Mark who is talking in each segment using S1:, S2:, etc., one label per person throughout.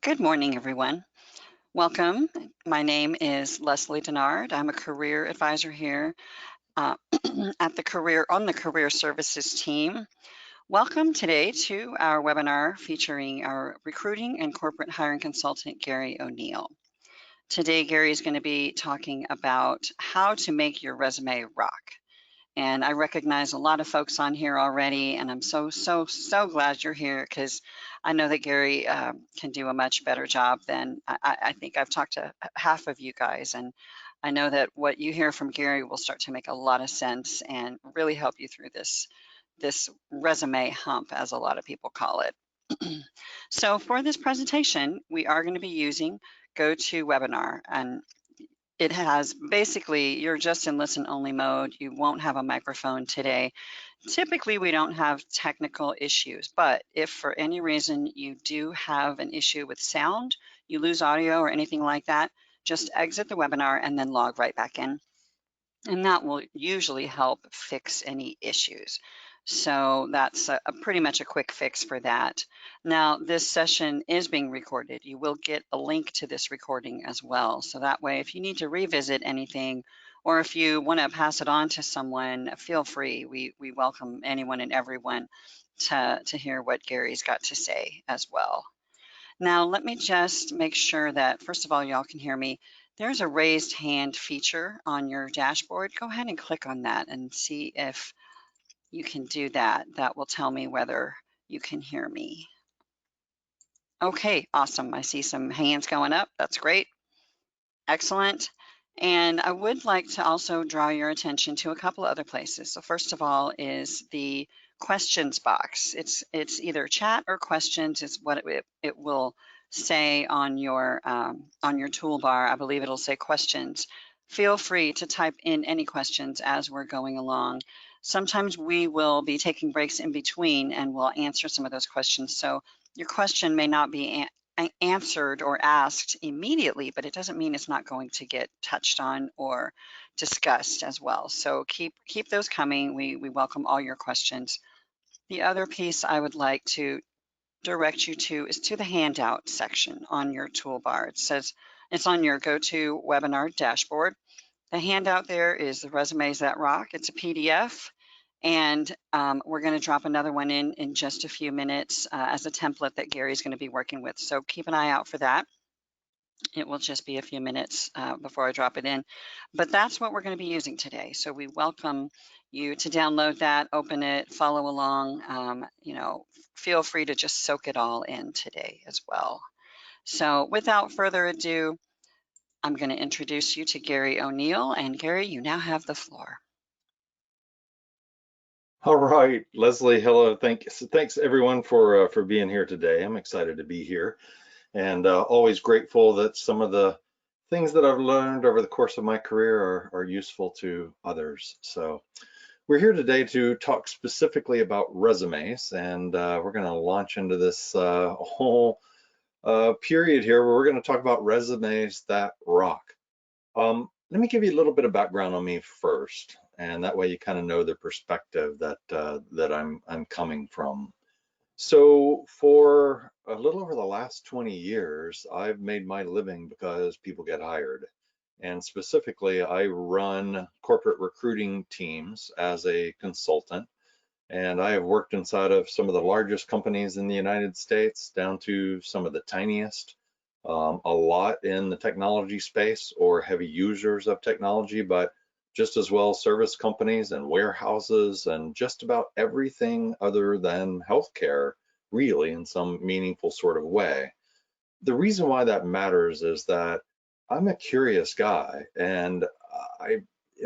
S1: Good morning, everyone. Welcome. My name is Leslie Denard. I'm a career advisor here uh, at the Career Services team. Welcome today to our webinar featuring our recruiting and corporate hiring consultant, Gary O'Neill. Today, Gary is going to be talking about how to make your resume rock. And I recognize a lot of folks on here already, and I'm so glad you're here because I know that Gary can do a much better job than I think. I've talked to half of you guys, and I know that what you hear from Gary will start to make a lot of sense and really help you through this resume hump, as a lot of people call it. So for this presentation, we are going to be using GoToWebinar, and it has basically, you're just in listen only mode. You won't have a microphone today. Typically, we don't have technical issues, but if for any reason you do have an issue with sound, you lose audio or anything like that, just exit the webinar and then log right back in. And that will usually help fix any issues. So that's pretty much a quick fix for that. Now, this session is being recorded. You will get a link to this recording as well. So that way, if you need to revisit anything, or if you want to pass it on to someone, feel free. We welcome anyone and everyone to hear what Gary's got to say as well. Now, let me just make sure that, first of all, y'all can hear me. There's a raised hand feature on your dashboard. Go ahead and click on that and see if you can do that. That will tell me whether you can hear me. Okay, awesome. I see some hands going up. That's great. Excellent. And I would like to also draw your attention to a couple of other places. So first of all is the questions box. It's either chat or questions is what it will say on your toolbar. I believe it'll say questions. Feel free to type in any questions as we're going along. Sometimes we will be taking breaks in between and we'll answer some of those questions. So your question may not be answered or asked immediately, but it doesn't mean it's not going to get touched on or discussed as well. So keep those coming. We welcome all your questions. The other piece I would like to direct you to is to the handout section on your toolbar. It says it's on your GoToWebinar dashboard. The handout there is the Resumes That Rock. It's a PDF. And we're going to drop another one in just a few minutes as a template that Gary's going to be working with. So keep an eye out for that. It will just be a few minutes before I drop it in. But that's what we're going to be using today. So we welcome you to download that, open it, follow along. Feel free to just soak it all in today as well. So without further ado, I'm going to introduce you to Gary O'Neill. And Gary, you now have the floor.
S2: All right, Leslie, hello. Thanks everyone for being here today. I'm excited to be here, and always grateful that some of the things that I've learned over the course of my career are useful to others. So we're here today to talk specifically about resumes, and we're going to launch into this whole period here where we're going to talk about resumes that rock. Let me give you a little bit of background on me first, and that way you kind of know the perspective that I'm coming from. So for a little over the last 20 years, I've made my living because people get hired. And specifically, I run corporate recruiting teams as a consultant. And I have worked inside of some of the largest companies in the United States down to some of the tiniest. A lot in the technology space or heavy users of technology, but just as well service companies and warehouses and just about everything other than healthcare, really, in some meaningful sort of way. The reason why that matters is that I'm a curious guy, and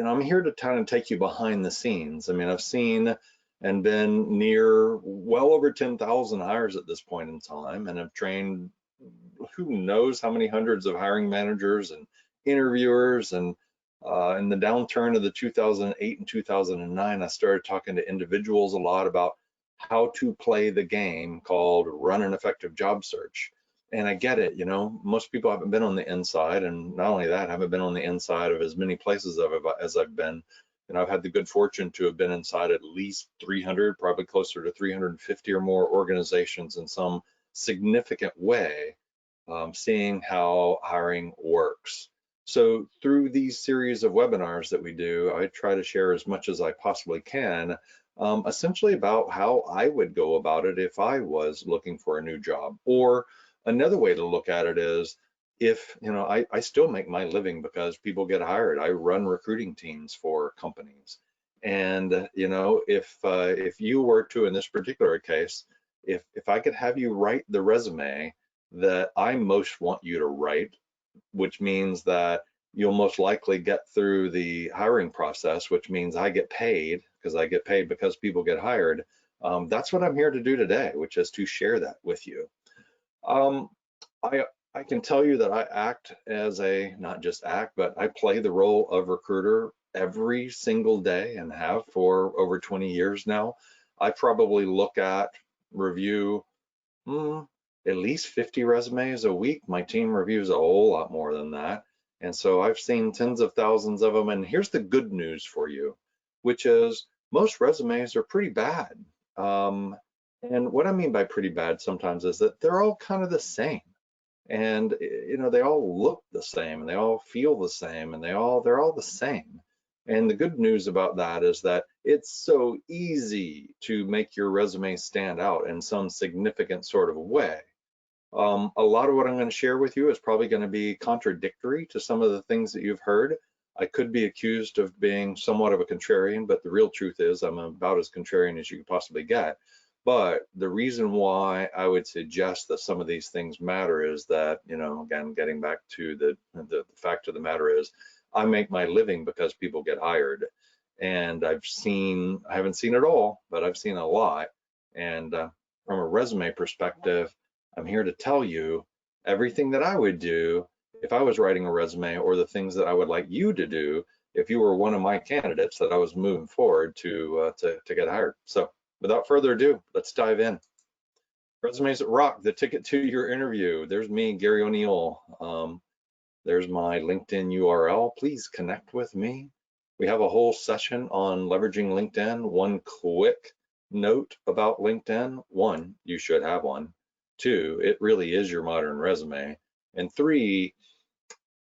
S2: I'm here to kind of take you behind the scenes. I mean, I've seen and been near well over 10,000 hires at this point in time, and have trained who knows how many hundreds of hiring managers and interviewers. And in the downturn of the 2008 and 2009, I started talking to individuals a lot about how to play the game called run an effective job search. And I get it, most people haven't been on the inside, and not only that, haven't been on the inside of as many places as I've been. And I've had the good fortune to have been inside at least 300, probably closer to 350 or more organizations in some significant way. seeing how hiring works. So through these series of webinars that we do, I try to share as much as I possibly can, essentially about how I would go about it if I was looking for a new job. Or another way to look at it is, if, I still make my living because people get hired. I run recruiting teams for companies. And, if you were to, in this particular case, if I could have you write the resume that I most want you to write, which means that you'll most likely get through the hiring process, which means I get paid because people get hired. That's what I'm here to do today, which is to share that with you. Um, I can tell you that I act as not just act, but I play the role of recruiter every single day and have for over 20 years now. I probably look at, review, at least 50 resumes a week. My team reviews a whole lot more than that. And so I've seen tens of thousands of them. And here's the good news for you, which is most resumes are pretty bad. And what I mean by pretty bad sometimes is that they're all kind of the same. And they all look the same and they all feel the same and they're all the same. And the good news about that is that it's so easy to make your resume stand out in some significant sort of way. A lot of what I'm going to share with you is probably going to be contradictory to some of the things that you've heard. I could be accused of being somewhat of a contrarian, but the real truth is I'm about as contrarian as you could possibly get. But the reason why I would suggest that some of these things matter is that, again, getting back to the fact of the matter is, I make my living because people get hired. And I haven't seen it all, but I've seen a lot. And from a resume perspective, I'm here to tell you everything that I would do if I was writing a resume, or the things that I would like you to do if you were one of my candidates that I was moving forward to get hired. So without further ado, let's dive in. Resumes that rock, the ticket to your interview. There's me, Gary O'Neill. There's my LinkedIn URL. Please connect with me. We have a whole session on leveraging LinkedIn. One quick note about LinkedIn: one, you should have one. Two, it really is your modern resume. And three,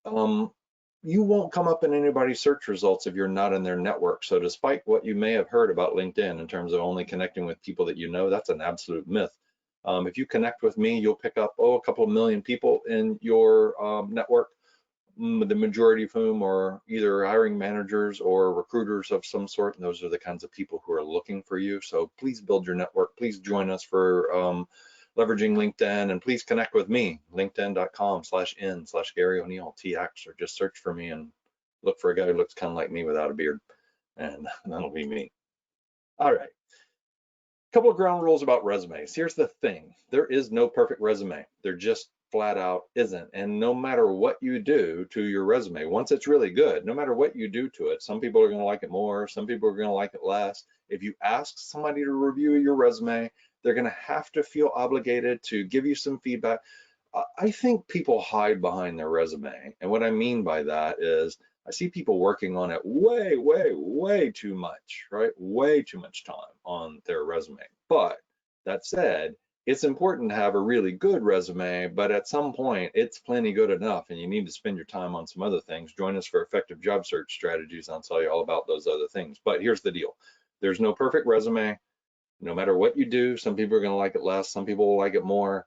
S2: you won't come up in anybody's search results if you're not in their network. So despite what you may have heard about LinkedIn in terms of only connecting with people that you know, that's an absolute myth. If you connect with me, you'll pick up, a couple of million people in your network, the majority of whom are either hiring managers or recruiters of some sort. And those are the kinds of people who are looking for you. So please build your network. Please join us for leveraging LinkedIn, and please connect with me, linkedin.com/n/Gary O'Neill TX, or just search for me and look for a guy who looks kind of like me without a beard, and that'll be me. All right. Couple of ground rules about resumes. Here's the thing: there is no perfect resume. There just flat out isn't. And no matter what you do to your resume, once it's really good, no matter what you do to it, some people are going to like it more, some people are going to like it less. If you ask somebody to review your resume, they're going to have to feel obligated to give you some feedback. I think people hide behind their resume. And what I mean by that is, I see people working on it way, way, way too much, right? Way too much time on their resume. But that said, it's important to have a really good resume, but at some point it's plenty good enough and you need to spend your time on some other things. Join us for effective job search strategies. I'll tell you all about those other things. But here's the deal: there's no perfect resume. No matter what you do, some people are going to like it less, some people will like it more.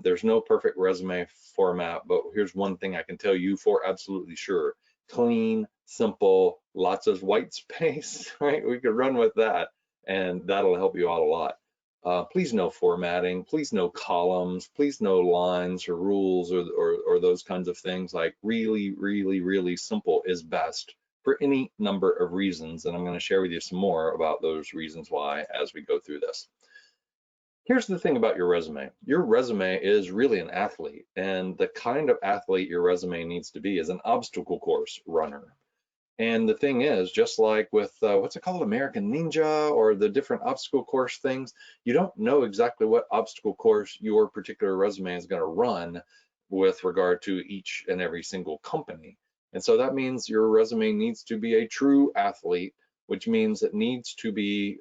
S2: There's no perfect resume format, but here's one thing I can tell you for absolutely sure: clean, simple, lots of white space, right? We could run with that, and that'll help you out a lot. Please no formatting, please no columns, please no lines or rules or those kinds of things. Like really, really, really simple is best for any number of reasons. And I'm going to share with you some more about those reasons why as we go through this. Here's the thing about your resume. Your resume is really an athlete, and the kind of athlete your resume needs to be is an obstacle course runner. And the thing is, just like with what's it called, American Ninja, or the different obstacle course things, you don't know exactly what obstacle course your particular resume is going to run with regard to each and every single company. And so that means your resume needs to be a true athlete, which means it needs to be,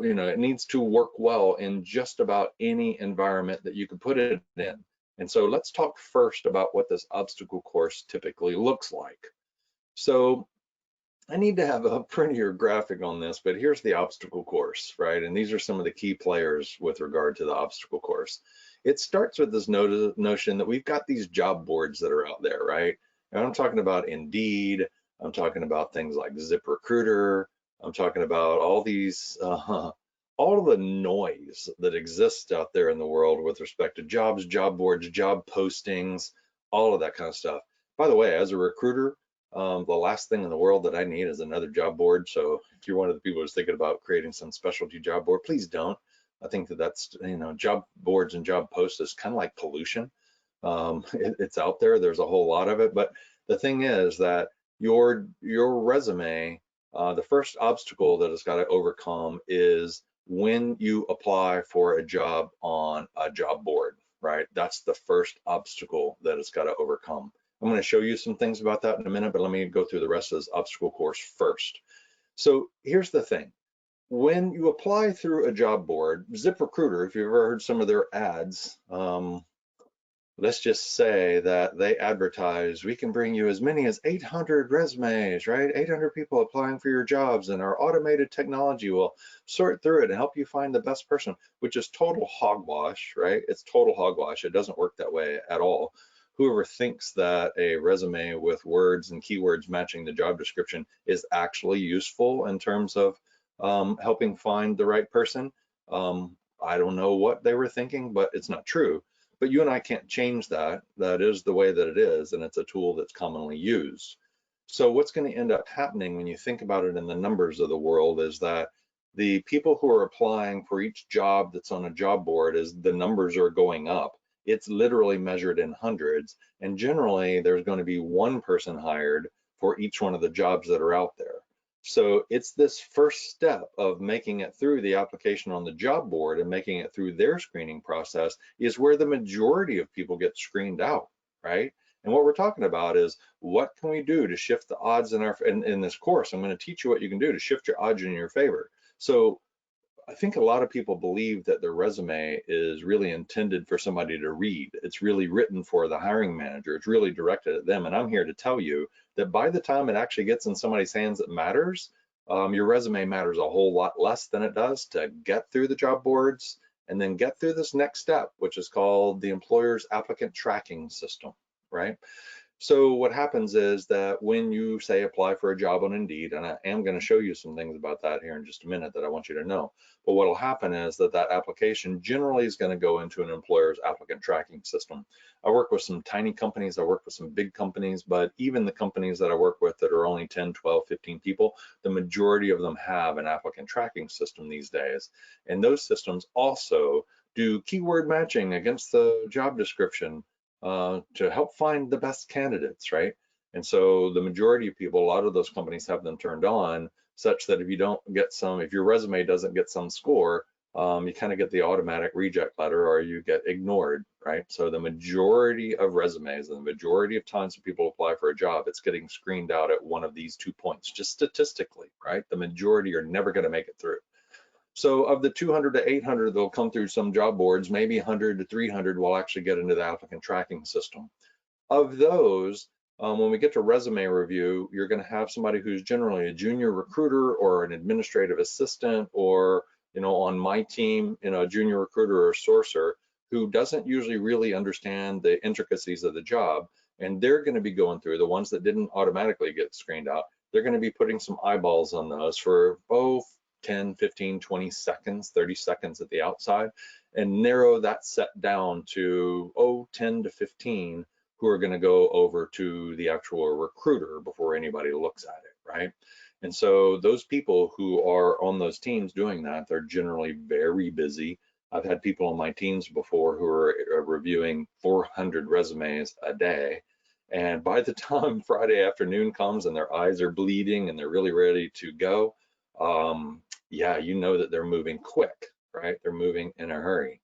S2: it needs to work well in just about any environment that you can put it in. And so let's talk first about what this obstacle course typically looks like. So I need to have a prettier graphic on this, but here's the obstacle course, right? And these are some of the key players with regard to the obstacle course. It starts with this notion that we've got these job boards that are out there, right? And I'm talking about Indeed, I'm talking about things like ZipRecruiter, I'm talking about all these, all of the noise that exists out there in the world with respect to jobs, job boards, job postings, all of that kind of stuff. By the way, as a recruiter, the last thing in the world that I need is another job board. So if you're one of the people who's thinking about creating some specialty job board, please don't. I think that that's, job boards and job posts is kind of like pollution. It's out there. There's a whole lot of it. But the thing is that your resume, the first obstacle that it's got to overcome is when you apply for a job on a job board, right? That's the first obstacle that it's got to overcome. I'm going to show you some things about that in a minute, but let me go through the rest of this obstacle course first. So here's the thing. When you apply through a job board, ZipRecruiter, if you've ever heard some of their ads, let's just say that they advertise, we can bring you as many as 800 resumes, right? 800 people applying for your jobs, and our automated technology will sort through it and help you find the best person, which is total hogwash, right? It's total hogwash. It doesn't work that way at all. Whoever thinks that a resume with words and keywords matching the job description is actually useful in terms of helping find the right person, I don't know what they were thinking, but it's not true. But you and I can't change that. That is the way that it is, and it's a tool that's commonly used. So what's going to end up happening when you think about it in the numbers of the world is that the people who are applying for each job that's on a job board, is the numbers are going up. It's literally measured in hundreds, and generally there's going to be one person hired for each one of the jobs that are out there. So it's this first step of making it through the application on the job board and making it through their screening process is where the majority of people get screened out, right? And what we're talking about is what can we do to shift the odds in this course? I'm going to teach you what you can do to shift your odds in your favor. So I think a lot of people believe that their resume is really intended for somebody to read. It's really written for the hiring manager. It's really directed at them. And I'm here to tell you that by the time it actually gets in somebody's hands that matters, your resume matters a whole lot less than it does to get through the job boards and then get through this next step, which is called the employer's applicant tracking system, right? So what happens is that when you say apply for a job on Indeed, and I am going to show you some things about that here in just a minute that I want you to know, but what will happen is that that application generally is going to go into an employer's applicant tracking system. I work with some tiny companies, I work with some big companies, but even the companies that I work with that are only 10, 12, 15 people, the majority of them have an applicant tracking system these days. And those systems also do keyword matching against the job description to help find the best candidates, right? And so the majority of people, a lot of those companies have them turned on such that if you don't get some, if your resume doesn't get some score, you kind of get the automatic reject letter or you get ignored, right? So the majority of resumes and the majority of times when people apply for a job, it's getting screened out at one of these 2 points, just statistically, right? The majority are never going to make it through. So of the 200 to 800 that'll come through some job boards, maybe 100 to 300 will actually get into the applicant tracking system. Of those, when we get to resume review, you're going to have somebody who's generally a junior recruiter or an administrative assistant, or on my team, a junior recruiter or sourcer who doesn't usually really understand the intricacies of the job, and they're going to be going through the ones that didn't automatically get screened out. They're going to be putting some eyeballs on those for both 10, 15, 20 seconds, 30 seconds at the outside, and narrow that set down to 10 to 15 who are going to go over to the actual recruiter before anybody looks at it, right? And so those people who are on those teams doing that, they're generally very busy. I've had people on my teams before who are reviewing 400 resumes a day. And by the time Friday afternoon comes and their eyes are bleeding and they're really ready to go, yeah, you know that they're moving quick, right? They're moving in a hurry.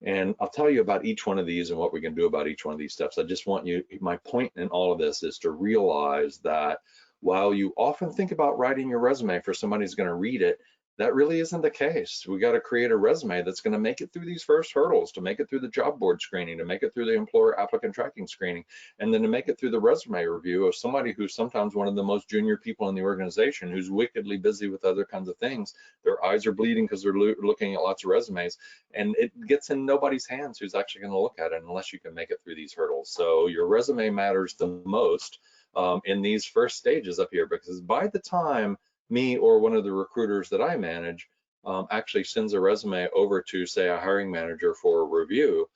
S2: And I'll tell you about each one of these and what we can do about each one of these steps. I just want you, my point in all of this is to realize that while you often think about writing your resume for somebody who's going to read it, That really isn't the case. We got to create a resume that's going to make it through these first hurdles, to make it through the job board screening, to make it through the employer applicant tracking screening, and then to make it through the resume review of somebody who's sometimes one of the most junior people in the organization, who's wickedly busy with other kinds of things. Their eyes are bleeding because they're looking at lots of resumes, and it gets in nobody's hands who's actually going to look at it unless you can make it through these hurdles. So your resume matters the most in these first stages up here, because by the time me or one of the recruiters that I manage actually sends a resume over to, say, a hiring manager for review,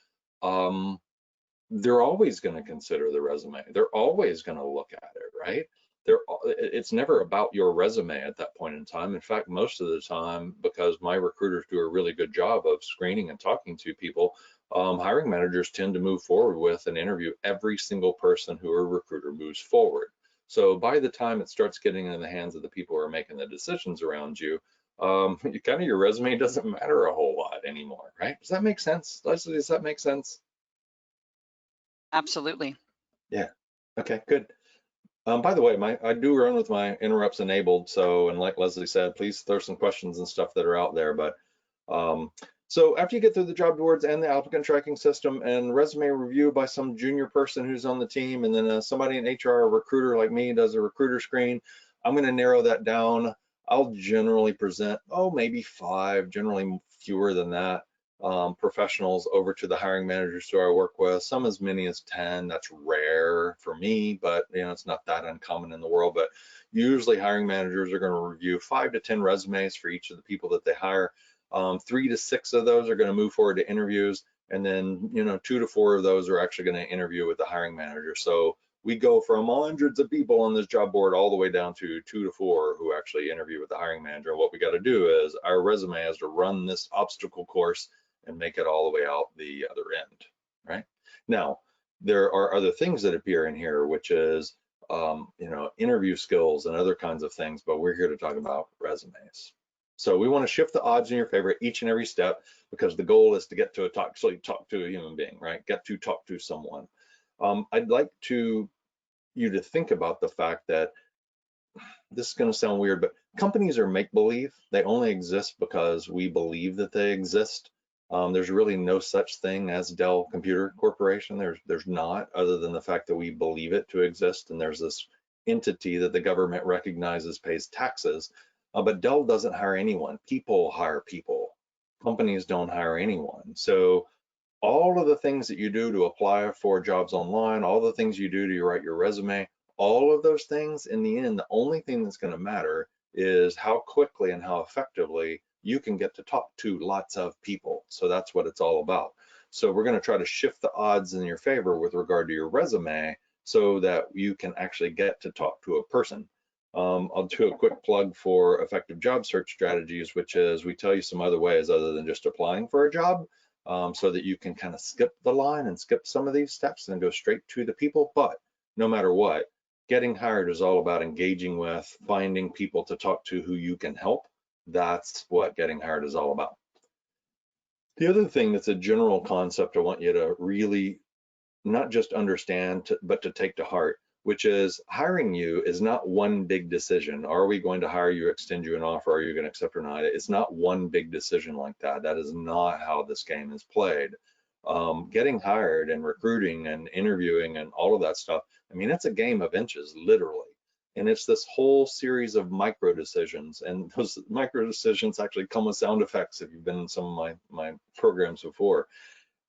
S2: they're always going to consider the resume. They're always going to look at it, right? It's never about your resume at that point in time. In fact, most of the time, because my recruiters do a really good job of screening and talking to people, hiring managers tend to move forward with and interview every single person who a recruiter moves forward. So by the time it starts getting in the hands of the people who are making the decisions around you, kind of your resume doesn't matter a whole lot anymore, right? Does that make sense, Leslie? Does that make sense?
S1: Absolutely.
S2: Yeah. Okay, good. By the way, I do run with my interrupts enabled, so, and like Leslie said, please throw some questions and stuff that are out there. But so after you get through the job boards and the applicant tracking system and resume review by some junior person who's on the team, and then somebody in HR, a recruiter like me, does a recruiter screen, I'm going to narrow that down. I'll generally present, maybe 5, generally fewer than that, professionals over to the hiring managers who I work with, some as many as 10. That's rare for me, but it's not that uncommon in the world. But usually hiring managers are going to review 5 to 10 resumes for each of the people that they hire. 3 to 6 of those are going to move forward to interviews, and then 2 to 4 of those are actually going to interview with the hiring manager. So we go from hundreds of people on this job board all the way down to 2 to 4 who actually interview with the hiring manager. And what we got to do is our resume has to run this obstacle course and make it all the way out the other end, right? Now, there are other things that appear in here, which is, interview skills and other kinds of things, but we're here to talk about resumes. So we want to shift the odds in your favor each and every step, because the goal is to get to actually talk to a human being, right? Get to talk to someone. I'd like you to think about the fact that this is going to sound weird, but companies are make-believe. They only exist because we believe that they exist. There's really no such thing as Dell Computer Corporation. There's not, other than the fact that we believe it to exist, and there's this entity that the government recognizes, pays taxes, but Dell doesn't hire anyone. People hire people. Companies don't hire anyone. So all of the things that you do to apply for jobs online, all the things you do to write your resume, all of those things, in the end, the only thing that's going to matter is how quickly and how effectively you can get to talk to lots of people. So that's what it's all about. So we're going to try to shift the odds in your favor with regard to your resume so that you can actually get to talk to a person. I'll do a quick plug for effective job search strategies, which is we tell you some other ways other than just applying for a job, so that you can kind of skip the line and skip some of these steps and go straight to the people. But no matter what, getting hired is all about engaging with, finding people to talk to who you can help. That's what getting hired is all about. The other thing that's a general concept I want you to really not just understand, but to take to heart, which is hiring you is not one big decision. Are we going to hire you, extend you an offer? Are you going to accept or not? It's not one big decision like that. That is not how this game is played. Getting hired and recruiting and interviewing and all of that stuff, I mean, it's a game of inches, literally. And it's this whole series of micro decisions. And those micro decisions actually come with sound effects if you've been in some of my programs before.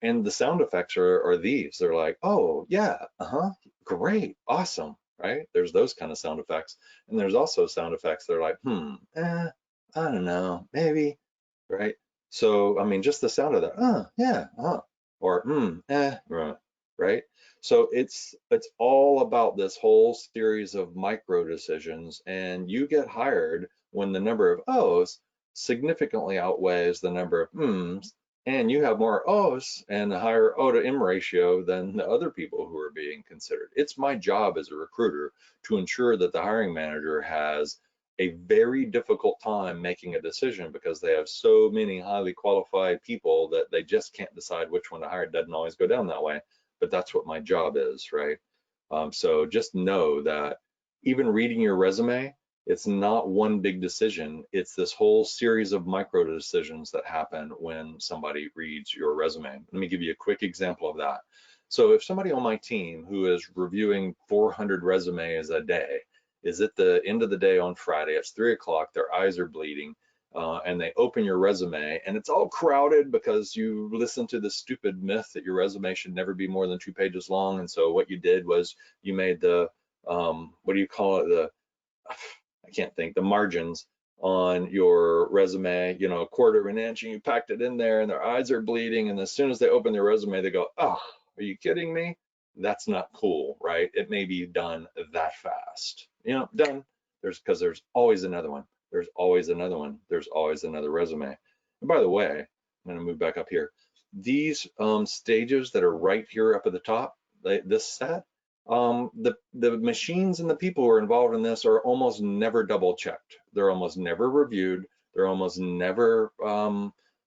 S2: And the sound effects are these. They're like, oh, yeah, great, awesome, right? There's those kind of sound effects. And there's also sound effects that are like, I don't know, maybe, right? So, I mean, just the sound of that, yeah, or right? So it's all about this whole series of micro decisions, and you get hired when the number of O's significantly outweighs the number of M's, and you have more O's and a higher O to M ratio than the other people who are being considered. It's my job as a recruiter to ensure that the hiring manager has a very difficult time making a decision, because they have so many highly qualified people that they just can't decide which one to hire. It doesn't always go down that way, but that's what my job is, right? So just know that even reading your resume It's not one big decision. It's this whole series of micro decisions that happen when somebody reads your resume. Let me give you a quick example of that. So if somebody on my team who is reviewing 400 resumes a day is at the end of the day on Friday, it's 3 o'clock, their eyes are bleeding, and they open your resume and it's all crowded because you listened to the stupid myth that your resume should never be more than 2 pages long. And so what you did was you made the, what do you call it? I can't think, the margins on your resume, you know, a quarter of an inch, and you packed it in there and their eyes are bleeding. And as soon as they open their resume, they go, oh, are you kidding me? That's not cool, right? It may be done that fast. You know, done. Because there's always another one. There's always another one. There's always another resume. And by the way, I'm going to move back up here. These stages that are right here up at the top, this set, the machines and the people who are involved in this are almost never double checked. They're almost never reviewed. They're almost never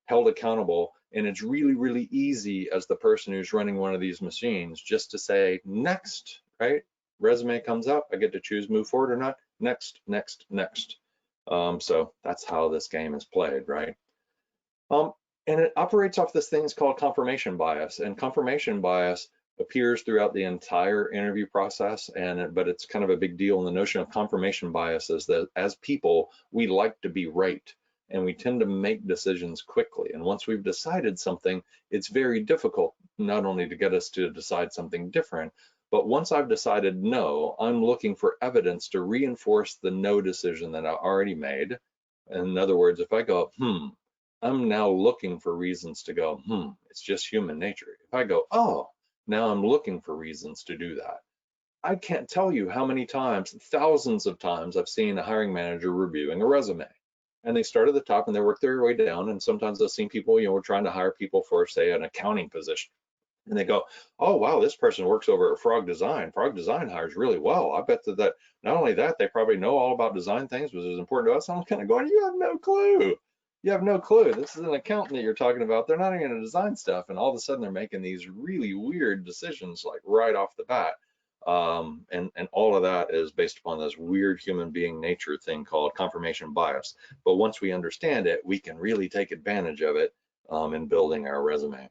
S2: held accountable. And it's really, really easy as the person who's running one of these machines just to say, next, right? Resume comes up, I get to choose move forward or not. Next, next, next. So that's how this game is played, right? And it operates off this thing called confirmation bias. And confirmation bias appears throughout the entire interview process, but it's kind of a big deal. And the notion of confirmation bias is that as people, we like to be right, and we tend to make decisions quickly. And once we've decided something, it's very difficult not only to get us to decide something different, but once I've decided no, I'm looking for evidence to reinforce the no decision that I already made. In other words, if I go, I'm now looking for reasons to go, it's just human nature. If I go, oh, now I'm looking for reasons to do that. I can't tell you how many times, thousands of times, I've seen a hiring manager reviewing a resume. And they start at the top and they work their way down. And sometimes I've seen people, you know, we're trying to hire people for, say, an accounting position. And they go, oh, wow, this person works over at Frog Design. Frog Design hires really well. I bet that not only that, they probably know all about design things, which is important to us. I'm kind of going, you have no clue. You have no clue. This is an accountant that you're talking about. They're not even going to design stuff. And all of a sudden they're making these really weird decisions like right off the bat. And all of that is based upon this weird human being nature thing called confirmation bias. But once we understand it, we can really take advantage of it in building our resume.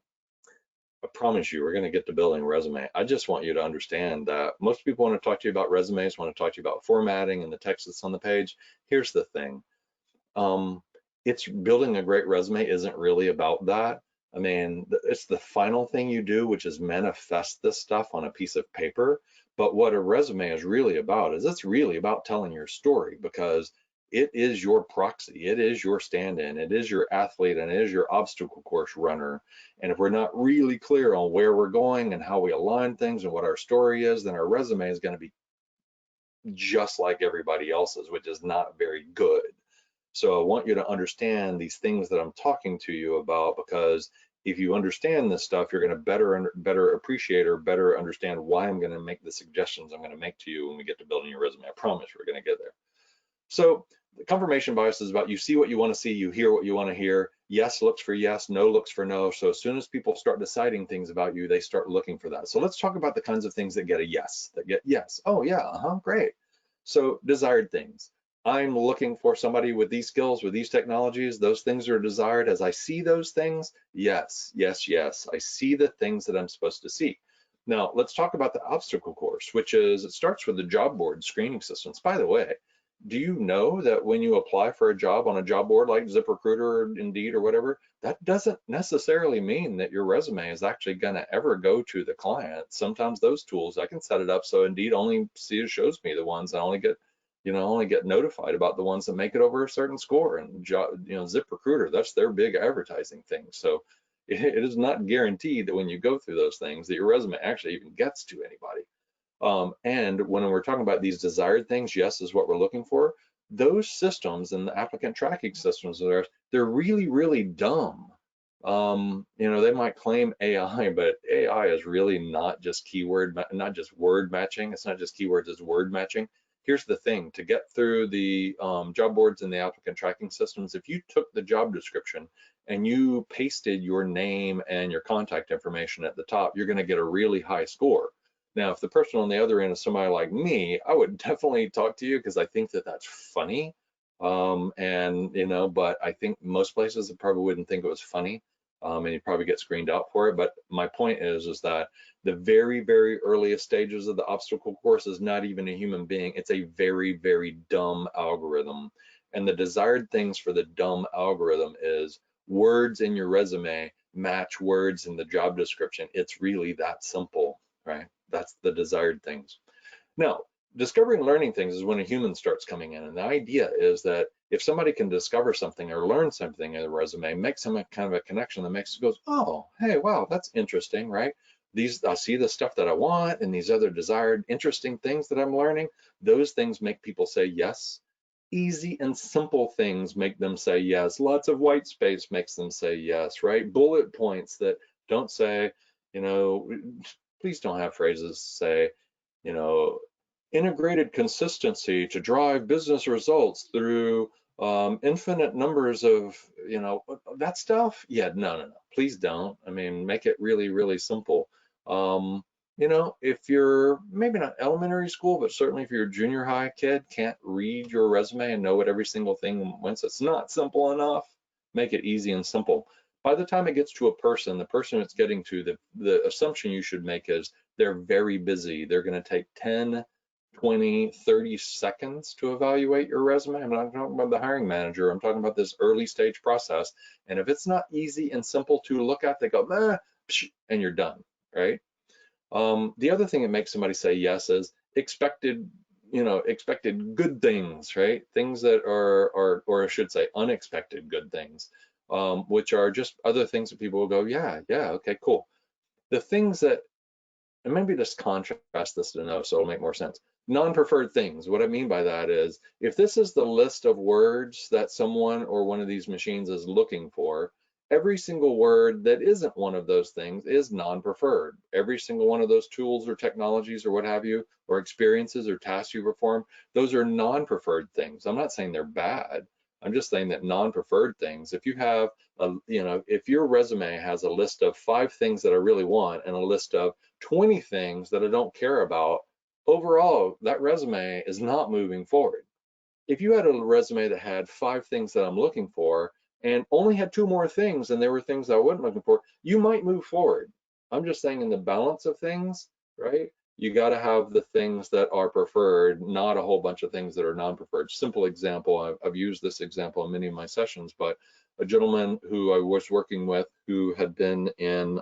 S2: I promise you, we're going to get to building a resume. I just want you to understand that most people want to talk to you about resumes, want to talk to you about formatting and the text that's on the page. Here's the thing. It's building a great resume isn't really about that. I mean, it's the final thing you do, which is manifest this stuff on a piece of paper. But what a resume is really about is it's really about telling your story, because it is your proxy, it is your stand-in, it is your athlete, and it is your obstacle course runner. And if we're not really clear on where we're going and how we align things and what our story is, then our resume is going to be just like everybody else's, which is not very good. So I want you to understand these things that I'm talking to you about, because if you understand this stuff, you're going to better appreciate or better understand why I'm going to make the suggestions I'm going to make to you when we get to building your resume. I promise we're going to get there. So the confirmation bias is about you see what you want to see, you hear what you want to hear. Yes looks for yes, no looks for no. So as soon as people start deciding things about you, they start looking for that. So let's talk about the kinds of things that get a yes, that get yes. Oh yeah, great. So desired things. I'm looking for somebody with these skills, with these technologies. Those things are desired. As I see those things, yes, yes, yes. I see the things that I'm supposed to see. Now, let's talk about the obstacle course, which is, it starts with the job board screening systems. By the way, do you know that when you apply for a job on a job board like ZipRecruiter or Indeed or whatever, that doesn't necessarily mean that your resume is actually going to ever go to the client. Sometimes those tools, I can set it up so Indeed only shows me the ones I only get notified about the ones that make it over a certain score. And ZipRecruiter, that's their big advertising thing. So it is not guaranteed that when you go through those things that your resume actually even gets to anybody. And when we're talking about these desired things, yes, is what we're looking for. Those systems and the applicant tracking systems, they're really, really dumb. They might claim AI, but AI is really not just not just word matching. It's not just keywords, it's word matching. Here's the thing, to get through the job boards and the applicant tracking systems, if you took the job description and you pasted your name and your contact information at the top, you're going to get a really high score. Now, if the person on the other end is somebody like me, I would definitely talk to you because I think that that's funny. And you know, but I think most places probably wouldn't think it was funny, and you probably get screened out for it. But my point is that the very, very earliest stages of the obstacle course is not even a human being. It's a very, very dumb algorithm. And the desired things for the dumb algorithm is words in your resume match words in the job description. It's really that simple, right? That's the desired things. Now, discovering learning things is when a human starts coming in. And the idea is that if somebody can discover something or learn something in a resume, make some kind of a connection that makes it goes, oh, hey, wow, that's interesting, right? These, I see the stuff that I want and these other desired, interesting things that I'm learning. Those things make people say yes. Easy and simple things make them say yes. Lots of white space makes them say yes, right? Bullet points that don't say, you know, please don't have phrases say, you know, integrated consistency to drive business results through infinite numbers of, you know, that stuff. Yeah, no. Please don't. I mean, make it really, really simple. You know, if you're maybe not elementary school, but certainly if you're a junior high kid, can't read your resume and know what every single thing once it's not simple enough, make it easy and simple. By the time it gets to a person, the person it's getting to, the assumption you should make is they're very busy. They're going to take 10, 20, 30 seconds to evaluate your resume. I'm not talking about the hiring manager. I'm talking about this early stage process. And if it's not easy and simple to look at, they go, and you're done, right? The other thing that makes somebody say yes is expected, you know, expected good things, right? Things that are, or I should say, unexpected good things, which are just other things that people will go, yeah, okay, cool. The things that, and maybe just contrast this to know so it'll make more sense. Non-preferred things. What I mean by that is if this is the list of words that someone or one of these machines is looking for, every single word that isn't one of those things is non-preferred. Every single one of those tools or technologies or what have you, or experiences or tasks you perform, those are non-preferred things. I'm not saying they're bad. I'm just saying that non-preferred things, if you have a, you know, if your resume has a list of 5 things that I really want and a list of 20 things that I don't care about, overall, that resume is not moving forward. If you had a resume that had 5 things that I'm looking for and only had 2 more things and there were things I wasn't looking for, you might move forward. I'm just saying in the balance of things, right? You got to have the things that are preferred, not a whole bunch of things that are non-preferred. Simple example, I've used this example in many of my sessions, but a gentleman who I was working with who had been in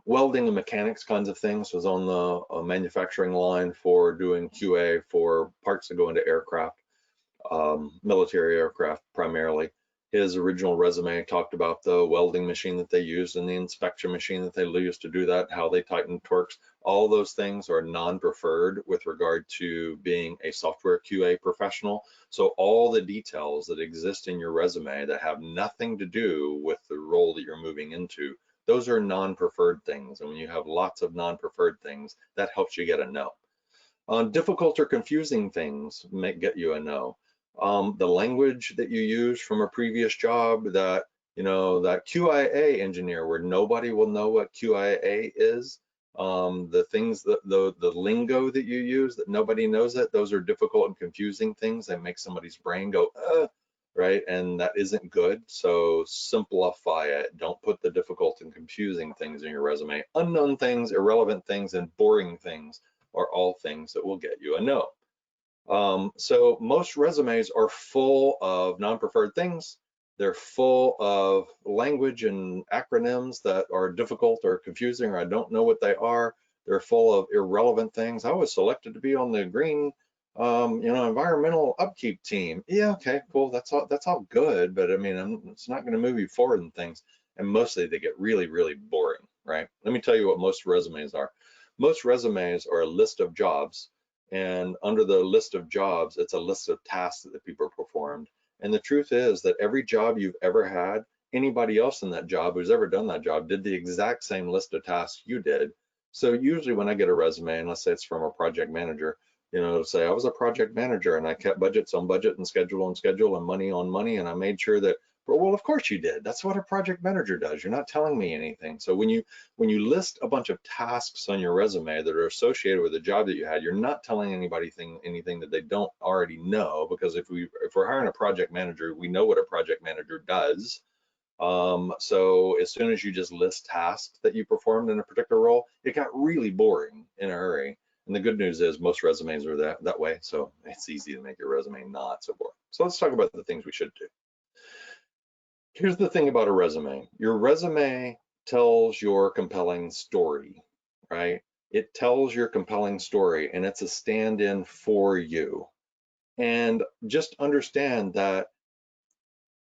S2: welding and mechanics kinds of things, was on the manufacturing line for doing QA for parts that go into aircraft, military aircraft primarily. His original resume talked about the welding machine that they used and the inspection machine that they used to do that, how they tighten torques. All those things are non-preferred with regard to being a software QA professional. So all the details that exist in your resume that have nothing to do with the role that you're moving into, those are non-preferred things. And when you have lots of non-preferred things, that helps you get a no. Difficult or confusing things may get you a no. The language that you use from a previous job, that, you know, that QIA engineer where nobody will know what QIA is, the things that the lingo that you use that nobody knows it, those are difficult and confusing things that make somebody's brain go, right? And that isn't good. So simplify it. Don't put the difficult and confusing things in your resume. Unknown things, irrelevant things, and boring things are all things that will get you a no. So most resumes are full of non-preferred things. They're full of language and acronyms that are difficult or confusing, or I don't know what they are. They're full of irrelevant things. I was selected to be on the green, you know, environmental upkeep team. Yeah, okay, cool. That's all good, but I mean, it's not going to move you forward in things. And mostly they get really, really boring, right? Let me tell you what most resumes are. Most resumes are a list of jobs, and under the list of jobs, it's a list of tasks that the people performed. And the truth is that every job you've ever had, anybody else in that job who's ever done that job did the exact same list of tasks you did. So usually when I get a resume, and let's say it's from a project manager, you know, say I was a project manager and I kept budgets on budget and schedule on schedule and money on money, and I made sure that Well, of course you did. That's what a project manager does. You're not telling me anything. So when you list a bunch of tasks on your resume that are associated with the job that you had, you're not telling anybody anything that they don't already know. Because if we're hiring a project manager, we know what a project manager does. So as soon as you just list tasks that you performed in a particular role, it got really boring in a hurry. And the good news is most resumes are that way. So it's easy to make your resume not so boring. So let's talk about the things we should do. Here's the thing about a resume. Your resume tells your compelling story, right? It tells your compelling story, and it's a stand-in for you. And just understand that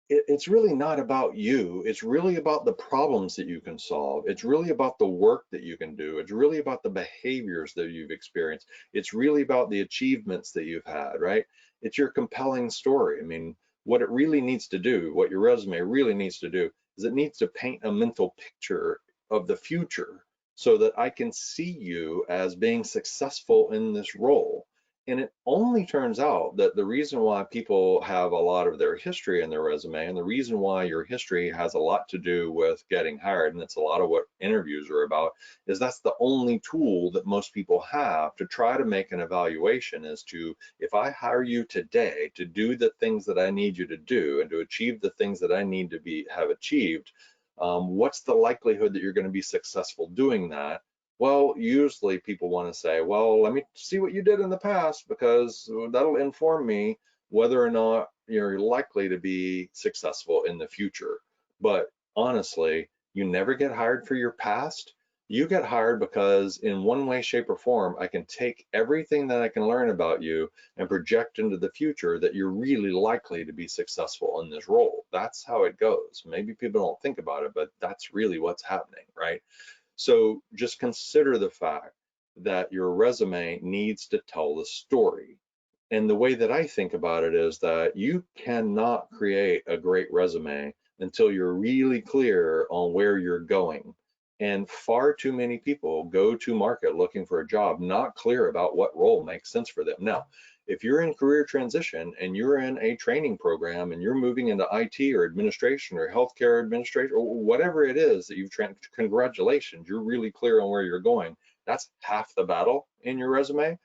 S2: it's really not about you. It's really about the problems that you can solve. It's really about the work that you can do. It's really about the behaviors that you've experienced. It's really about the achievements that you've had, right? It's your compelling story. I mean, what it really needs to do, what your resume really needs to do, is it needs to paint a mental picture of the future so that I can see you as being successful in this role. And it only turns out that the reason why people have a lot of their history in their resume, and the reason why your history has a lot to do with getting hired, and it's a lot of what interviews are about, is that's the only tool that most people have to try to make an evaluation as to, if I hire you today to do the things that I need you to do and to achieve the things that I need to have achieved, what's the likelihood that you're going to be successful doing that? Well, usually people want to say, well, let me see what you did in the past, because that'll inform me whether or not you're likely to be successful in the future. But honestly, you never get hired for your past. You get hired because in one way, shape, or form, I can take everything that I can learn about you and project into the future that you're really likely to be successful in this role. That's how it goes. Maybe people don't think about it, but that's really what's happening, right? So just consider the fact that your resume needs to tell the story. And the way that I think about it is that you cannot create a great resume until you're really clear on where you're going. And far too many people go to market looking for a job, not clear about what role makes sense for them. Now, if you're in career transition and you're in a training program and you're moving into IT or administration or healthcare administration or whatever it is that congratulations, you're really clear on where you're going. That's half the battle in your resume,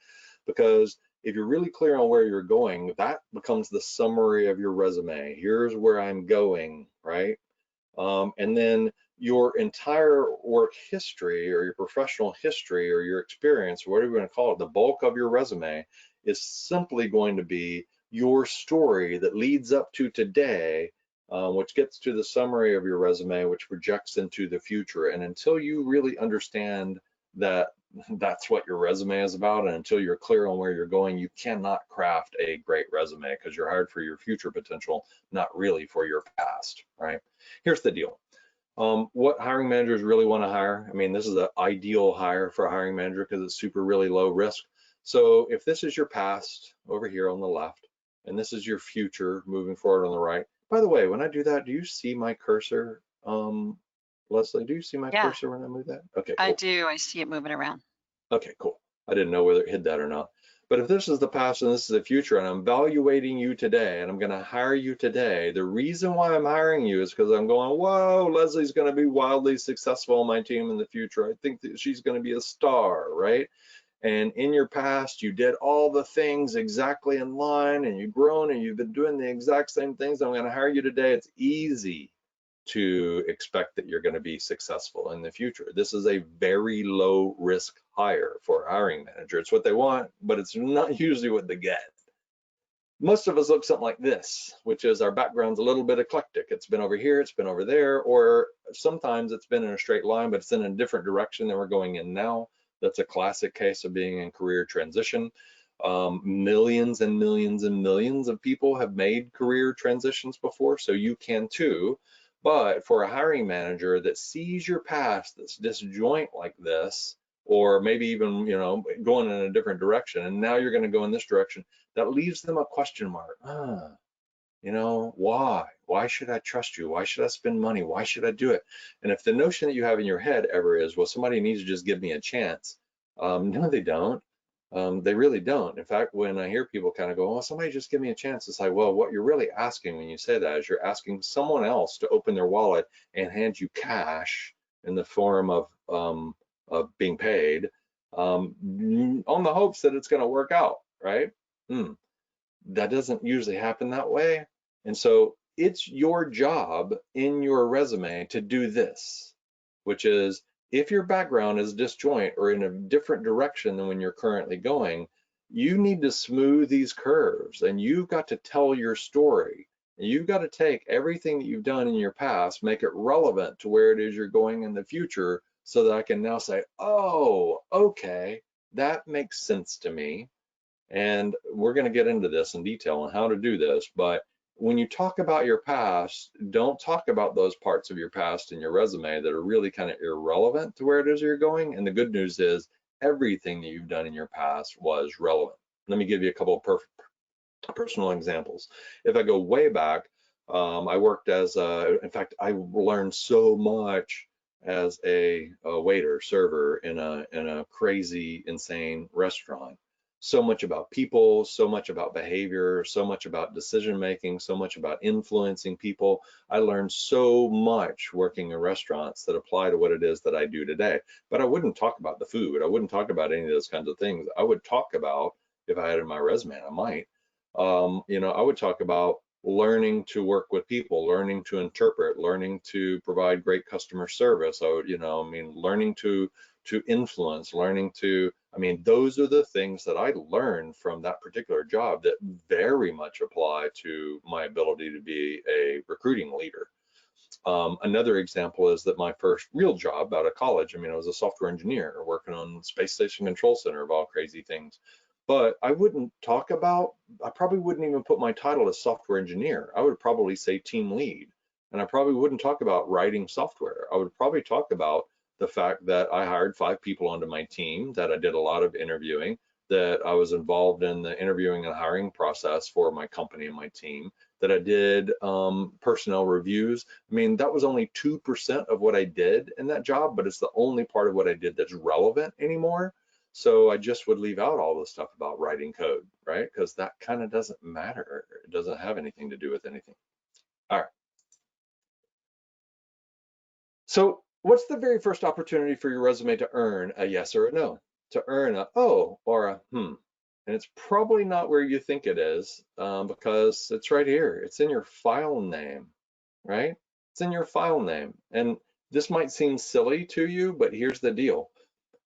S2: because if you're really clear on where you're going, that becomes the summary of your resume. Here's where I'm going, right? And then your entire work history or your professional history or your experience, whatever you want to call it, the bulk of your resume is simply going to be your story that leads up to today, which gets to the summary of your resume, which projects into the future. And until you really understand that that's what your resume is about, and until you're clear on where you're going, you cannot craft a great resume, because you're hired for your future potential, not really for your past, right? Here's the deal. What hiring managers really want to hire, I mean, this is the ideal hire for a hiring manager because it's super really low risk. So if this is your past over here on the left, and this is your future moving forward on the right. By the way, when I do that, do you see my cursor? Leslie, do you see my
S1: Yeah,
S2: cursor when I move that? Okay,
S1: I
S2: cool.
S1: do. I see it moving around.
S2: Okay, cool. I didn't know whether it hid that or not. But if this is the past and this is the future, and I'm evaluating you today, and I'm going to hire you today, the reason why I'm hiring you is because I'm going, whoa, Leslie's going to be wildly successful on my team in the future. I think that she's going to be a star, right? And in your past, you did all the things exactly in line, and you've grown, and you've been doing the exact same things. I'm going to hire you today. It's easy to expect that you're going to be successful in the future. This is a very low risk hire for a hiring manager. It's what they want, but it's not usually what they get. Most of us look something like this, which is our background's a little bit eclectic. It's been over here, it's been over there, or sometimes it's been in a straight line, but it's in a different direction than we're going in now. That's a classic case of being in career transition. Millions and millions and millions of people have made career transitions before, so you can too. But for a hiring manager that sees your past that's disjoint like this, or maybe even going in a different direction, and now you're going to go in this direction, that leaves them a question mark. Why? Why should I trust you? Why should I spend money? Why should I do it? And if the notion that you have in your head ever is, well, somebody needs to just give me a chance, no, they don't. They really don't. In fact, when I hear people kind of go, "Oh, somebody just give me a chance," it's like, well, what you're really asking when you say that is you're asking someone else to open their wallet and hand you cash in the form of being paid, on the hopes that it's going to work out, right? Mm, that doesn't usually happen that way. And so it's your job in your resume to do this, which is if your background is disjoint or in a different direction than when you're currently going, you need to smooth these curves and you've got to tell your story. And you've got to take everything that you've done in your past, make it relevant to where it is you're going in the future so that I can now say, oh, okay, that makes sense to me. And we're going to get into this in detail on how to do this. But when you talk about your past, don't talk about those parts of your past in your resume that are really kind of irrelevant to where it is you're going. And the good news is everything that you've done in your past was relevant. Let me give you a couple of personal examples. If I go way back, I worked as in fact, I learned so much as a waiter, server in a crazy, insane restaurant. So much about people, so much about behavior, so much about decision making, so much about influencing people. I learned so much working in restaurants that apply to what it is that I do today. But I wouldn't talk about the food. I wouldn't talk about any of those kinds of things. I would talk about, if I had in my resume, I might, I would talk about learning to work with people, learning to interpret, learning to provide great customer service. So, learning to influence, learning to, those are the things that I learned from that particular job that very much apply to my ability to be a recruiting leader. Another example is that my first real job out of college, I was a software engineer working on Space Station Control Center of all crazy things. But I probably wouldn't even put my title as software engineer. I would probably say team lead. And I probably wouldn't talk about writing software. I would probably talk about the fact that I hired 5 people onto my team, that I did a lot of interviewing, that I was involved in the interviewing and hiring process for my company and my team, that I did personnel reviews. That was only 2% of what I did in that job, but it's the only part of what I did that's relevant anymore. So I just would leave out all the stuff about writing code, right? Because that kind of doesn't matter. It doesn't have anything to do with anything. All right. So what's the very first opportunity for your resume to earn a yes or a no? To earn a oh or a hmm. And it's probably not where you think it is, because it's right here. It's in your file name, right? It's in your file name. And this might seem silly to you, but here's the deal.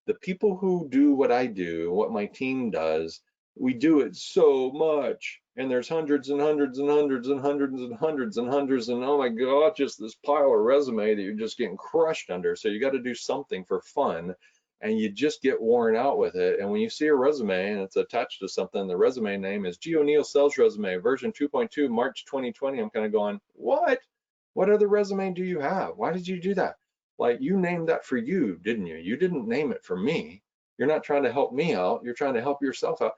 S2: The people who do what I do, what my team does, we do it so much. And there's hundreds and hundreds and hundreds and hundreds and hundreds and hundreds, and oh my God, just this pile of resume that you're just getting crushed under. So you got to do something for fun, and you just get worn out with it. And when you see a resume and it's attached to something, the resume name is G. O'Neill Sales Resume, version 2.2, March 2020. I'm kind of going, what? What other resume do you have? Why did you do that? Like, you named that for you, didn't you? You didn't name it for me. You're not trying to help me out. You're trying to help yourself out.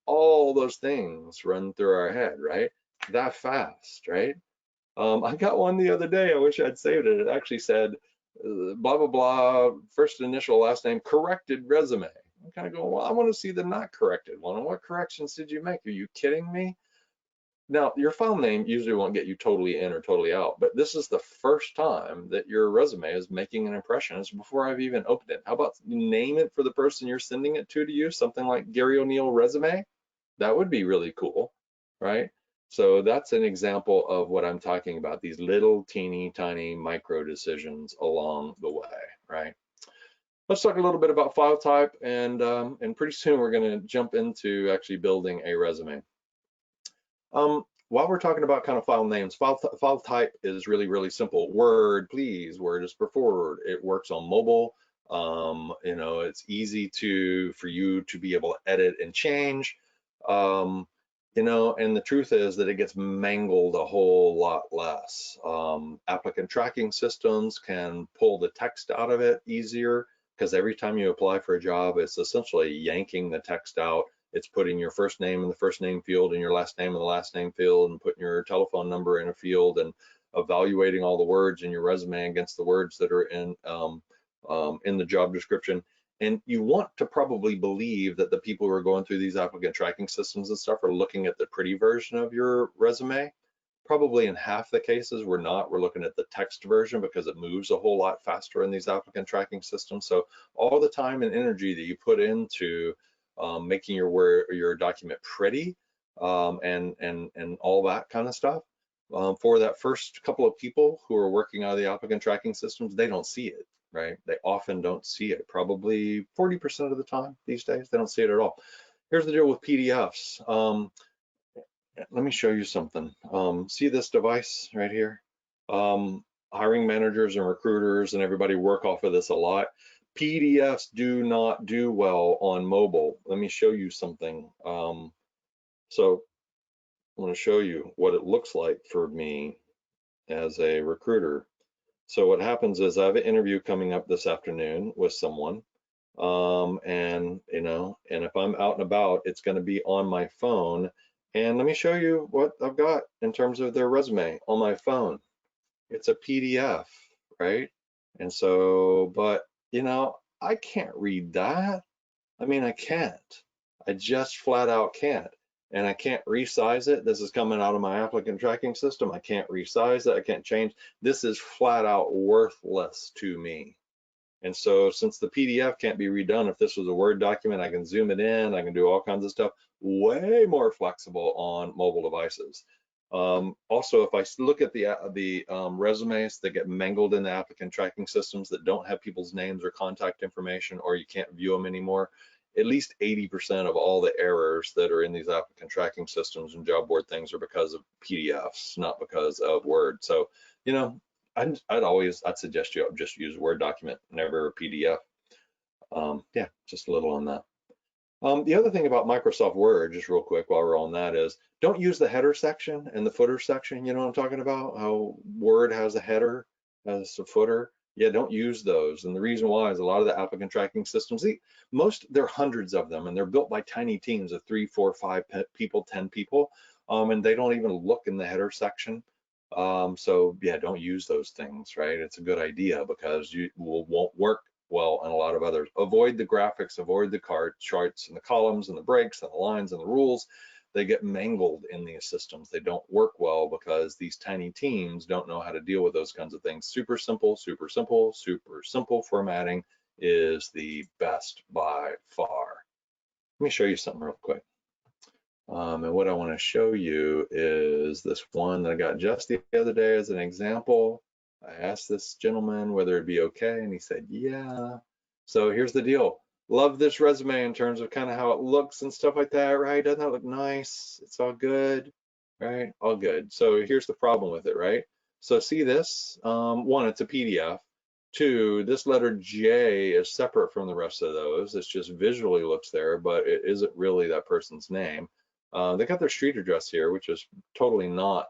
S2: All those things run through our head, right? That fast, right? I got one the other day. I wish I'd saved it. It actually said, blah, blah, blah, first initial, last name, corrected resume. I'm kind of going, well, I want to see the not corrected one. What corrections did you make? Are you kidding me? Now, your file name usually won't get you totally in or totally out, but this is the first time that your resume is making an impression. It's before I've even opened it. How about you name it for the person you're sending it to you? Something like Gary O'Neill resume? That would be really cool, right? So that's an example of what I'm talking about, these little teeny tiny micro decisions along the way, right? Let's talk a little bit about file type, and pretty soon we're going to jump into actually building a resume. While we're talking about kind of file names, file type is really, really simple. Word, please. Word is preferred. It works on mobile. It's easy for you to be able to edit and change. And the truth is that it gets mangled a whole lot less. Applicant tracking systems can pull the text out of it easier, because every time you apply for a job, it's essentially yanking the text out. It's putting your first name in the first name field and your last name in the last name field, and putting your telephone number in a field, and evaluating all the words in your resume against the words that are in the job description. And you want to probably believe that the people who are going through these applicant tracking systems and stuff are looking at the pretty version of your resume. Probably in half the cases, we're not. We're looking at the text version because it moves a whole lot faster in these applicant tracking systems. So all the time and energy that you put into making your document pretty and all that kind of stuff, for that first couple of people who are working out of the applicant tracking systems, they don't see it, right? They often don't see it. Probably 40% of the time these days, they don't see it at all. Here's the deal with PDFs. Let me show you something. See this device right here? Hiring managers and recruiters and everybody work off of this a lot. PDFs do not do well on mobile. Let me show you something. So I want to show you what it looks like for me as a recruiter. So what happens is I have an interview coming up this afternoon with someone. And if I'm out and about, it's going to be on my phone. And let me show you what I've got in terms of their resume on my phone. It's a PDF, right? And so, but I can't read that. I mean, I can't. I just flat out can't. And I can't resize it. This is coming out of my applicant tracking system. I can't resize it. I can't change. This is flat out worthless to me. And so since the PDF can't be redone, if this was a Word document, I can zoom it in, I can do all kinds of stuff, way more flexible on mobile devices. Also, if I look at the resumes that get mangled in the applicant tracking systems that don't have people's names or contact information, or you can't view them anymore, at least 80% of all the errors that are in these applicant tracking systems and job board things are because of PDFs, not because of Word. So, I'd suggest you just use a Word document, never a PDF. Yeah, just a little on that. The other thing about Microsoft Word, just real quick while we're on that, is don't use the header section and the footer section. You know what I'm talking about? How Word has a header, has a footer. Yeah, don't use those. And the reason why is a lot of the applicant tracking systems, there are hundreds of them, and they're built by tiny teams of 3, 4, 5 people, 10 people, and they don't even look in the header section. So yeah, don't use those things, right? It's a good idea because you won't work well and a lot of others. Avoid the graphics, avoid the charts and the columns and the breaks and the lines and the rules. They get mangled in these systems. They don't work well because these tiny teams don't know how to deal with those kinds of things. Super simple, super simple, super simple formatting is the best by far. Let me show you something real quick. And what I want to show you is this one that I got just the other day as an example. I asked this gentleman whether it'd be okay, and he said, yeah. So here's the deal. Love this resume in terms of kind of how it looks and stuff like that, right? Doesn't that look nice? It's all good, right? All good. So here's the problem with it, right? So see this? One, it's a PDF. Two, this letter J is separate from the rest of those. It's just visually looks there, but it isn't really that person's name. They got their street address here, which is totally not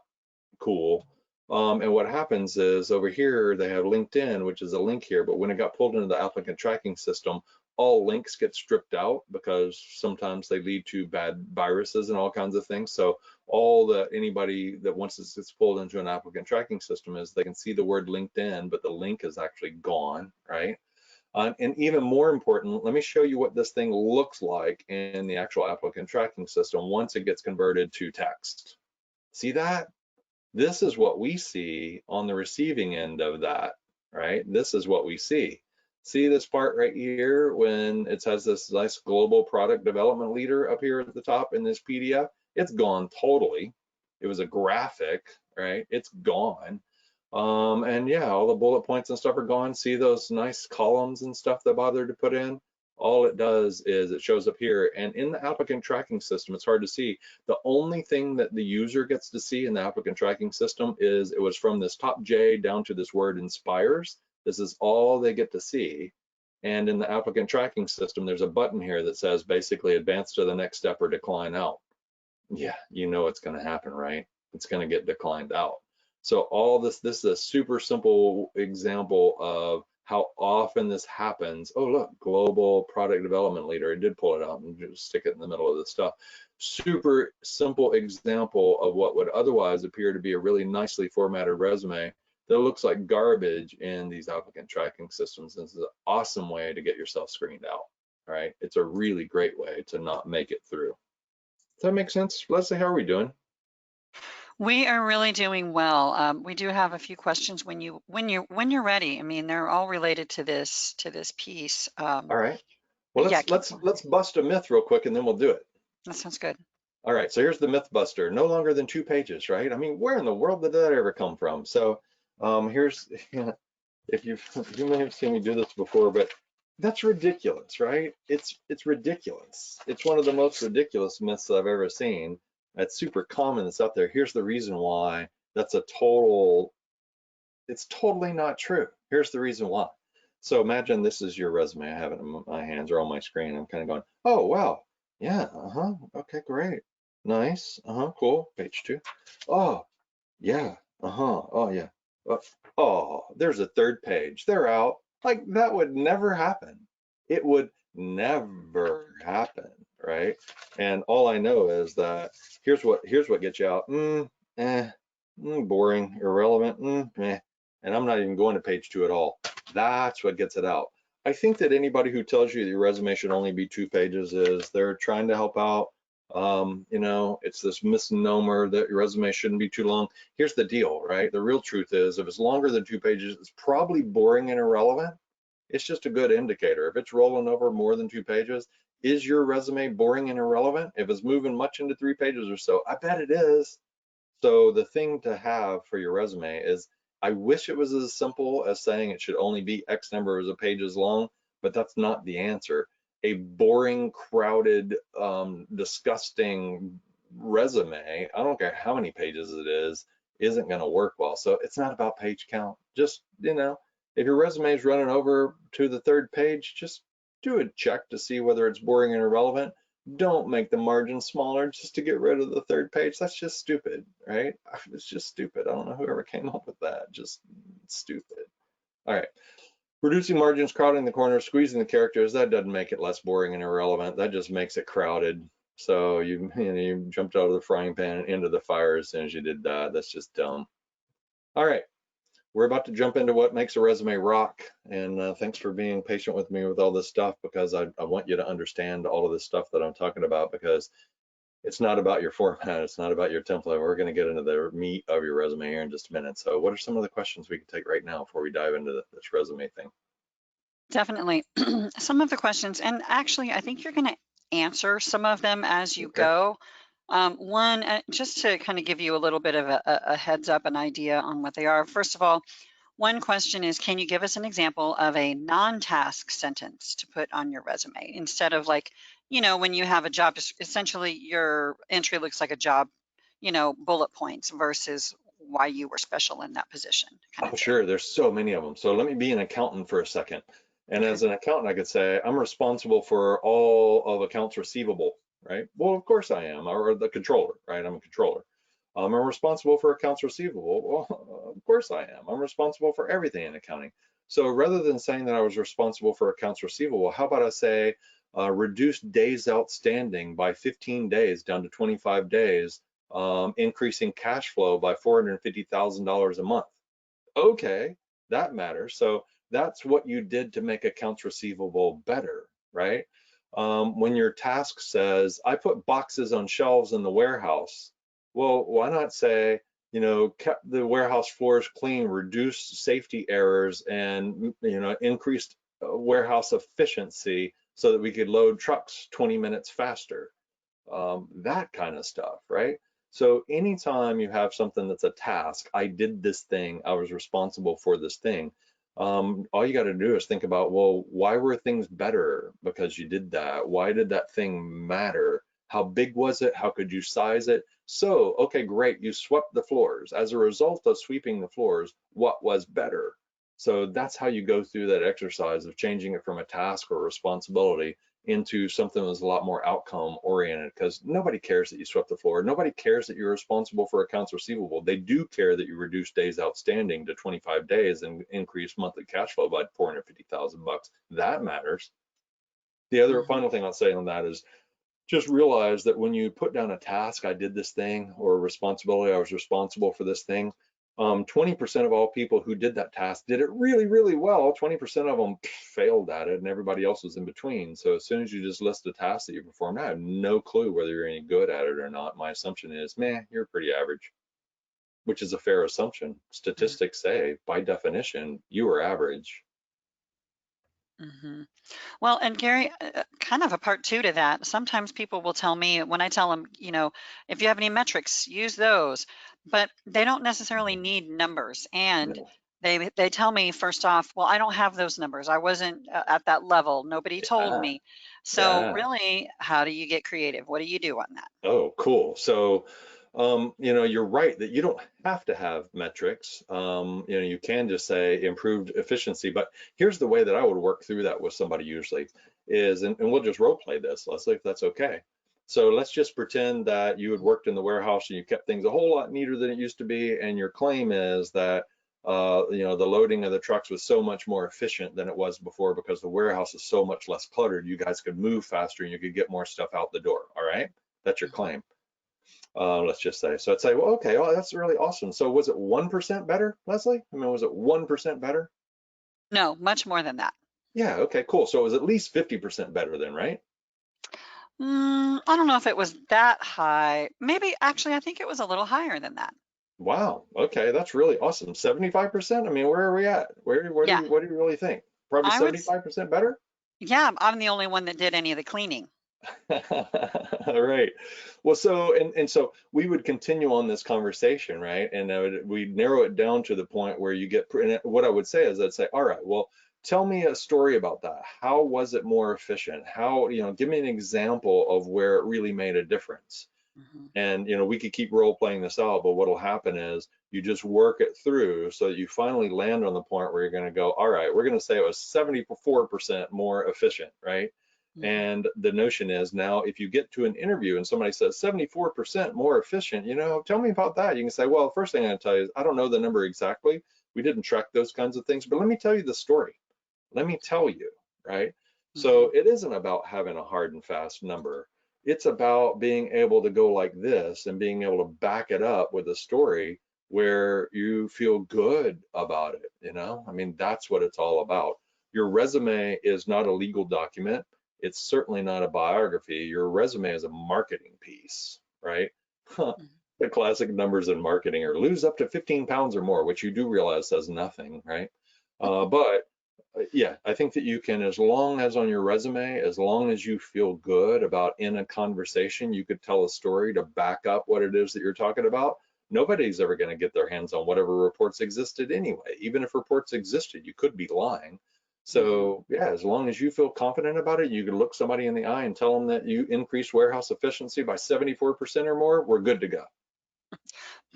S2: cool. And what happens is over here, they have LinkedIn, which is a link here, but when it got pulled into the applicant tracking system, all links get stripped out because sometimes they lead to bad viruses and all kinds of things. So anybody that once this gets pulled into an applicant tracking system is they can see the word LinkedIn, but the link is actually gone, right? And even more important, let me show you what this thing looks like in the actual applicant tracking system once it gets converted to text. See that? This is what we see on the receiving end of that, right? This is what we see. See this part right here when it has this nice global product development leader up here at the top in this PDF? It's gone totally. It was a graphic, right? It's gone. And yeah, all the bullet points and stuff are gone. See those nice columns and stuff that bothered to put in? All it does is it shows up here, and in the applicant tracking system, it's hard to see. The only thing that the user gets to see in the applicant tracking system is it was from this top J down to this word inspires. This is all they get to see. And in the applicant tracking system, there's a button here that says basically advance to the next step or decline out. Yeah, you know it's going to happen, right? It's going to get declined out. So all this is a super simple example of how often this happens. Oh, look, global product development leader. I did pull it out and just stick it in the middle of the stuff. Super simple example of what would otherwise appear to be a really nicely formatted resume that looks like garbage in these applicant tracking systems. This is an awesome way to get yourself screened out. All right, it's a really great way to not make it through. Does that make sense? Leslie, how are we doing?
S1: We are really doing well. We do have a few questions when you're ready. I mean, they're all related to this piece.
S2: All right. Well,
S1: But yeah, keep going.
S2: let's bust a myth real quick and then we'll do it.
S1: That sounds good.
S2: All right, so here's the Mythbuster. No longer than 2 pages, right? I mean, where in the world did that ever come from? So here's, if you may have seen me do this before, but that's ridiculous, right? It's ridiculous. It's one of the most ridiculous myths I've ever seen. It's super common. It's out there. Here's the reason why. That's a total. It's totally not true. Here's the reason why. So imagine this is your resume. I have it in my hands or on my screen. I'm kind of going, oh wow, yeah, okay, great, nice, cool. Page 2. Oh yeah, oh yeah. Uh, oh, there's a third page. They're out. Like that would never happen. It would never happen, right? And all I know is that here's what gets you out. Boring, irrelevant, eh. And I'm not even going to page 2 at all. That's what gets it out. I think that anybody who tells you that your resume should only be 2 pages is they're trying to help out. It's this misnomer that your resume shouldn't be too long. Here's the deal, right? The real truth is if it's longer than 2 pages, it's probably boring and irrelevant. It's just a good indicator. If it's rolling over more than 2 pages, is your resume boring and irrelevant? If it's moving much into 3 pages or so, I bet it is. So the thing to have for your resume is, I wish it was as simple as saying it should only be X number of pages long, but that's not the answer. A boring, crowded, disgusting resume, I don't care how many pages it is, isn't going to work well. So it's not about page count. Just, if your resume is running over to the 3rd page, just do a check to see whether it's boring and irrelevant. Don't make the margin smaller just to get rid of the 3rd page. That's just stupid, right? It's just stupid. I don't know whoever came up with that. Just stupid. All right. Reducing margins, crowding the corners, squeezing the characters, that doesn't make it less boring and irrelevant. That just makes it crowded. So you jumped out of the frying pan into the fire as soon as you did that. That's just dumb. All right. We're about to jump into what makes a resume rock. And thanks for being patient with me with all this stuff, because I want you to understand all of this stuff that I'm talking about, because it's not about your format. It's not about your template. We're going to get into the meat of your resume here in just a minute. So what are some of the questions we can take right now before we dive into this resume thing?
S1: Definitely. Some of the questions, and actually, I think you're going to answer some of them as you
S2: Okay.
S1: go. One, just to kind of give you a little bit of a heads up, an idea on what they are. First of all, one question is, can you give us an example of a non-task sentence to put on your resume instead of like, when you have a job, essentially your entry looks like a job, bullet points versus why you were special in that position kind of
S2: Oh,
S1: thing.
S2: sure. There's so many of them. So let me be an accountant for a second. And
S1: Okay.
S2: as an accountant, I could say I'm responsible for all of accounts receivable, right? Well, of course I am, or the controller, right? I'm a controller. I'm responsible for accounts receivable. Well, of course I am. I'm responsible for everything in accounting. So rather than saying that I was responsible for accounts receivable, how about I say reduce days outstanding by 15 days down to 25 days, increasing cash flow by $450,000 a month. Okay, that matters. So that's what you did to make accounts receivable better, right? When your task says, I put boxes on shelves in the warehouse, well, why not say, kept the warehouse floors clean, reduced safety errors, and, increased warehouse efficiency so that we could load trucks 20 minutes faster, that kind of stuff, right? So anytime you have something that's a task, I did this thing, I was responsible for this thing. All you got to do is think about, well, why were things better because you did that? Why did that thing matter? How big was it? How could you size it? So, okay, great, you swept the floors. As a result of sweeping the floors, what was better? So that's how you go through that exercise of changing it from a task or responsibility into something that's a lot more outcome oriented, because nobody cares that you swept the floor. Nobody cares that you're responsible for accounts receivable. They do care that you reduce days outstanding to 25 days and increase monthly cash flow by 450,000 bucks. That matters. The other
S1: Mhm.
S2: final thing I'll say on that is just realize that when you put down a task, I did this thing, or a responsibility, I was responsible for this thing, 20% of all people who did that task did it really, really well. 20% of them failed at it, and everybody else was in between. So as soon as you just list the tasks that you performed, I have no clue whether you're any good at it or not. My assumption is, man, you're pretty average, which is a fair assumption. Statistics say, by definition, you are average.
S1: Mm-hmm. Well, and Gary, kind of a part two to that. Sometimes people will tell me when I tell them, if you have any metrics, use those, but they don't necessarily need numbers. And
S2: No.
S1: they tell me first off, well, I don't have those numbers. I wasn't at that level. Nobody told
S2: Yeah,
S1: me. So
S2: yeah.
S1: really, how do you get creative? What do you do on that?
S2: Oh, cool. So, you're right that you don't have to have metrics. You can just say improved efficiency. But here's the way that I would work through that with somebody usually is, and we'll just role play this, Leslie, if that's okay. So let's just pretend that you had worked in the warehouse and you kept things a whole lot neater than it used to be, and your claim is that the loading of the trucks was so much more efficient than it was before because the warehouse is so much less cluttered. You guys could move faster and you could get more stuff out the door. All right. That's your
S1: Mhm.
S2: claim. Let's just say. So I'd say, well, okay, well, that's really awesome. So was it 1% better, Leslie? I mean, was it 1% better?
S1: No, much more than that.
S2: Yeah, okay, cool. So it was at least 50% better then, right?
S1: I don't know if it was that high. Maybe actually, I think it was a little higher than that.
S2: Wow, okay, that's really awesome. 75%? I mean, where are we at?
S1: Yeah,
S2: What do you really think? Probably
S1: I would.
S2: 75% better?
S1: Yeah, I'm the only one that did any of the cleaning.
S2: All right. Well, so we would continue on this conversation, right? And we'd narrow it down to the point where you get. And what I would say is, I'd say, all right, well, tell me a story about that. How was it more efficient? How, give me an example of where it really made a difference.
S1: Mhm.
S2: And we could keep role playing this out, but what'll happen is you just work it through so that you finally land on the point where you're going to go, all right, we're going to say it was 74% more efficient, right?
S1: Mhm.
S2: And the notion is now if you get to an interview and somebody says 74% more efficient, tell me about that. You can say, well, first thing I'm going to tell you is I don't know the number exactly. We didn't track those kinds of things, but let me tell you the story. Let me tell you, right? So
S1: Mhm.
S2: it isn't about having a hard and fast number. It's about being able to go like this and being able to back it up with a story where you feel good about it, I mean, that's what it's all about. Your resume is not a legal document. It's certainly not a biography. Your resume is a marketing piece, right? Huh.
S1: Mhm.
S2: The classic numbers in marketing are lose up to 15 pounds or more, which you do realize says nothing, right? But yeah, I think that you can, as long as on your resume, as long as you feel good about in a conversation, you could tell a story to back up what it is that you're talking about. Nobody's ever going to get their hands on whatever reports existed anyway. Even if reports existed, you could be lying.
S1: Mhm.
S2: So yeah, as long as you feel confident about it, you can look somebody in the eye and tell them that you increased warehouse efficiency by 74% or more, we're good to go.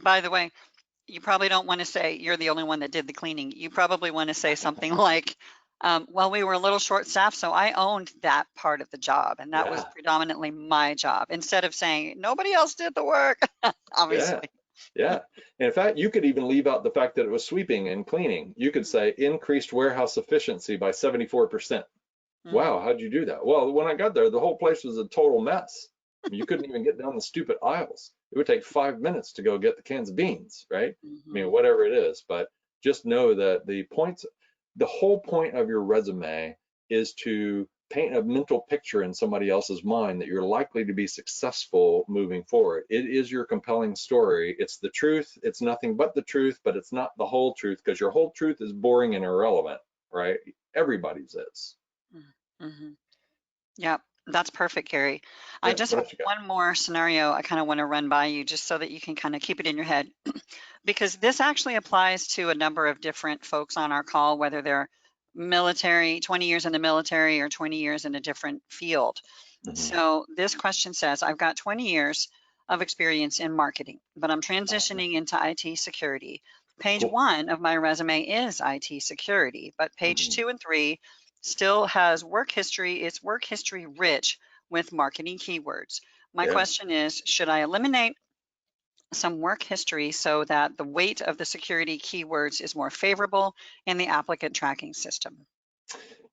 S1: By the way, you probably don't want to say you're the only one that did the cleaning. You probably want to say something like, well, we were a little short staffed, so I owned that part of the job, and that was
S2: Yeah.
S1: predominantly my job, instead of saying nobody else did the work,
S2: Yeah,
S1: obviously.
S2: yeah. In fact, you could even leave out the fact that it was sweeping and cleaning. You could say increased warehouse efficiency by 74%. Wow,
S1: Mhm.
S2: how'd you do that? Well, when I got there, the whole place was a total mess. I mean, you couldn't even get down the stupid aisles. It would take 5 minutes to go get the cans of beans, right? I mean,
S1: Mhm.
S2: whatever it is. But just know that the whole point of your resume is to paint a mental picture in somebody else's mind that you're likely to be successful moving forward. It is your compelling story. It's the truth. It's nothing but the truth, but it's not the whole truth because your whole truth is boring and irrelevant, right? Everybody's is.
S1: Mhm. Yep, that's perfect, Gary. I
S2: Yeah,
S1: just
S2: what
S1: have
S2: else you got?
S1: one more scenario I kind of want to run by you just so that you can kind of keep it in your head. Because this actually applies to a number of different folks on our call, whether they're military, 20 years in the military, or 20 years in a different field.
S2: Hmm.
S1: So this question says, I've got 20 years of experience in marketing, but I'm
S2: Oh, nice.
S1: transitioning into IT security. Page
S2: Cool.
S1: one of my resume is IT security, but page
S2: Hmm.
S1: two and three still has work history. It's work history rich with marketing keywords. My
S2: Yeah.
S1: question is, should I eliminate some work history so that the weight of the security keywords is more favorable in the applicant tracking system?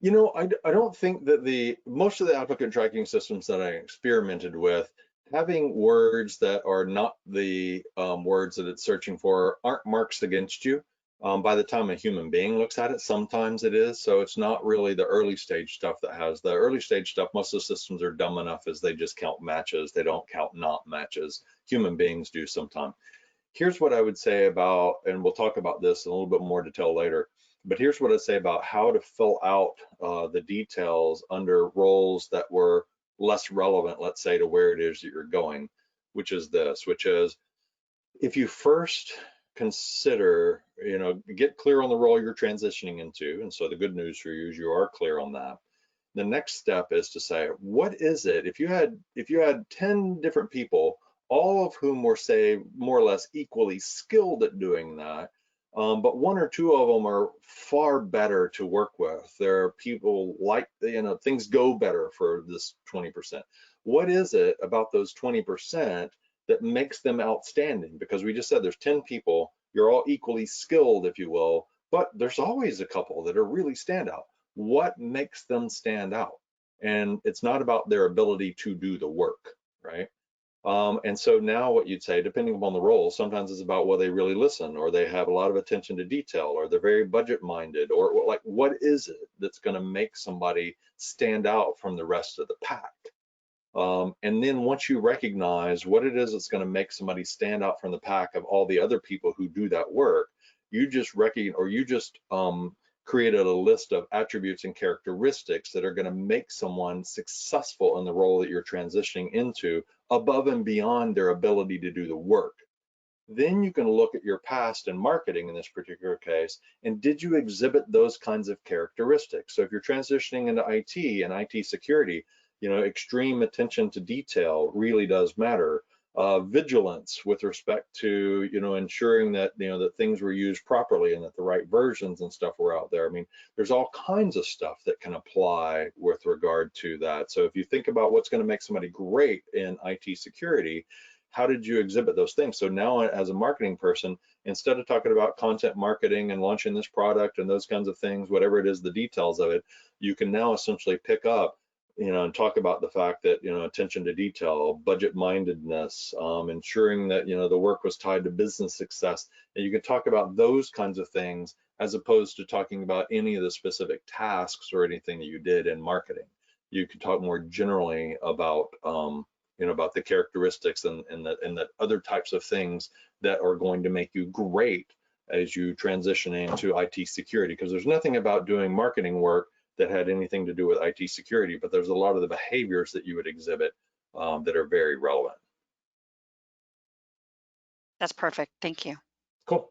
S2: I don't think that the most of the applicant tracking systems that I experimented with having words that are not the words that it's searching for aren't marks against you. By the time a human being looks at it, sometimes it is. So it's not really the early stage stuff that has the early stage stuff. Most of the systems are dumb enough as they just count matches. They don't count not matches. Human beings do sometimes. Here's what I would say about, and we'll talk about this in a little bit more detail later, but here's what I'd say about how to fill out the details under roles that were less relevant, let's say, to where it is that you're going, which is this, which is if you first consider, get clear on the role you're transitioning into. And so the good news for you is you are clear on that. The next step is to say, what is it? If you had 10 different people, all of whom were, say, more or less equally skilled at doing that, but one or two of them are far better to work with. There are people like, things go better for this 20%. What is it about those 20% that makes them outstanding? Because we just said there's 10 people, you're all equally skilled, if you will, but there's always a couple that are really standout. What makes them stand out? And it's not about their ability to do the work, right? And so now what you'd say, depending upon the role, sometimes it's about, well, they really listen, or they have a lot of attention to detail, or they're very budget minded, or like, what is it that's going to make somebody stand out from the rest of the pack? And then once you recognize what it is that's going to make somebody stand out from the pack of all the other people who do that work, you just created a list of attributes and characteristics that are going to make someone successful in the role that you're transitioning into, above and beyond their ability to do the work. Then you can look at your past in marketing in this particular case, and did you exhibit those kinds of characteristics? So if you're transitioning into IT and IT security, extreme attention to detail really does matter. Vigilance with respect to, ensuring that, that things were used properly and that the right versions and stuff were out there. I mean, there's all kinds of stuff that can apply with regard to that. So if you think about what's going to make somebody great in IT security, how did you exhibit those things? So now as a marketing person, instead of talking about content marketing and launching this product and those kinds of things, whatever it is, the details of it, you can now essentially pick up, and talk about the fact that, attention to detail, budget mindedness, ensuring that, the work was tied to business success. And you can talk about those kinds of things as opposed to talking about any of the specific tasks or anything that you did in marketing. You can talk more generally about, about the characteristics and the other types of things that are going to make you great as you transition into IT security, because there's nothing about doing marketing work that had anything to do with IT security, but there's a lot of the behaviors that you would exhibit that are very relevant.
S1: That's perfect. Thank you.
S2: Cool.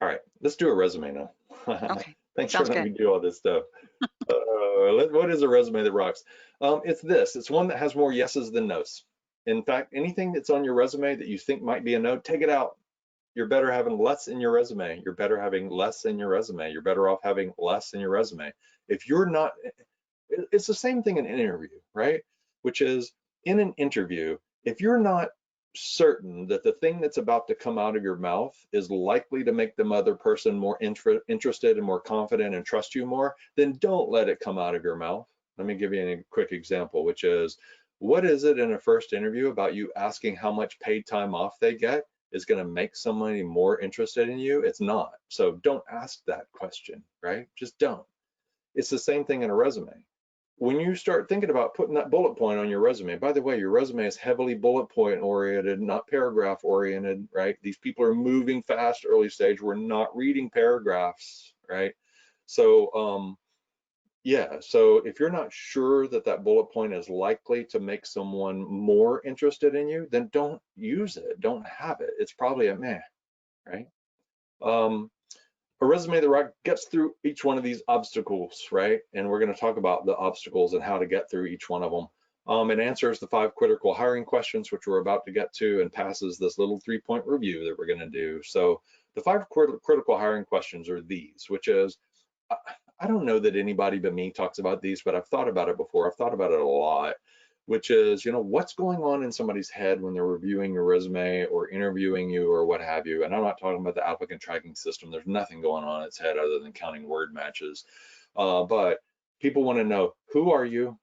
S2: All right, let's do a resume now.
S1: Okay.
S2: Thanks for
S1: Sounds
S2: letting
S1: good.
S2: me do all this stuff. What is a resume that rocks? It's this. It's one that has more yeses than nos. In fact, anything that's on your resume that you think might be a no, take it out. You're better having less in your resume. You're better having less in your resume. You're better off having less in your resume. If you're not, it's the same thing in an interview, right? Which is, in an interview, if you're not certain that the thing that's about to come out of your mouth is likely to make the other person more interested and more confident and trust you more, then don't let it come out of your mouth. Let me give you a quick example, which is, what is it in a first interview about you asking how much paid time off they get is going to make somebody more interested in you? It's not. So don't ask that question, right? Just don't. It's the same thing in a resume. When you start thinking about putting that bullet point on your resume, by the way, your resume is heavily bullet point oriented, not paragraph oriented, right? These people are moving fast early stage. We're not reading paragraphs, right? So, yeah, so if you're not sure that that bullet point is likely to make someone more interested in you, then don't use it. Don't have it. It's probably a meh, right? A resume that gets through each one of these obstacles, right? And we're going to talk about the obstacles and how to get through each one of them. It answers the 5 critical hiring questions, which we're about to get to, and passes this little 3-point review that we're going to do. So the 5 critical hiring questions are these, which is, I don't know that anybody but me talks about these, but I've thought about it before. I've thought about it a lot, which is, what's going on in somebody's head when they're reviewing your resume or interviewing you or what have you. And I'm not talking about the applicant tracking system. There's nothing going on in its head other than counting word matches. But people want to know, who are you?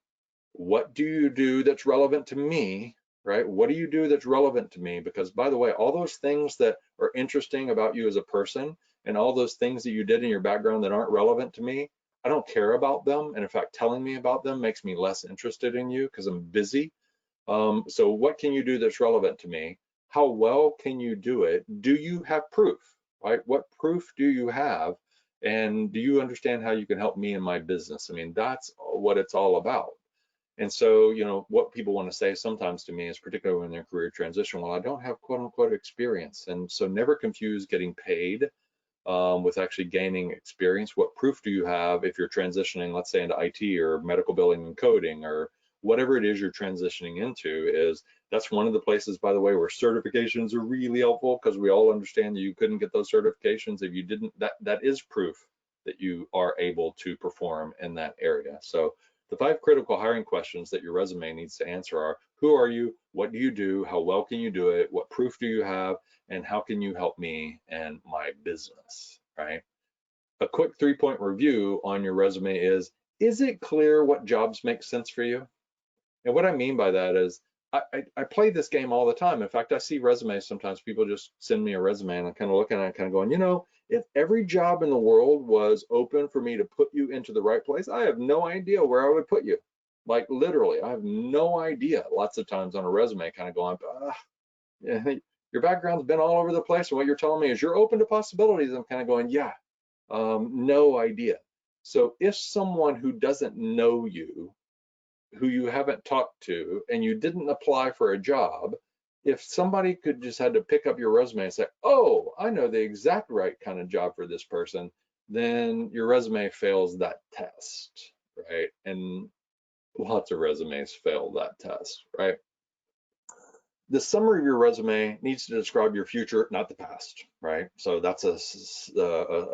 S2: What do you do that's relevant to me? right? What do you do that's relevant to me? Because by the way, all those things that are interesting about you as a person and all those things that you did in your background that aren't relevant to me, I don't care about them. And in fact, telling me about them makes me less interested in you because I'm busy. So what can you do that's relevant to me? How well can you do it? Do you have proof, right? What proof do you have? And do you understand how you can help me in my business? I mean, that's what it's all about. And so, what people want to say sometimes to me is, particularly in their career transition, well, I don't have quote unquote experience. And so never confuse getting paid with actually gaining experience. What proof do you have if you're transitioning, let's say, into IT or medical billing and coding or whatever it is you're transitioning into? Is that's one of the places, by the way, where certifications are really helpful, because we all understand that you couldn't get those certifications if you didn't. That is proof that you are able to perform in that area. So the 5 critical hiring questions that your resume needs to answer are: who are you? What do you do? How well can you do it? What proof do you have? And how can you help me and my business, right? A quick 3-point review on your resume is it clear what jobs make sense for you? And what I mean by that is I play this game all the time. In fact, I see resumes sometimes. People just send me a resume and I'm kind of looking at it, kind of going, if every job in the world was open for me to put you into the right place, I have no idea where I would put you. Like literally, I have no idea. Lots of times on a resume, kind of going, yeah, your background's been all over the place, and what you're telling me is you're open to possibilities. I'm kind of going, yeah, no idea. So if someone who doesn't know you, who you haven't talked to, and you didn't apply for a job, if somebody could just had to pick up your resume and say, oh, I know the exact right kind of job for this person, then your resume fails that test, right? And lots of resumes fail that test, right? The summary of your resume needs to describe your future, not the past, right? So that's a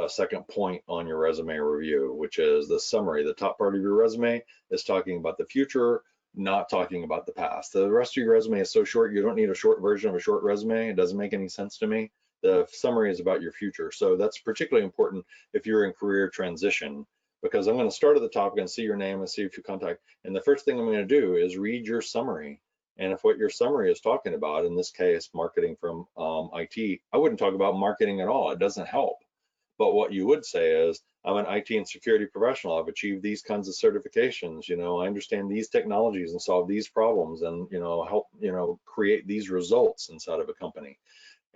S2: second point on your resume review, which is the summary. The top part of your resume is talking about the future, not talking about the past. The rest of your resume is so short, you don't need a short version of a short resume. It doesn't make any sense to me. The summary is about your future. So that's particularly important if you're in career transition, because I'm going to start at the top and see your name and see if you contact. And the first thing I'm going to do is read your summary. And if what your summary is talking about, in this case, marketing from IT, I wouldn't talk about marketing at all. It doesn't help. But what you would say is, I'm an IT and security professional. I've achieved these kinds of certifications. I understand these technologies and solve these problems and, help, create these results inside of a company.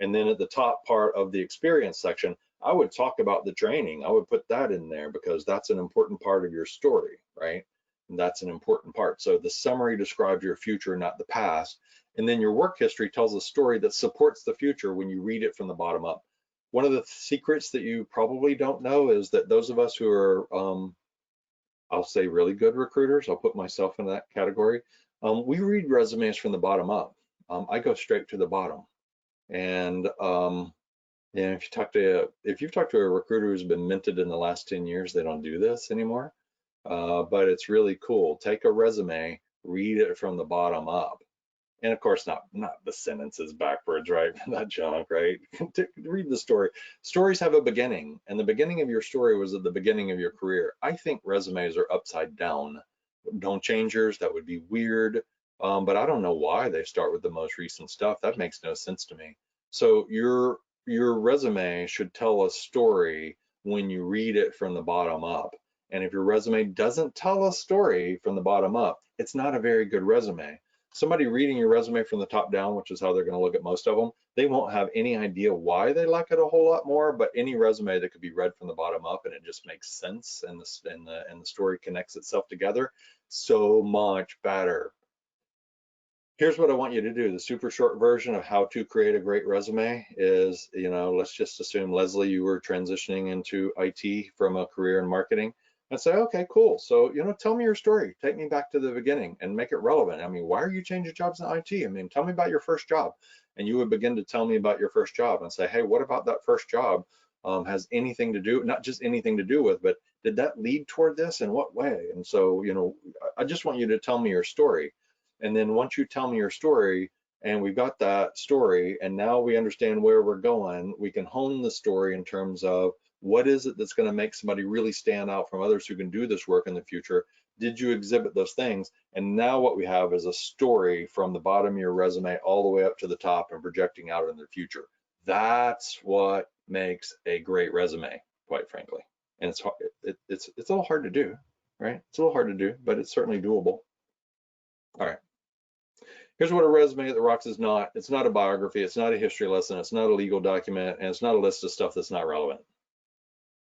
S2: And then at the top part of the experience section, I would talk about the training. I would put that in there because that's an important part of your story, right? And that's an important part. So the summary describes your future, not the past. And then your work history tells a story that supports the future when you read it from the bottom up. One of the secrets that you probably don't know is that those of us who are, I'll say, really good recruiters, I'll put myself in that category, we read resumes from the bottom up. I go straight to the bottom. And if you've talked to a recruiter who's been minted in the last 10 years, they don't do this anymore. But it's really cool. Take a resume, read it from the bottom up. And of course, not the sentences backwards, right? That junk, right? Read the story. Stories have a beginning, and the beginning of your story was at the beginning of your career. I think resumes are upside down. Don't change yours. That would be weird. But I don't know why they start with the most recent stuff. That makes no sense to me. So your resume should tell a story when you read it from the bottom up. And if your resume doesn't tell a story from the bottom up, it's not a very good resume. Somebody reading your resume from the top down, which is how they're going to look at most of them, they won't have any idea why they like it a whole lot more. But any resume that could be read from the bottom up and it just makes sense, and the story connects itself together, so much better. Here's what I want you to do. The super short version of how to create a great resume is, let's just assume, Leslie, you were transitioning into IT from a career in marketing, and say, okay, cool. So, tell me your story. Take me back to the beginning and make it relevant. I mean, why are you changing jobs in IT? I mean, tell me about your first job. And you would begin to tell me about your first job and say, hey, what about that first job has anything to do, not just anything to do with, but did that lead toward this? In what way? And so, I just want you to tell me your story. And then once you tell me your story, and we've got that story, and now we understand where we're going, we can hone the story in terms of what is it that's going to make somebody really stand out from others who can do this work in the future. Did you exhibit those things? And now what we have is a story from the bottom of your resume all the way up to the top and projecting out in the future. That's what makes a great resume, quite frankly. And it's hard, it's a little hard to do, right? It's a little hard to do, but it's certainly doable. All right. Here's what a resume at the Rocks is not. It's not a biography. It's not a history lesson. It's not a legal document. And it's not a list of stuff that's not relevant.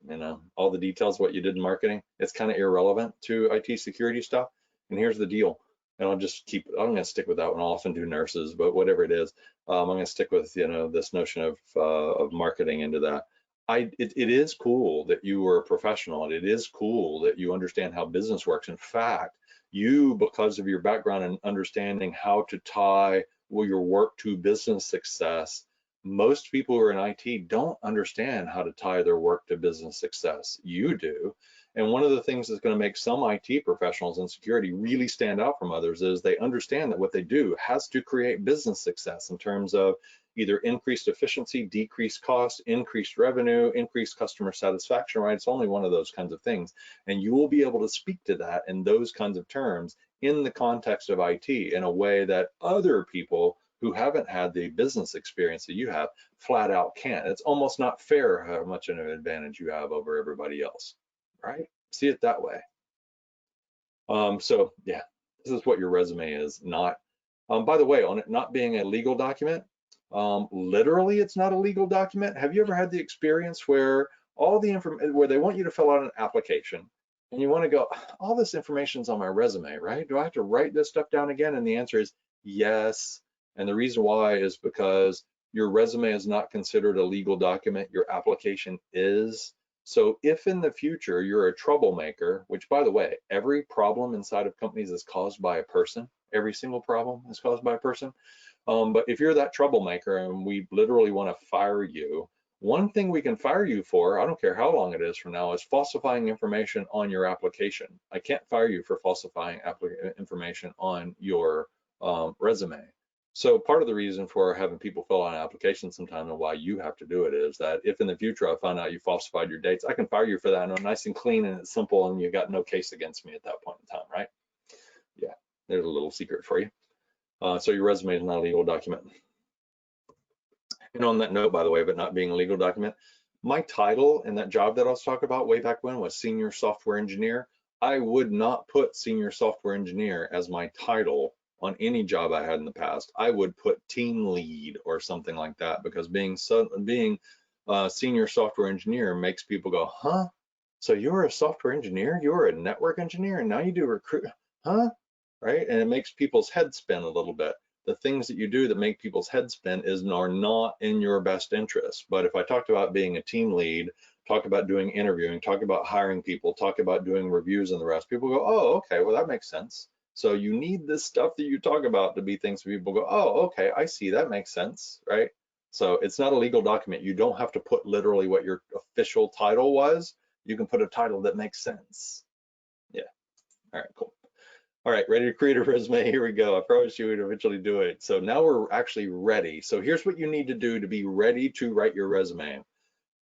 S2: You know, all the details of what you did in marketing, it's kind of irrelevant to IT security stuff. And here's the deal. And I'm going to stick with that one. I'll often do nurses, but whatever it is, I'm going to stick with, you know, this notion of marketing into that. It is cool that you were a professional, and it is cool that you understand how business works. In fact, you, because of your background and understanding how to tie your work to business success, most people who are in IT don't understand how to tie their work to business success. You do. And one of the things that's going to make some IT professionals in security really stand out from others is they understand that what they do has to create business success in terms of either increased efficiency, decreased cost, increased revenue, increased customer satisfaction, right? It's only one of those kinds of things. And you will be able to speak to that in those kinds of terms in the context of IT in a way that other people who haven't had the business experience that you have flat out can't. It's almost not fair how much of an advantage you have over everybody else, right? See it that way. So yeah, this is what your resume is not. By the way, on it not being a legal document, literally it's not a legal document. Have you ever had the experience where all the information, where they want you to fill out an application and you want to go, all this information's on my resume, right? Do I have to write this stuff down again? And the answer is yes. And the reason why is because your resume is not considered a legal document, your application is. So if in the future you're a troublemaker, which by the way, every problem inside of companies is caused by a person, every single problem is caused by a person. But if you're that troublemaker and we literally want to fire you, one thing we can fire you for, I don't care how long it is from now, is falsifying information on your application. I can't fire you for falsifying information on your resume. So part of the reason for having people fill out an application sometime and why you have to do it is that if in the future I find out you falsified your dates, I can fire you for that. And I'm nice and clean and it's simple and you got no case against me at that point in time, right? Yeah, there's a little secret for you. So your resume is not a legal document. And on that note, by the way, but not being a legal document, my title in that job that I was talking about way back when was senior software engineer. I would not put senior software engineer as my title on any job I had in the past. I would put team lead or something like that because being senior software engineer makes people go, huh? So you're a software engineer? You're a network engineer and now you do recruit, huh? Right? And it makes people's heads spin a little bit. The things that you do that make people's heads spin are not in your best interest. But if I talked about being a team lead, talk about doing interviewing, talk about hiring people, talk about doing reviews and the rest, people go, oh, okay, well, that makes sense. So you need this stuff that you talk about to be things people go, oh, okay, I see, that makes sense, right? So it's not a legal document. You don't have to put literally what your official title was. You can put a title that makes sense. Yeah, all right, cool. All right, ready to create a resume? Here we go. I promised you we'd eventually do it. So now we're actually ready. So here's what you need to do to be ready to write your resume.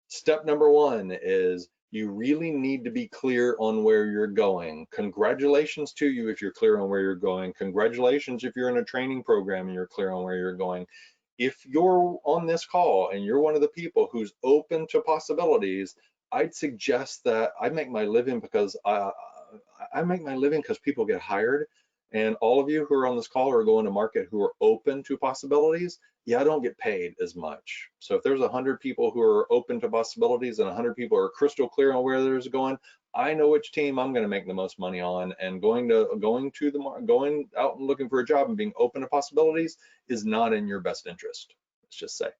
S2: Step number one is you really need to be clear on where you're going. Congratulations to you if you're clear on where you're going. Congratulations if you're in a training program and you're clear on where you're going. If you're on this call and you're one of the people who's open to possibilities, I'd suggest that I make my living because people get hired, and all of you who are on this call are going to market who are open to possibilities. Yeah, I don't get paid as much. So if there's 100 people who are open to possibilities and 100 people are crystal clear on where there's going, I know which team I'm going to make the most money on. And going out and looking for a job and being open to possibilities is not in your best interest. Let's just say.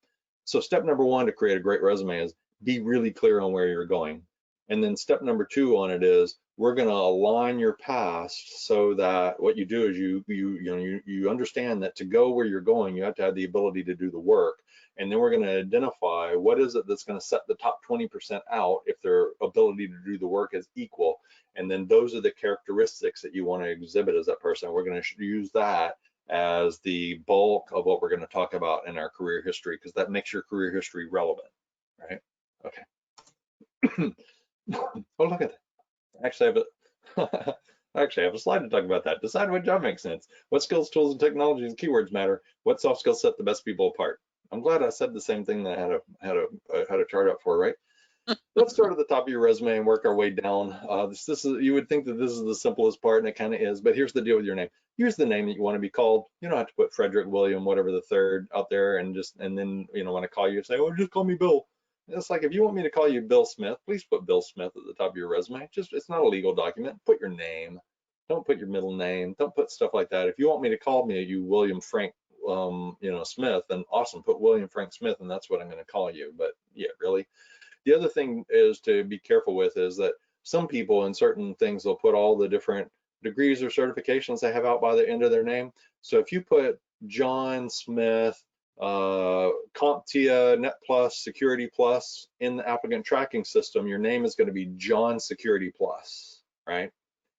S2: So step number one to create a great resume is be really clear on where you're going. And then step number two on it is we're going to align your past so that what you do is you understand that to go where you're going, you have to have the ability to do the work. And then we're going to identify what is it that's going to set the top 20% out if their ability to do the work is equal. And then those are the characteristics that you want to exhibit as that person. We're going to use that as the bulk of what we're going to talk about in our career history, because that makes your career history relevant, right? Okay. Oh, look at that. Actually, I have I actually have a slide to talk about that. Decide what job makes sense. What skills, tools, and technologies and keywords matter? What soft skills set the best people apart? I'm glad I said the same thing that I had a chart up for, right? Let's start at the top of your resume and work our way down. This is, you would think that this is the simplest part, and it kind of is, but here's the deal with your name. Use the name that you want to be called. You don't have to put Frederick William, whatever the third out there, and then, when I call you, say, oh, just call me Bill. It's like, if you want me to call you Bill Smith, please put Bill Smith at the top of your resume. It's not a legal document. Put your name. Don't put your middle name. Don't put stuff like that. If you want me to call you William Frank, Smith, then awesome. Put William Frank Smith, and that's what I'm going to call you. But yeah, really. The other thing is to be careful with is that some people in certain things will put all the different degrees or certifications they have out by the end of their name. So if you put John Smith, CompTIA, Net Plus, Security Plus in the applicant tracking system, your name is going to be John Security Plus, right?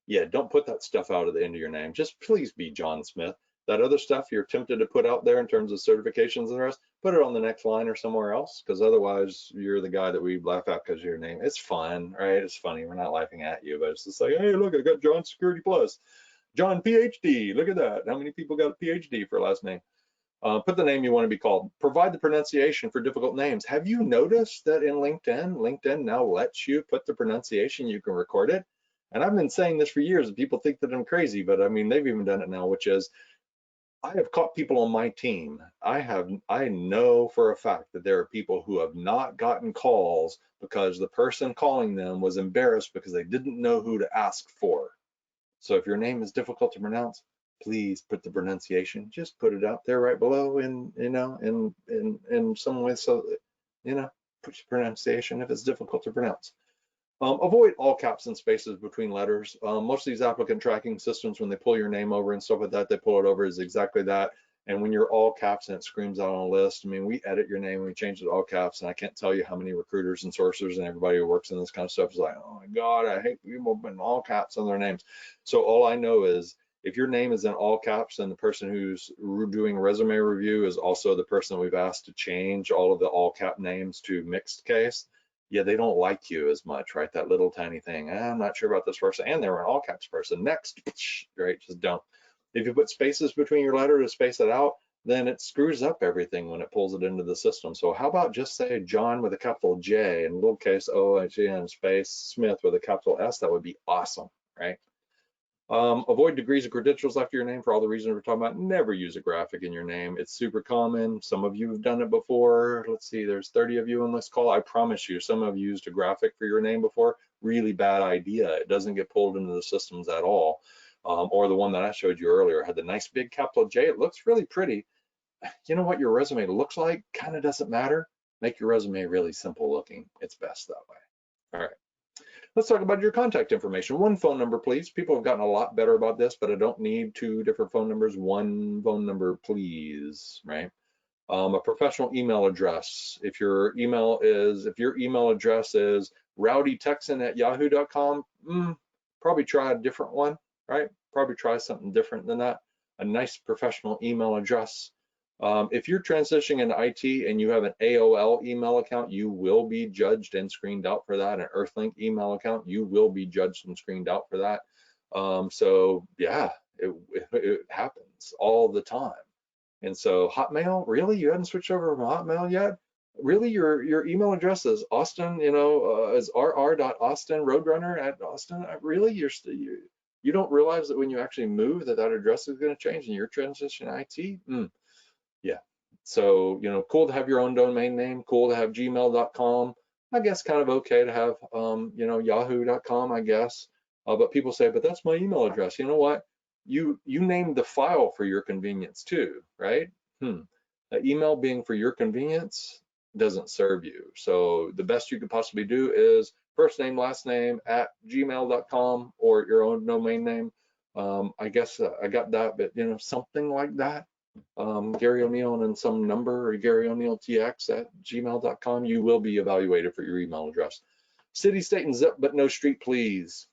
S2: Yeah, don't put that stuff out at the end of your name. Just please be John Smith. That other stuff you're tempted to put out there in terms of certifications and the rest, put it on the next line or somewhere else, because otherwise you're the guy that we laugh at because of your name. It's fun, right? It's funny. We're not laughing at you, but it's just like, hey, look, I got John Security Plus. John PhD, look at that. How many people got a PhD for last name? Put the name you want to be called. Provide the pronunciation for difficult names. Have you noticed that in LinkedIn now lets you put the pronunciation, you can record it? And I've been saying this for years, and people think that I'm crazy, but I mean, they've even done it now, which is, I have caught people on my team. I know for a fact that there are people who have not gotten calls because the person calling them was embarrassed because they didn't know who to ask for. So if your name is difficult to pronounce, please put the pronunciation. Just put it out there right below in some way, so that, put your pronunciation if it's difficult to pronounce. Avoid all caps and spaces between letters. Most of these applicant tracking systems, when they pull your name over and stuff like that, they pull it over as exactly that. And when you're all caps and it screams out on a list, I mean, we edit your name, we change it to all caps, and I can't tell you how many recruiters and sourcers and everybody who works in this kind of stuff is like, oh my God, I hate people putting all caps on their names. So all I know is, if your name is in all caps, then the person who's doing resume review is also the person we've asked to change all of the all cap names to mixed case. Yeah, they don't like you as much, right? That little tiny thing. I'm not sure about this person, and they were an all caps person. Next, right? Just don't. If you put spaces between your letter to space it out, then it screws up everything when it pulls it into the system. So how about just say John with a capital J and lowercase O-H-N space Smith with a capital S? That would be awesome, right? Avoid degrees and credentials after your name for all the reasons we're talking about. Never use a graphic in your name. It's super common. Some of you have done it before. Let's see, there's 30 of you on this call. I promise you, some of you used a graphic for your name before. Really bad idea. It doesn't get pulled into the systems at all. Or the one that I showed you earlier had the nice big capital J. It looks really pretty. You know what your resume looks like? Kind of doesn't matter. Make your resume really simple looking. It's best that way. All right. Let's talk about your contact information. One phone number, please. People have gotten a lot better about this, but I don't need two different phone numbers. One phone number, please, right? A professional email address. If your email address is rowdytexan@yahoo.com, probably try a different one, right? Probably try something different than that. A nice professional email address. If you're transitioning into IT and you have an AOL email account, you will be judged and screened out for that. An Earthlink email account, you will be judged and screened out for that. So yeah, it happens all the time. And so Hotmail, really? You haven't switched over from Hotmail yet? Really, your email address is Austin, is rr.austin roadrunner@austin. Really, you don't realize that when you actually move that address is going to change and you're transitioning IT? Yeah. So, cool to have your own domain name, cool to have gmail.com. I guess kind of okay to have, yahoo.com, I guess. But people say, but that's my email address. You know what? You named the file for your convenience too, right? That email being for your convenience doesn't serve you. So the best you could possibly do is first name, last name at gmail.com or your own domain name. I guess I got that, but something like that. Gary O'Neill and some number, or Gary O'Neill TX@gmail.com. You will be evaluated for your email address. City, state, and zip, but no street, please.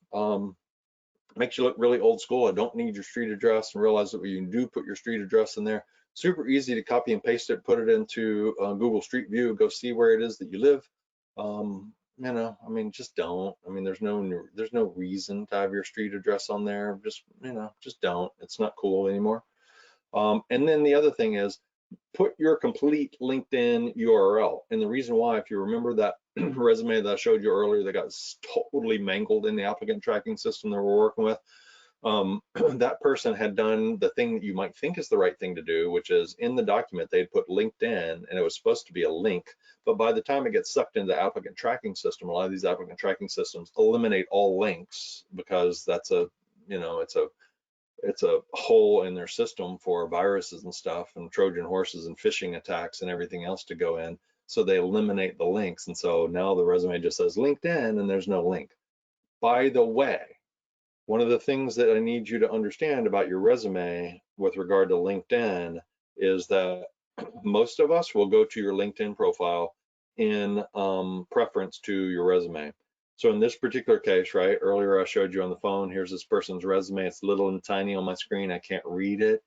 S2: Makes you look really old school. I don't need your street address, and realize that when you do put your street address in there, super easy to copy and paste it, put it into Google Street View, go see where it is that you live. I mean, just don't. I mean, there's no reason to have your street address on there. Just, just don't. It's not cool anymore. And then the other thing is put your complete LinkedIn URL. And the reason why, if you remember that resume that I showed you earlier that got totally mangled in the applicant tracking system that we're working with, that person had done the thing that you might think is the right thing to do, which is in the document they'd put LinkedIn and it was supposed to be a link, but by the time it gets sucked into the applicant tracking system, a lot of these applicant tracking systems eliminate all links because that's it's a hole in their system for viruses and stuff and Trojan horses and phishing attacks and everything else to go in. So they eliminate the links. And so now the resume just says LinkedIn and there's no link. By the way, one of the things that I need you to understand about your resume with regard to LinkedIn is that most of us will go to your LinkedIn profile in preference to your resume. So in this particular case, right, earlier I showed you on the phone, here's this person's resume. It's little and tiny on my screen. I can't read it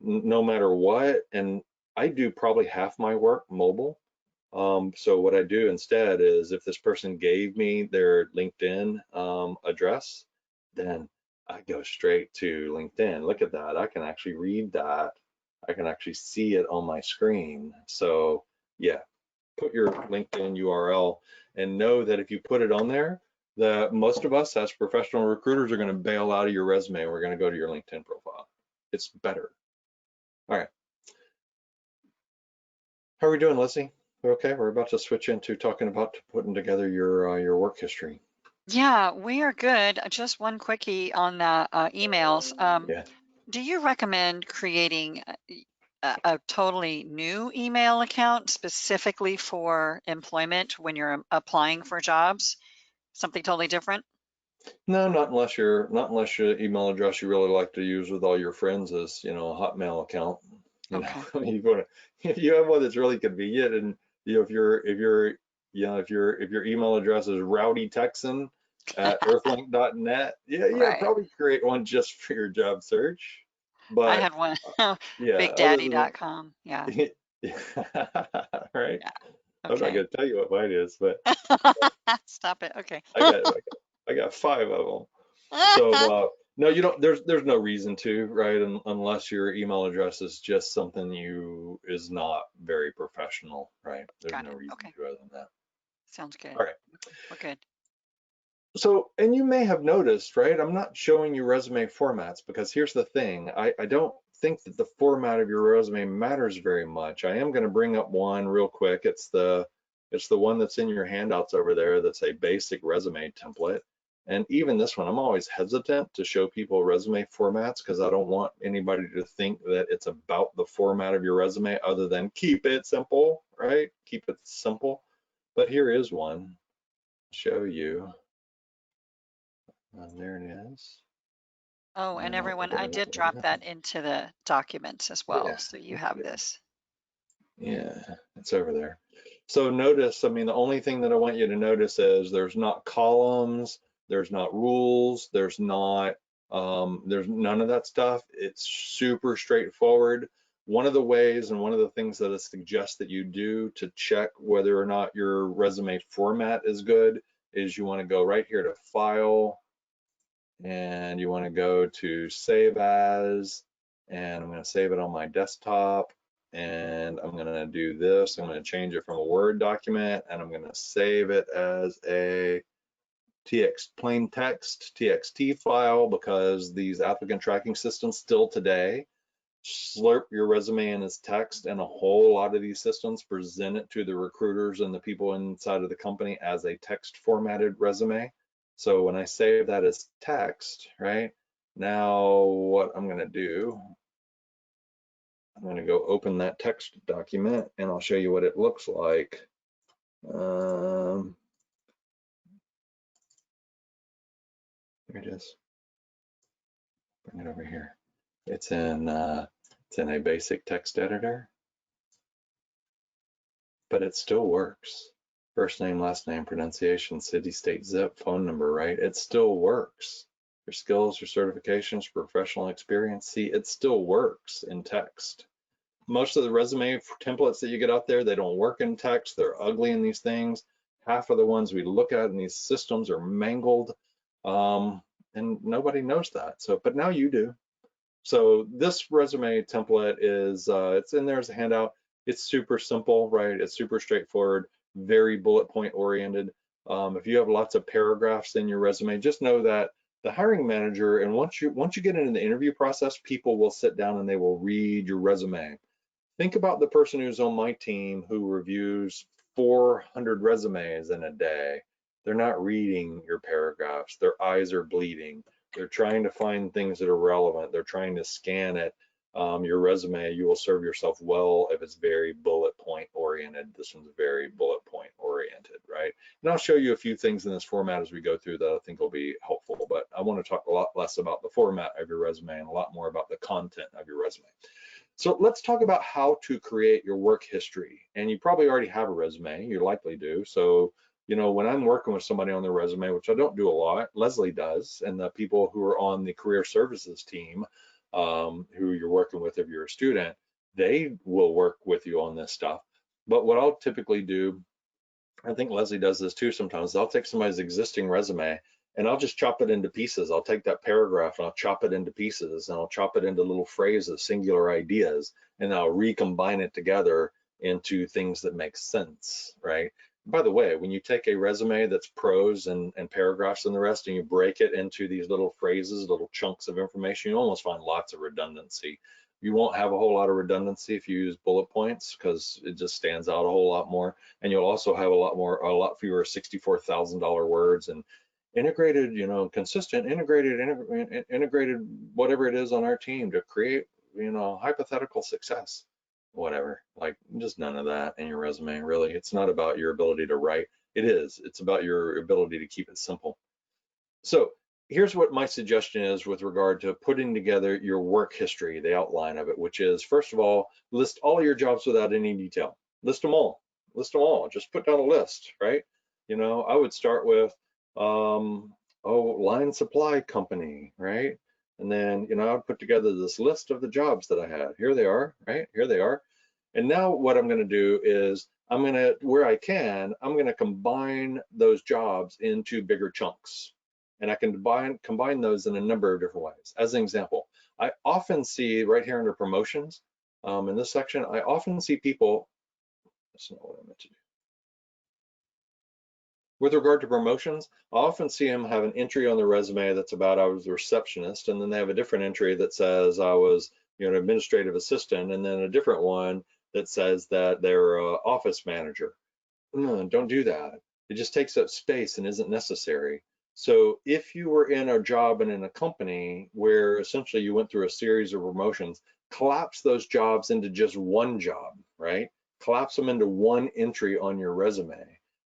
S2: no matter what. And I do probably half my work mobile. So what I do instead is if this person gave me their LinkedIn address, then I go straight to LinkedIn. Look at that. I can actually read that. I can actually see it on my screen. So yeah, put your LinkedIn URL and know that if you put it on there, that most of us as professional recruiters are going to bail out of your resume. We're going to go to your LinkedIn profile. It's better. All right. How are we doing, Leslie? Okay, we're about to switch into talking about putting together your work history.
S1: Yeah, we are good. Just one quickie on the emails.
S2: Yeah.
S1: Do you recommend creating a totally new email account specifically for employment when you're applying for jobs? Something totally different?
S2: No, not unless your email address you really like to use with all your friends is, a Hotmail account.
S1: Okay.
S2: You want to, if you have one that's really convenient, and if your email address is rowdytexan@earthlink.net, yeah,
S1: Right.
S2: probably create one just for your job search.
S1: I
S2: But
S1: had one,
S2: yeah, other than
S1: bigdaddy.com. Yeah.
S2: that, right.
S1: Yeah.
S2: I'm not
S1: Okay.
S2: gonna tell you what mine is, but
S1: Stop it. Okay.
S2: I got I got five of them. So no, you don't. There's no reason to, right? Unless your email address is just something you is not very professional, right? There's
S1: Got
S2: no
S1: it.
S2: reason
S1: Okay.
S2: to other than that.
S1: Sounds good.
S2: All right.
S1: We're good.
S2: So, and you may have noticed, right? I'm not showing you resume formats because here's the thing. I don't think that the format of your resume matters very much. I am going to bring up one real quick. It's the one that's in your handouts over there that's a basic resume template. And even this one, I'm always hesitant to show people resume formats because I don't want anybody to think that it's about the format of your resume other than keep it simple, right? Keep it simple. But here is one. Show you. There it is.
S1: Oh, and
S2: Now,
S1: everyone, I did drop that into the documents as well.
S2: yeah,
S1: So you have
S2: yeah,
S1: this.
S2: yeah, it's over there. So notice, I mean, the only thing that I want you to notice is there's not columns, there's not rules, there's none of that stuff. It's super straightforward. One of the ways and one of the things that I suggest that you do to check whether or not your resume format is good is you want to go right here to File, and you want to go to Save As, and I'm going to save it on my desktop, and I'm going to do this. I'm going to change it from a Word document, and I'm going to save it as a plain text TXT file, because these applicant tracking systems still today slurp your resume in as text, and a whole lot of these systems present it to the recruiters and the people inside of the company as a text formatted resume. So when I save that as text, right, now what I'm going to do, I'm going to go open that text document and I'll show you what it looks like. Here it is. Bring it over here. It's in a basic text editor, but it still works. First name, last name, pronunciation, city, state, zip, phone number, right? It still works. Your skills, your certifications, professional experience, see, it still works in text. Most of the resume templates that you get out there, they don't work in text. They're ugly in these things. Half of the ones we look at in these systems are mangled, and nobody knows that. So, but now you do. So this resume template is, it's in there as a handout. It's super simple, right? It's super straightforward, very bullet point oriented. If you have lots of paragraphs in your resume, just know that the hiring manager, and once you get into the interview process, people will sit down and they will read your resume. Think about the person who's on my team who reviews 400 resumes in a day. They're not reading your paragraphs. Their eyes are bleeding. They're trying to find things that are relevant. They're trying to scan it. Your resume, you will serve yourself well if it's very bullet point oriented. This one's very bullet point oriented, right? And I'll show you a few things in this format as we go through that I think will be helpful, but I want to talk a lot less about the format of your resume and a lot more about the content of your resume. So let's talk about how to create your work history. And you probably already have a resume, you likely do. So, you know, when I'm working with somebody on their resume, which I don't do a lot, Leslie does, and the people who are on the career services team, who you're working with if you're a student, they will work with you on this stuff. But what I'll typically do, I think Leslie does this too sometimes, I'll take somebody's existing resume and I'll just chop it into pieces. I'll take that paragraph and I'll chop it into pieces and I'll chop it into little phrases, singular ideas, and I'll recombine it together into things that make sense, right? By the way, when you take a resume that's prose and paragraphs and the rest, and you break it into these little phrases, little chunks of information, you almost find lots of redundancy. You won't have a whole lot of redundancy if you use bullet points because it just stands out a whole lot more. And you'll also have a lot fewer $64,000 words and integrated, you know, consistent, integrated, whatever it is on our team to create, you know, hypothetical success, whatever. Like, just none of that in your resume, really. It's not about your ability to write. It is. It's about your ability to keep it simple. So here's what my suggestion is with regard to putting together your work history, the outline of it, which is, first of all, list all your jobs without any detail. List them all. List them all. Just put down a list, right? You know, I would start with, line supply company, right? And then, you know, I'd put together this list of the jobs that I had. Here they are, right? Here they are. And now what I'm going to do is where I can, I'm going to combine those jobs into bigger chunks. And I can combine those in a number of different ways. As an example, I often see right here under promotions, in this section, I often see people, that's not what I meant to do. With regard to promotions, I often see them have an entry on their resume that's about I was a receptionist, and then they have a different entry that says I was, you know, an administrative assistant, and then a different one that says that they're an office manager. No, don't do that. It just takes up space and isn't necessary. So if you were in a job and in a company where essentially you went through a series of promotions, collapse those jobs into just one job, right? Collapse them into one entry on your resume.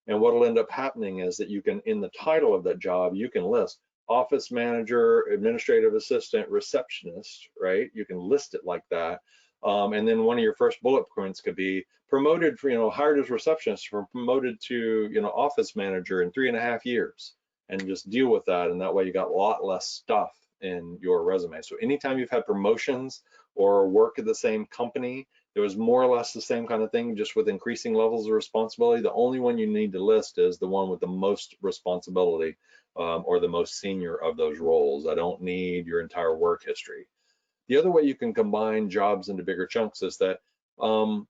S2: And what'll end up happening is that you can, in the title of that job, you can list office manager, administrative assistant, receptionist, right? You can list it like that. And then one of your first bullet points could be promoted for, you know, hired as receptionist, or promoted to, you know, office manager in 3.5 years, and just deal with that. And that way you got a lot less stuff in your resume. So anytime you've had promotions or work at the same company, it was more or less the same kind of thing, just with increasing levels of responsibility. The only one you need to list is the one with the most responsibility, or the most senior of those roles. I don't need your entire work history. The other way you can combine jobs into bigger chunks is that, you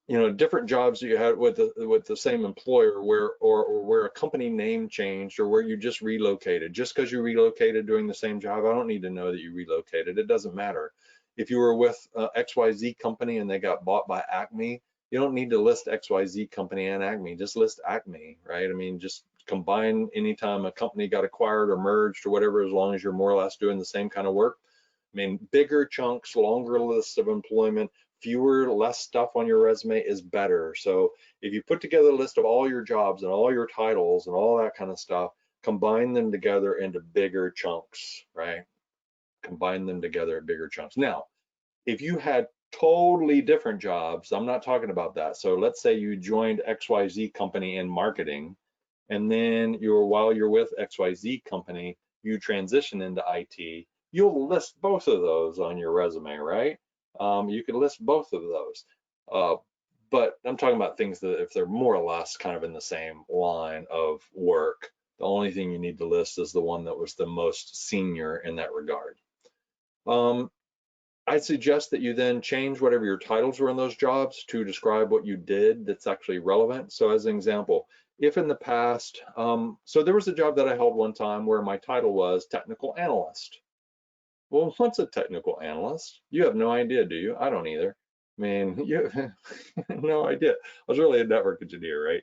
S2: know, different jobs that you had with the same employer, where a company name changed, or where you just relocated. Just because you relocated doing the same job, I don't need to know that you relocated. It doesn't matter. If you were with XYZ company and they got bought by Acme, you don't need to list XYZ company and Acme. Just list Acme, right? I mean, just combine anytime a company got acquired or merged or whatever, as long as you're more or less doing the same kind of work. I mean, bigger chunks, longer lists of employment, less stuff on your resume is better. So if you put together a list of all your jobs and all your titles and all that kind of stuff, combine them together into bigger chunks, right? Combine them together in bigger chunks. Now, if you had totally different jobs, I'm not talking about that. So let's say you joined XYZ company in marketing, and then while you're with XYZ company, you transition into IT, you'll list both of those on your resume, right? You can list both of those. But I'm talking about things that if they're more or less kind of in the same line of work, the only thing you need to list is the one that was the most senior in that regard. I'd suggest that you then change whatever your titles were in those jobs to describe what you did that's actually relevant. So as an example, if in the past, so there was a job that I held one time where my title was technical analyst. Well, what's a technical analyst? You have no idea, do you? I don't either. I mean, you have no idea. I was really a network engineer, right?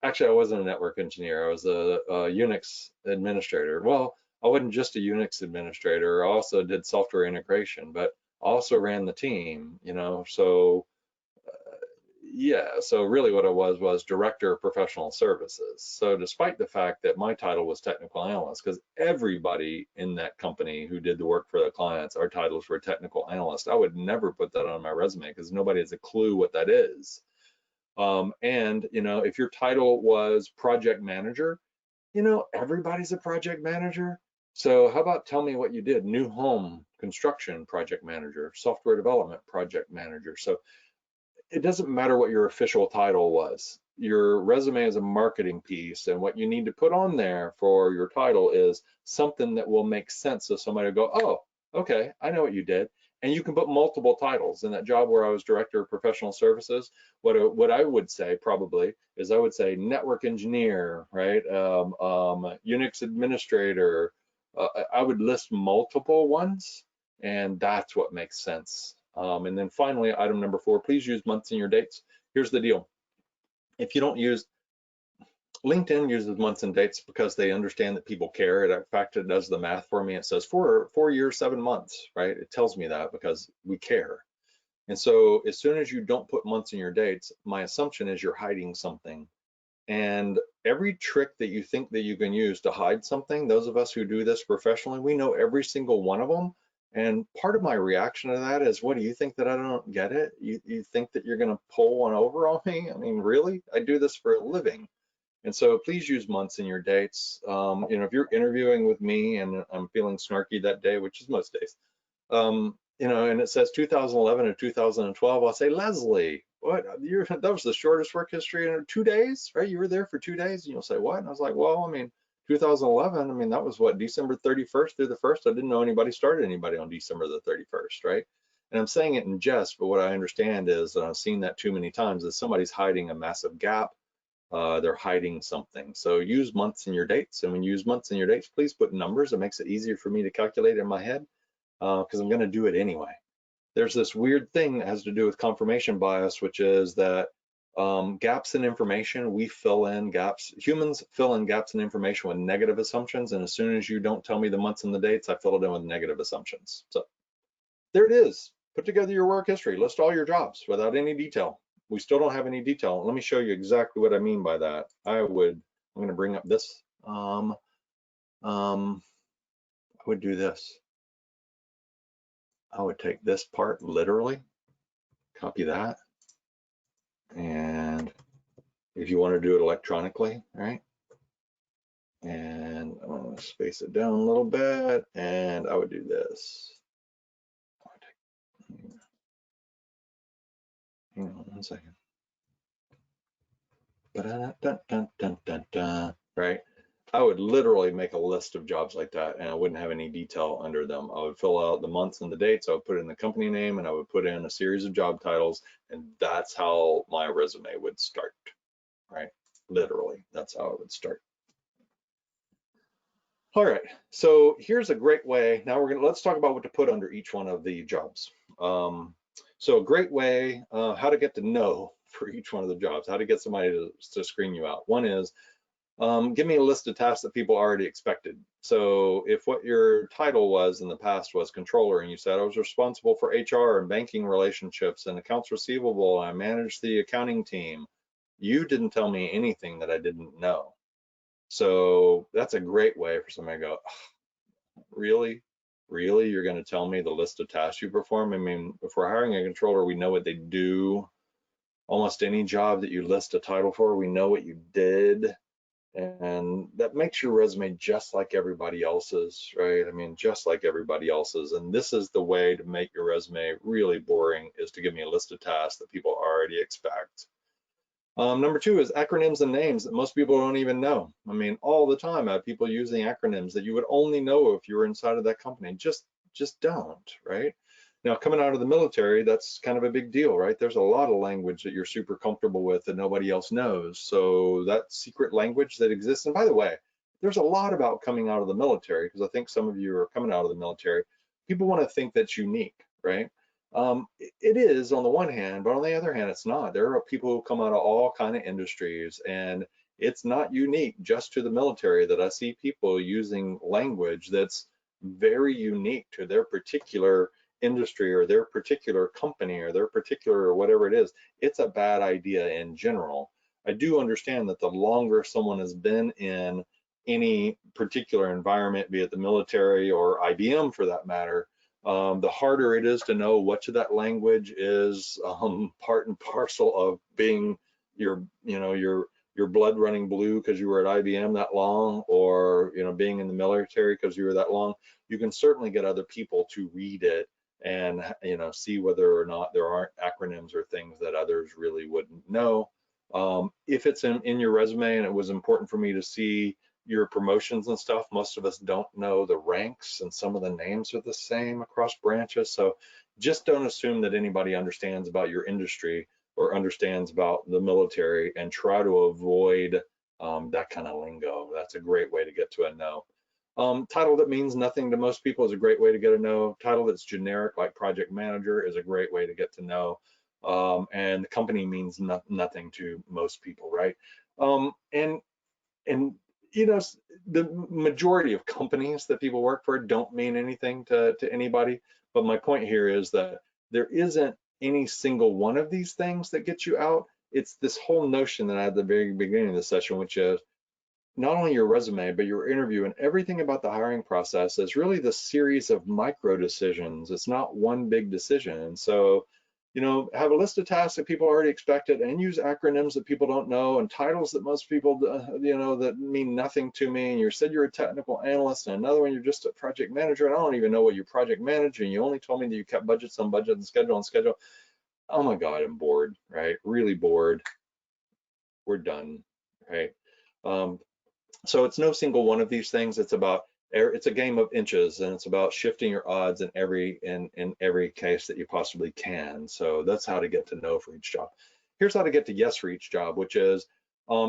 S2: Actually, I wasn't a network engineer. I was a Unix administrator. Well, I wasn't just a Unix administrator. I also did software integration, but I also ran the team, So yeah, so really what I was director of professional services. So despite the fact that my title was technical analyst, because everybody in that company who did the work for the clients, our titles were technical analyst, I would never put that on my resume because nobody has a clue what that is. And if your title was project manager, everybody's a project manager. So how about tell me what you did? New home construction project manager, software development project manager. So it doesn't matter what your official title was. Your resume is a marketing piece, and what you need to put on there for your title is something that will make sense. So somebody will go, oh, okay, I know what you did. And you can put multiple titles. In that job where I was director of professional services, what I would say probably is I would say network engineer, right? Unix administrator. I would list multiple ones, and that's what makes sense. And then finally, item number 4, please use months in your dates. Here's the deal. If you don't use, LinkedIn uses months and dates because they understand that people care. In fact, it does the math for me. It says 4 years, 7 months, right? It tells me that because we care. And so as soon as you don't put months in your dates, my assumption is you're hiding something. And every trick that you think that you can use to hide something, those of us who do this professionally, we know every single one of them. And part of my reaction to that is, what do you think that I don't get it? You think that you're going to pull one over on me? I mean, really? I do this for a living. And so please use months in your dates. If you're interviewing with me and I'm feeling snarky that day, which is most days, and it says 2011 or 2012, I'll say, Leslie, what? That was the shortest work history in 2 days, right? You were there for 2 days, and you'll say, what? And I was like, well, I mean, 2011, I mean, that was what, December 31st through the 1st? I didn't know anybody started anybody on December the 31st, right? And I'm saying it in jest, but what I understand is, and I've seen that too many times, is somebody's hiding a massive gap. They're hiding something. So use months in your dates. And when you use months in your dates, please put numbers. It makes it easier for me to calculate in my head because I'm going to do it anyway. There's this weird thing that has to do with confirmation bias, which is that gaps in information, we fill in gaps. Humans fill in gaps in information with negative assumptions. And as soon as you don't tell me the months and the dates, I fill it in with negative assumptions. So there it is. Put together your work history. List all your jobs without any detail. We still don't have any detail. Let me show you exactly what I mean by that. I'm going to bring up this. I would do this. I would take this part literally, copy that. And if you want to do it electronically, right? And I'm going to space it down a little bit, and I would do this. Hang on 1 second. Right? I would literally make a list of jobs like that, and I wouldn't have any detail under them. I would fill out the months and the dates. I would put in the company name, and I would put in a series of job titles, and that's how my resume would start, right? Literally, that's how it would start. All right, so here's a great way. Now let's talk about what to put under each one of the jobs. So a great way, how to get to know for each one of the jobs, how to get somebody to screen you out. One is, give me a list of tasks that people already expected. So if what your title was in the past was controller, and you said I was responsible for HR and banking relationships and accounts receivable, and I managed the accounting team, you didn't tell me anything that I didn't know. So that's a great way for somebody to go, oh, really? Really? You're going to tell me the list of tasks you perform? I mean, if we're hiring a controller, we know what they do. Almost any job that you list a title for, we know what you did. And that makes your resume just like everybody else's, right? I mean, just like everybody else's. And this is the way to make your resume really boring, is to give me a list of tasks that people already expect. Number two is acronyms and names that most people don't even know. I mean, all the time I have people using acronyms that you would only know if you were inside of that company. Just don't, right? Now, coming out of the military, that's kind of a big deal, right? There's a lot of language that you're super comfortable with that nobody else knows. So that secret language that exists, and by the way, there's a lot about coming out of the military, because I think some of you are coming out of the military. People want to think that's unique, right? It is on the one hand, but on the other hand, it's not. There are people who come out of all kind of industries, and it's not unique just to the military that I see people using language that's very unique to their particular industry or their particular company or their particular whatever it is. It's a bad idea in general. I do understand that the longer someone has been in any particular environment, be it the military or IBM for that matter, the harder it is to know which of that language is part and parcel of being your blood running blue because you were at IBM that long, or being in the military because you were that long. You can certainly get other people to read it and see whether or not there aren't acronyms or things that others really wouldn't know. If it's in your resume, and it was important for me to see your promotions and stuff, most of us don't know the ranks, and some of the names are the same across branches. So just don't assume that anybody understands about your industry or understands about the military, and try to avoid that kind of lingo. That's a great way to get to a no. Title that means nothing to most people is a great way to get a no. Title that's generic, like project manager, is a great way to get to know. And the company means nothing to most people, right? And the majority of companies that people work for don't mean anything to anybody. But my point here is that there isn't any single one of these things that gets you out. It's this whole notion that I had at the very beginning of the session, which is not only your resume, but your interview and everything about the hiring process is really the series of micro decisions. It's not one big decision. And so, have a list of tasks that people already expected, and use acronyms that people don't know, and titles that most people, that mean nothing to me. And you said you're a technical analyst, and another one you're just a project manager, and I don't even know what you're project managing. You only told me that you kept budgets on budget and schedule on schedule. Oh my God, I'm bored, right? Really bored. We're done, right? So it's no single one of these things. It's a game of inches, and it's about shifting your odds in every case that you possibly can. So that's how to get to no for each job. Here's how to get to yes for each job, which is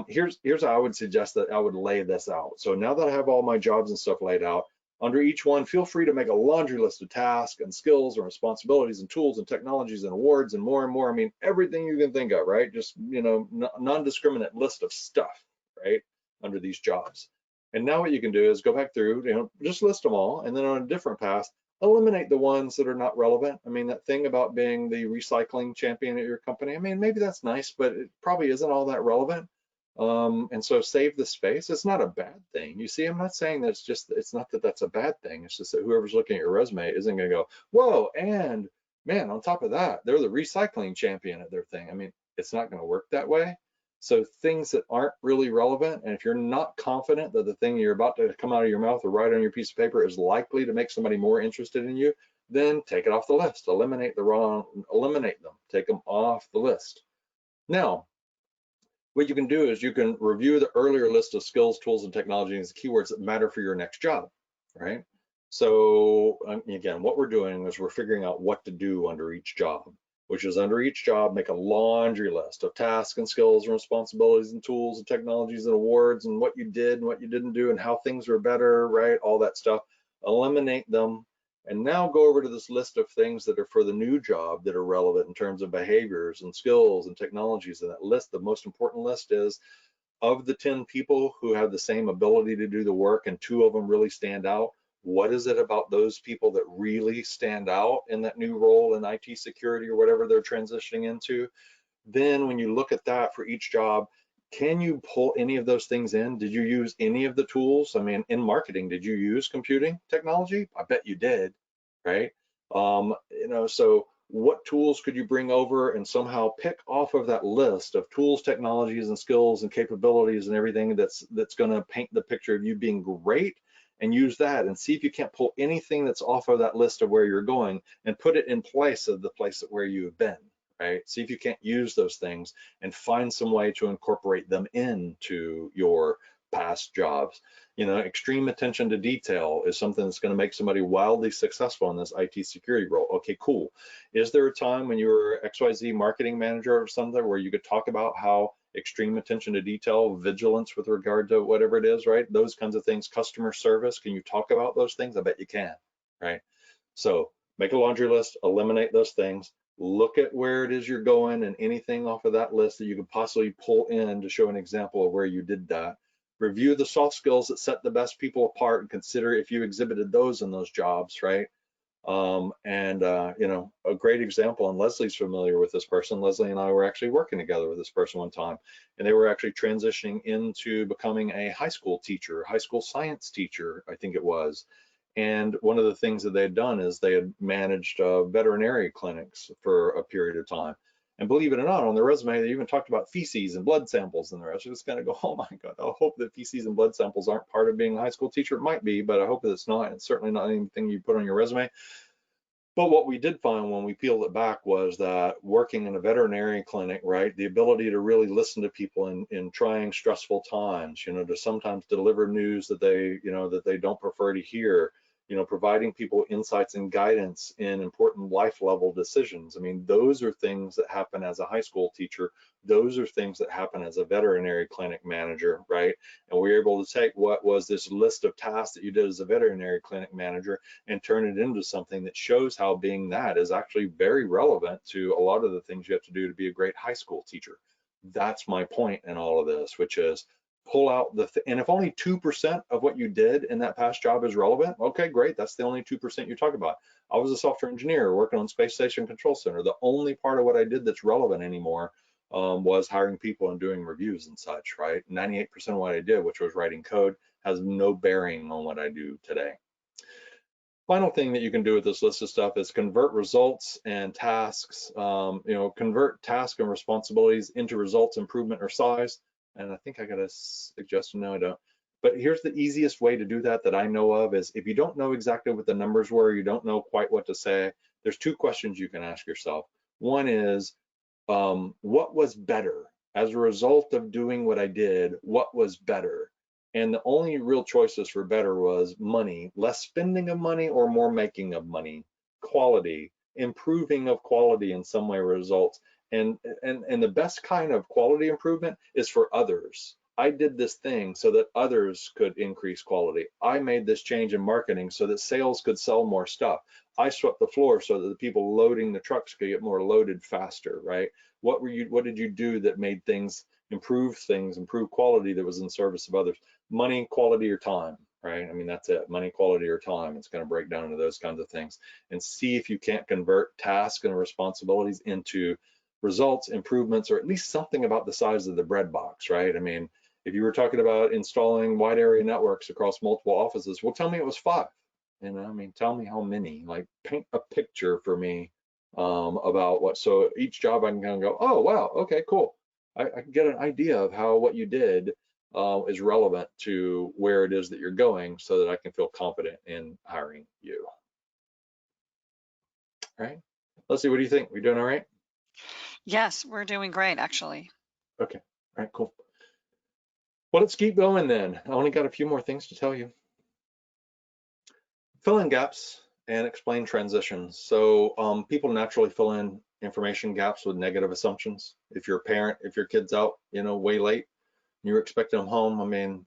S2: here's how I would suggest that I would lay this out. So now that I have all my jobs and stuff laid out, under each one, feel free to make a laundry list of tasks and skills and responsibilities and tools and technologies and awards and more and more. I mean, everything you can think of, right? Just, non-discriminate list of stuff, right, under these jobs. And now what you can do is go back through, just list them all, and then on a different pass, eliminate the ones that are not relevant. I mean, that thing about being the recycling champion at your company, I mean, maybe that's nice, but it probably isn't all that relevant. And so save the space. It's not a bad thing. You see, I'm not saying that it's not that that's a bad thing. It's just that whoever's looking at your resume isn't going to go, whoa, and man, on top of that, they're the recycling champion at their thing. I mean, it's not going to work that way. So things that aren't really relevant, and if you're not confident that the thing you're about to come out of your mouth or write on your piece of paper is likely to make somebody more interested in you, then take it off the list. Eliminate them, take them off the list. Now, what you can do is you can review the earlier list of skills, tools, and technologies, keywords that matter for your next job, right? So again, what we're doing is we're figuring out what to do under each job, which is under each job, make a laundry list of tasks and skills and responsibilities and tools and technologies and awards and what you did and what you didn't do and how things were better, right? All that stuff. Eliminate them. And now go over to this list of things that are for the new job that are relevant in terms of behaviors and skills and technologies. And that list, the most important list is, of the 10 people who have the same ability to do the work and 2 of them really stand out, what is it about those people that really stand out in that new role in IT security or whatever they're transitioning into? Then when you look at that for each job, can you pull any of those things in? Did you use any of the tools? I mean, in marketing, did you use computing technology? I bet you did, right? So what tools could you bring over, and somehow pick off of that list of tools, technologies, and skills and capabilities and everything that's going to paint the picture of you being great, and use that and see if you can't pull anything that's off of that list of where you're going and put it in place of the place where you have been, right? See if you can't use those things and find some way to incorporate them into your past jobs. You know, extreme attention to detail is something that's going to make somebody wildly successful in this IT security role. Okay, cool. Is there a time when you were XYZ marketing manager or something where you could talk about how extreme attention to detail, vigilance with regard to whatever it is, right? Those kinds of things, customer service, can you talk about those things? I bet you can, right? So make a laundry list, eliminate those things, look at where it is you're going and anything off of that list that you could possibly pull in to show an example of where you did that. Review the soft skills that set the best people apart and consider if you exhibited those in those jobs, right? You know, a great example, and Leslie's familiar with this person. Leslie and I were actually working together with this person one time, and they were actually transitioning into becoming a high school teacher, high school science teacher, I think it was. And one of the things that they had done is they had managed veterinary clinics for a period of time. And believe it or not, on their resume, they even talked about feces and blood samples and the rest. I was kind of go, oh my God, I hope that feces and blood samples aren't part of being a high school teacher. It might be, but I hope that it's not. It's certainly not anything you put on your resume. But what we did find when we peeled it back was that working in a veterinary clinic, right, the ability to really listen to people in trying stressful times, you know, to sometimes deliver news that they, you know, that they don't prefer to hear, you know, providing people insights and guidance in important life level decisions. I mean, those are things that happen as a high school teacher. Those are things that happen as a veterinary clinic manager, right? And we were able to take what was this list of tasks that you did as a veterinary clinic manager and turn it into something that shows how being that is actually very relevant to a lot of the things you have to do to be a great high school teacher. That's my point in all of this, which is pull out and if only 2% of what you did in that past job is relevant, okay, great. That's the only 2% you talk about. I was a software engineer working on Space Station Control Center. The only part of what I did that's relevant anymore was hiring people and doing reviews and such, right? 98% of what I did, which was writing code, has no bearing on what I do today. Final thing that you can do with this list of stuff is convert results and tasks, you know, convert tasks and responsibilities into results, improvement, or size. And I think I got a suggestion, no, I don't. But here's the easiest way to do that that I know of is if you don't know exactly what the numbers were, you don't know quite what to say, there's two questions you can ask yourself. One is, what was better? As a result of doing what I did, what was better? And the only real choices for better was money, less spending of money or more making of money, quality, improving of quality in some way results. And the best kind of quality improvement is for others. I did this thing so that others could increase quality. I made this change in marketing so that sales could sell more stuff. I swept the floor so that the people loading the trucks could get more loaded faster, right? What did you do that made things, improve quality that was in service of others? Money, quality, or time, right? I mean, that's it. Money, quality, or time. It's going to break down into those kinds of things. And see if you can't convert tasks and responsibilities into results, improvements, or at least something about the size of the bread box, right? I mean, if you were talking about installing wide area networks across multiple offices, well, tell me it was 5. You know, I mean, tell me how many. Like, paint a picture for me about what. So each job I can kind of go, oh wow, okay, cool. I can get an idea of how what you did is relevant to where it is that you're going, so that I can feel confident in hiring you. All right. Let's see. What do you think? We doing all right?
S1: Yes, we're doing great, actually.
S2: Okay. All right. Cool. Well, let's keep going then. I only got a few more things to tell you. Fill in gaps and explain transitions. So people naturally fill in information gaps with negative assumptions. If you're a parent, if your kid's out, you know, way late, and you're expecting them home, I mean,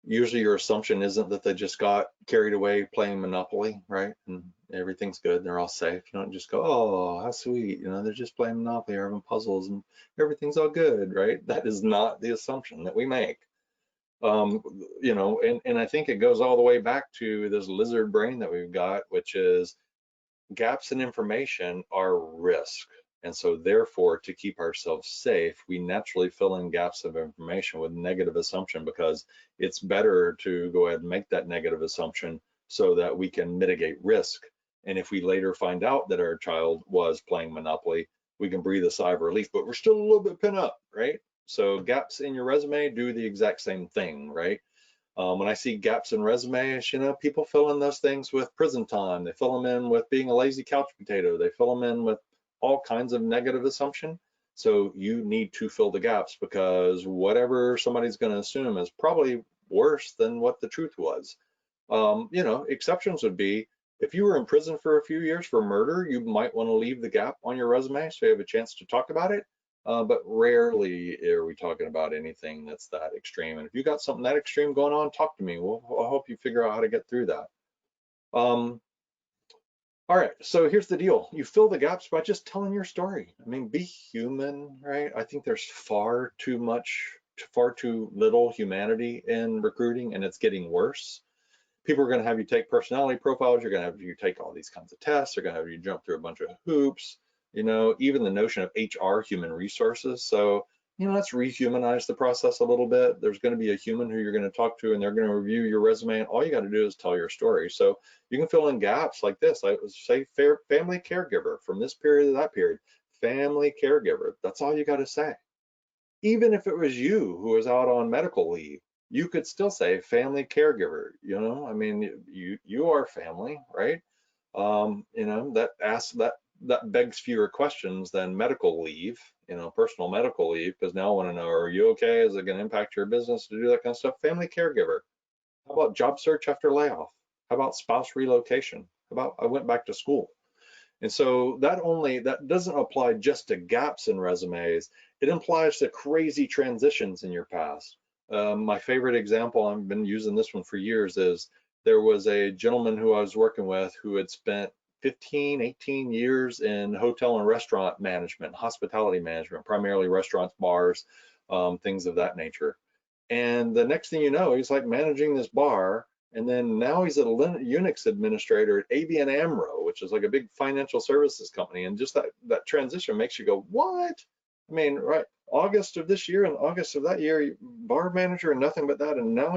S2: usually your assumption isn't that they just got carried away playing Monopoly, right? And everything's good, and they're all safe. You don't just go, oh, how sweet, you know, they're just playing Monopoly or having puzzles and everything's all good, right? That is not the assumption that we make. You know, and I think it goes all the way back to this lizard brain that we've got, which is gaps in information are risk. And so therefore, to keep ourselves safe, we naturally fill in gaps of information with negative assumption, because it's better to go ahead and make that negative assumption so that we can mitigate risk And if we later find out that our child was playing Monopoly, we can breathe a sigh of relief, but we're still a little bit pinned up, right? So gaps in your resume do the exact same thing, right? When I see gaps in resumes, people fill in those things with prison time. They fill them in with being a lazy couch potato. They fill them in with all kinds of negative assumption. So you need to fill the gaps, because whatever somebody's going to assume is probably worse than what the truth was. Exceptions would be if you were in prison for a few years for murder, you might want to leave the gap on your resume so you have a chance to talk about it. But rarely are we talking about anything that's that extreme. And if you got something that extreme going on, talk to me. I'll help you figure out how to get through that. All right, so here's the deal. You fill the gaps by just telling your story. I mean, be human, right? I think there's far too little humanity in recruiting, and it's getting worse. People are going to have you take personality profiles. You're going to have you take all these kinds of tests. They're going to have you jump through a bunch of hoops. Even the notion of HR, human resources. So, let's rehumanize the process a little bit. There's going to be a human who you're going to talk to, and they're going to review your resume, and all you got to do is tell your story. So you can fill in gaps like this. I would say family caregiver from this period to that period. Family caregiver. That's all you got to say. Even if it was you who was out on medical leave, you could still say family caregiver. I mean, you are family, right? That begs fewer questions than medical leave, personal medical leave, because now I want to know, are you okay? Is it going to impact your business to do that kind of stuff? Family caregiver. How about job search after layoff? How about spouse relocation? How about I went back to school? And so that doesn't apply just to gaps in resumes. It applies to crazy transitions in your past. My favorite example, I've been using this one for years, is there was a gentleman who I was working with who had spent 15, 18 years in hotel and restaurant management, hospitality management, primarily restaurants, bars, things of that nature. And the next thing you know, he's like managing this bar. And then now he's a Unix administrator at ABN AMRO, which is like a big financial services company. And just that transition makes you go, what? I mean, right, August of this year and August of that year, bar manager and nothing but that. And now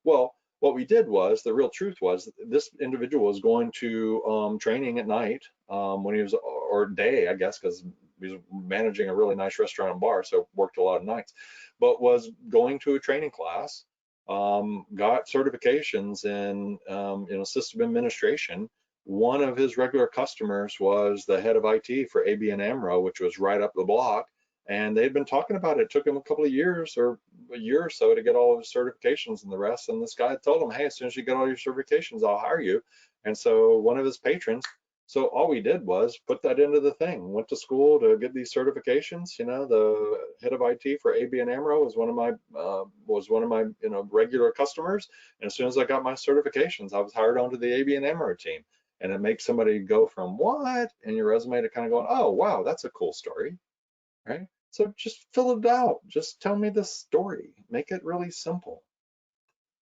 S2: well, what we did was, the real truth was, this individual was going to training at night when he was, or day, I guess, because he was managing a really nice restaurant and bar, so worked a lot of nights, but was going to a training class, got certifications in system administration. One of his regular customers was the head of IT for ABN AMRO, which was right up the block. And they'd been talking about it. It took him a couple of years, or a year or so, to get all of his certifications and the rest. And this guy told him, hey, as soon as you get all your certifications, I'll hire you. And so one of his patrons, so all we did was put that into the thing. Went to school to get these certifications. The head of IT for ABN AMRO was one of my regular customers. And as soon as I got my certifications, I was hired onto the ABN AMRO team. And it makes somebody go from what in your resume to kind of going, oh wow, that's a cool story, right? So just fill it out. Just tell me the story. Make it really simple.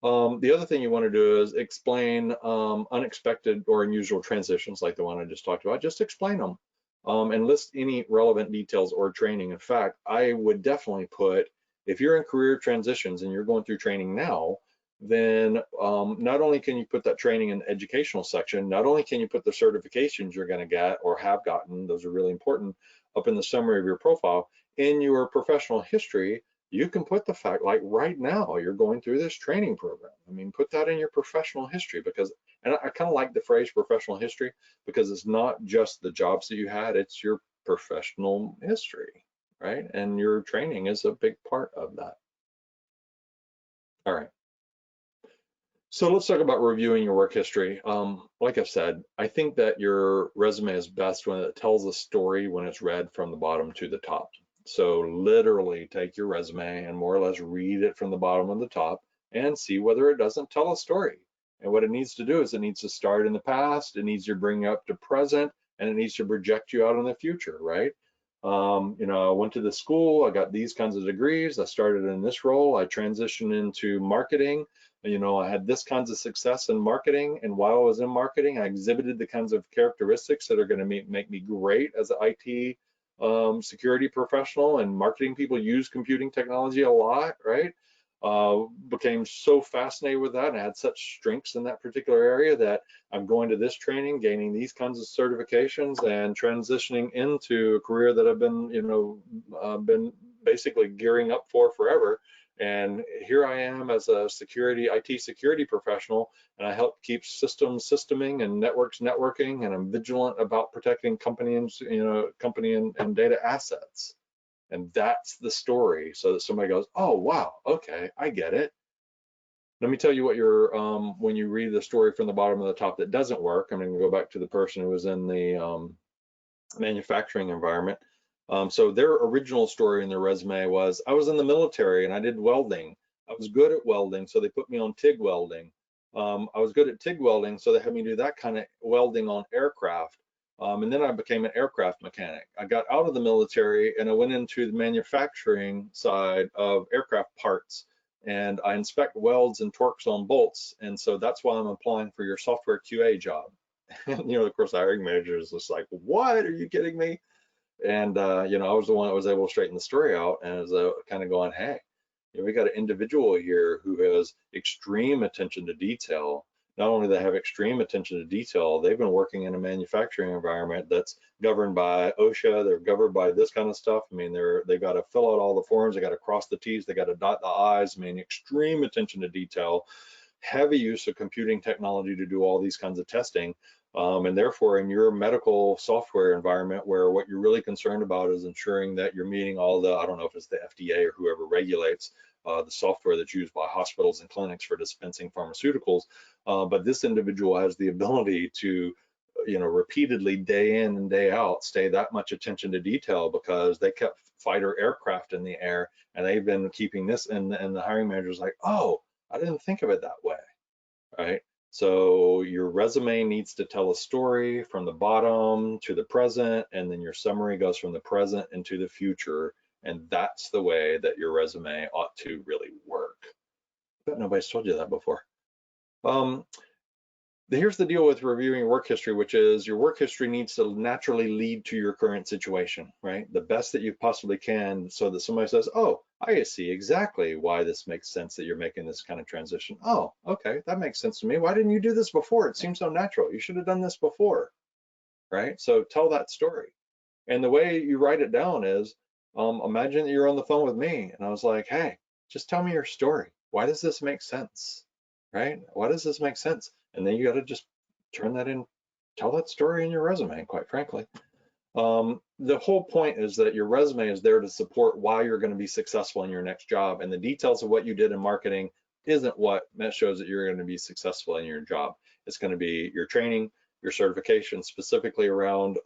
S2: The other thing you want to do is explain unexpected or unusual transitions like the one I just talked about. Just explain them and list any relevant details or training. In fact, I would definitely put, if you're in career transitions and you're going through training now, then not only can you put that training in the educational section, not only can you put the certifications you're going to get or have gotten, those are really important, up in the summary of your profile. In your professional history, you can put the fact, like right now, you're going through this training program. I mean, put that in your professional history, because, and I kind of like the phrase professional history, because it's not just the jobs that you had, it's your professional history, right? And your training is a big part of that. All right. So let's talk about reviewing your work history. Like I've said, I think that your resume is best when it tells a story when it's read from the bottom to the top. So literally take your resume and more or less read it from the bottom to the top and see whether it doesn't tell a story. And what it needs to do is it needs to start in the past, it needs to bring you up to present, and it needs to project you out in the future, right? I went to the school, I got these kinds of degrees, I started in this role, I transitioned into marketing. I had this kinds of success in marketing, and while I was in marketing, I exhibited the kinds of characteristics that are going to make me great as an IT security professional, and marketing people use computing technology a lot, right? became so fascinated with that and had such strengths in that particular area that I'm going to this training, gaining these kinds of certifications, and transitioning into a career that I've been, been basically gearing up for forever. And here I am as a IT security professional, and I help keep systems systeming and networks networking, and I'm vigilant about protecting company and data assets. And that's the story, so that somebody goes, oh wow, okay, I get it. Let me tell you what when you read the story from the bottom to the top that doesn't work. I'm going to go back to the person who was in the manufacturing environment. So their original story in their resume was, I was in the military and I did welding. I was good at welding, so they put me on TIG welding. I was good at TIG welding, so they had me do that kind of welding on aircraft. And then I became an aircraft mechanic. I got out of the military and I went into the manufacturing side of aircraft parts, and I inspect welds and torques on bolts. And so that's why I'm applying for your software QA job. And, of course, the hiring manager is just like, what, are you kidding me? And, I was the one that was able to straighten the story out, and was kind of going, hey, we got an individual here who has extreme attention to detail. Not only do they have extreme attention to detail, they've been working in a manufacturing environment that's governed by OSHA. They're governed by this kind of stuff. I mean, they've got to fill out all the forms. They got to cross the T's. They got to dot the I's. I mean, extreme attention to detail, heavy use of computing technology to do all these kinds of testing. And therefore, in your medical software environment, where what you're really concerned about is ensuring that you're meeting all the, I don't know if it's the FDA or whoever regulates the software that's used by hospitals and clinics for dispensing pharmaceuticals, but this individual has the ability to, repeatedly day in and day out, stay that much attention to detail because they kept fighter aircraft in the air, and they've been keeping this. And the hiring manager's like, oh, I didn't think of it that way, right? So your resume needs to tell a story from the bottom to the present, and then your summary goes from the present into the future. And that's the way that your resume ought to really work. But nobody's told you that before. Here's the deal with reviewing your work history, which is your work history needs to naturally lead to your current situation, right? The best that you possibly can, so that somebody says, oh, I see exactly why this makes sense that you're making this kind of transition. Oh, okay, that makes sense to me. Why didn't you do this before? It seems so natural. You should have done this before, right? So tell that story. And the way you write it down is, imagine that you're on the phone with me and I was like, hey, just tell me your story. Why does this make sense, right? Why does this make sense? And then you got to just turn that in, tell that story in your resume, quite frankly. The whole point is that your resume is there to support why you're going to be successful in your next job, and the details of what you did in marketing isn't what shows that you're going to be successful in your job. It's going to be your training, your certification, specifically around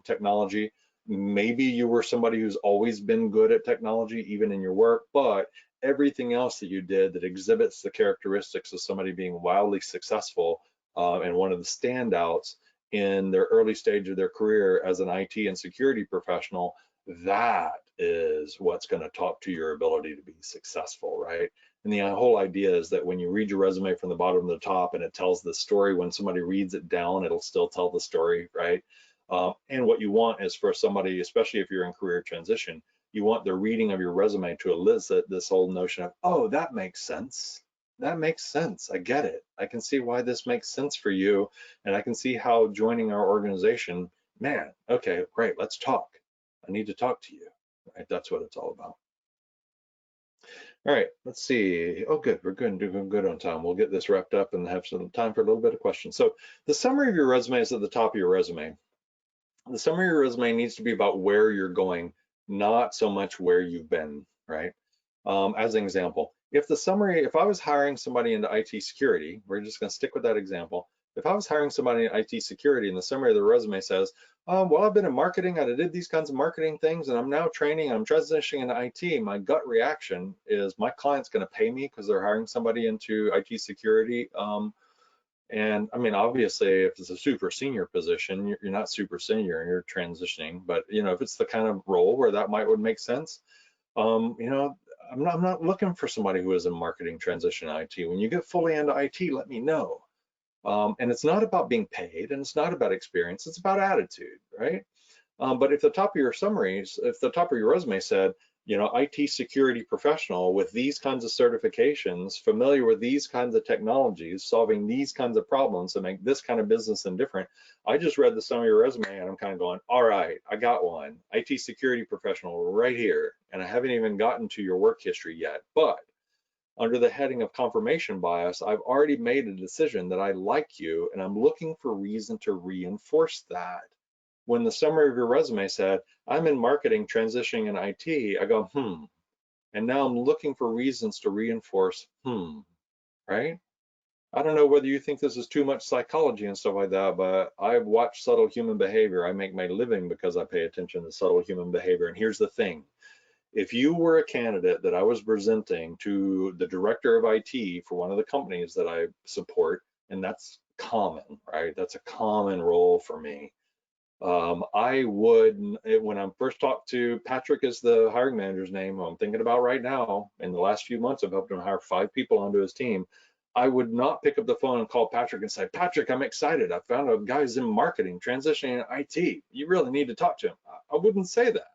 S2: technology. Maybe you were somebody who's always been good at technology, even in your work, but everything else that you did that exhibits the characteristics of somebody being wildly successful and one of the standouts in their early stage of their career as an IT and security professional, that is what's going to talk to your ability to be successful, right? And the whole idea is that when you read your resume from the bottom to the top and it tells the story, when somebody reads it down, it'll still tell the story, right? And what you want is for somebody, especially if you're in career transition, you want the reading of your resume to elicit this whole notion of, oh, that makes sense. That makes sense. I get it. I can see why this makes sense for you. And I can see how joining our organization, man, okay, great, let's talk. I need to talk to you, right? That's what it's all about. All right, let's see. Oh, good, we're doing good on time. We'll get this wrapped up and have some time for a little bit of questions. So the summary of your resume is at the top of your resume. The summary of your resume needs to be about where you're going, not so much where you've been, right? As an example, if I was hiring somebody into IT security, we're just going to stick with that example. If I was hiring somebody in IT security and the summary of the resume says, well, I've been in marketing, I did these kinds of marketing things, and I'm now training, I'm transitioning into IT, my gut reaction is my client's going to pay me because they're hiring somebody into IT security. And I mean, obviously, if it's a super senior position, you're not super senior and you're transitioning. But if it's the kind of role where that would make sense, I'm not looking for somebody who is in marketing transition IT. When you get fully into IT, let me know. And it's not about being paid, and it's not about experience. It's about attitude, right? But if the top of your resume said, IT security professional with these kinds of certifications, familiar with these kinds of technologies, solving these kinds of problems to make this kind of business and different. I just read the summary of your resume and I'm kind of going, all right, I got one. IT security professional right here. And I haven't even gotten to your work history yet. But under the heading of confirmation bias, I've already made a decision that I like you and I'm looking for reason to reinforce that. When the summary of your resume said, I'm in marketing, transitioning in IT, I go, and now I'm looking for reasons to reinforce, right? I don't know whether you think this is too much psychology and stuff like that, but I've watched subtle human behavior. I make my living because I pay attention to subtle human behavior. And here's the thing. If you were a candidate that I was presenting to the director of IT for one of the companies that I support, and that's common, right? That's a common role for me. I would, when I first talked to Patrick, is the hiring manager's name, who I'm thinking about right now. In the last few months, I've helped him hire 5 people onto his team. I would not pick up the phone and call Patrick and say, Patrick, I'm excited. I found a guy's in marketing, transitioning in IT. You really need to talk to him. I wouldn't say that.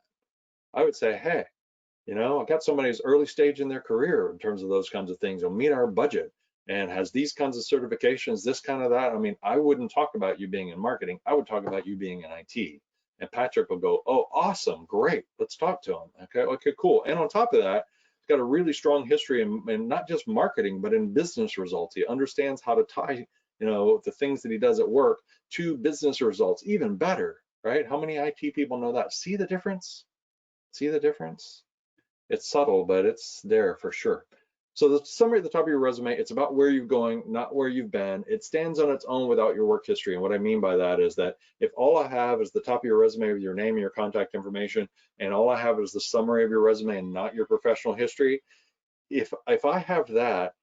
S2: I would say, hey, I got somebody who's early stage in their career in terms of those kinds of things. Will meet our budget and has these kinds of certifications, this kind of that. I mean, I wouldn't talk about you being in marketing. I would talk about you being in IT. And Patrick will go, oh, awesome, great. Let's talk to him. Okay, cool. And on top of that, he's got a really strong history in not just marketing, but in business results. He understands how to tie, the things that he does at work to business results, even better, right? How many IT people know that? See the difference? See the difference? It's subtle, but it's there for sure. So the summary at the top of your resume, it's about where you're going, not where you've been. It stands on its own without your work history. And what I mean by that is that if all I have is the top of your resume with your name and your contact information, and all I have is the summary of your resume and not your professional history, if I have that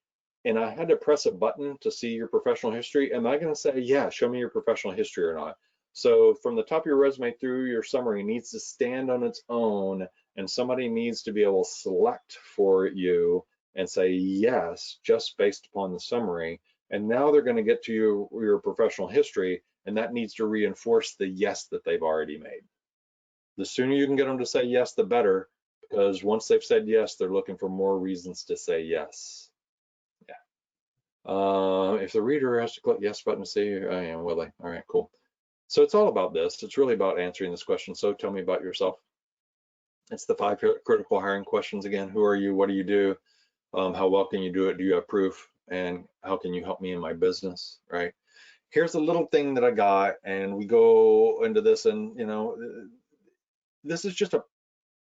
S2: and I had to press a button to see your professional history, am I going to say, yeah, show me your professional history or not? So from the top of your resume through your summary needs to stand on its own, and somebody needs to be able to select for you and say yes, just based upon the summary. And now they're going to get to your professional history, and that needs to reinforce the yes that they've already made. The sooner you can get them to say yes, the better, because once they've said yes, they're looking for more reasons to say yes. If the reader has to click yes button to see, I am, will they? All right, cool. So it's all about this. It's really about answering this question. So tell me about yourself. It's the 5 critical hiring questions again. Who are you? What do you do? How well can you do it? Do you have proof? And how can you help me in my business, right? Here's a little thing that I got, and we go into this, and this is just a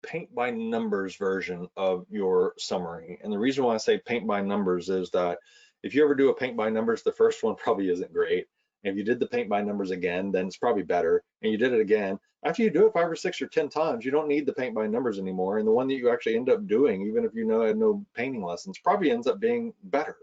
S2: paint by numbers version of your summary. And the reason why I say paint by numbers is that if you ever do a paint by numbers, the first one probably isn't great. And if you did the paint by numbers again, then it's probably better. And you did it again. After you do it 5 or 6 or 10 times, you don't need the paint by numbers anymore. And the one that you actually end up doing, even if you had no painting lessons, probably ends up being better.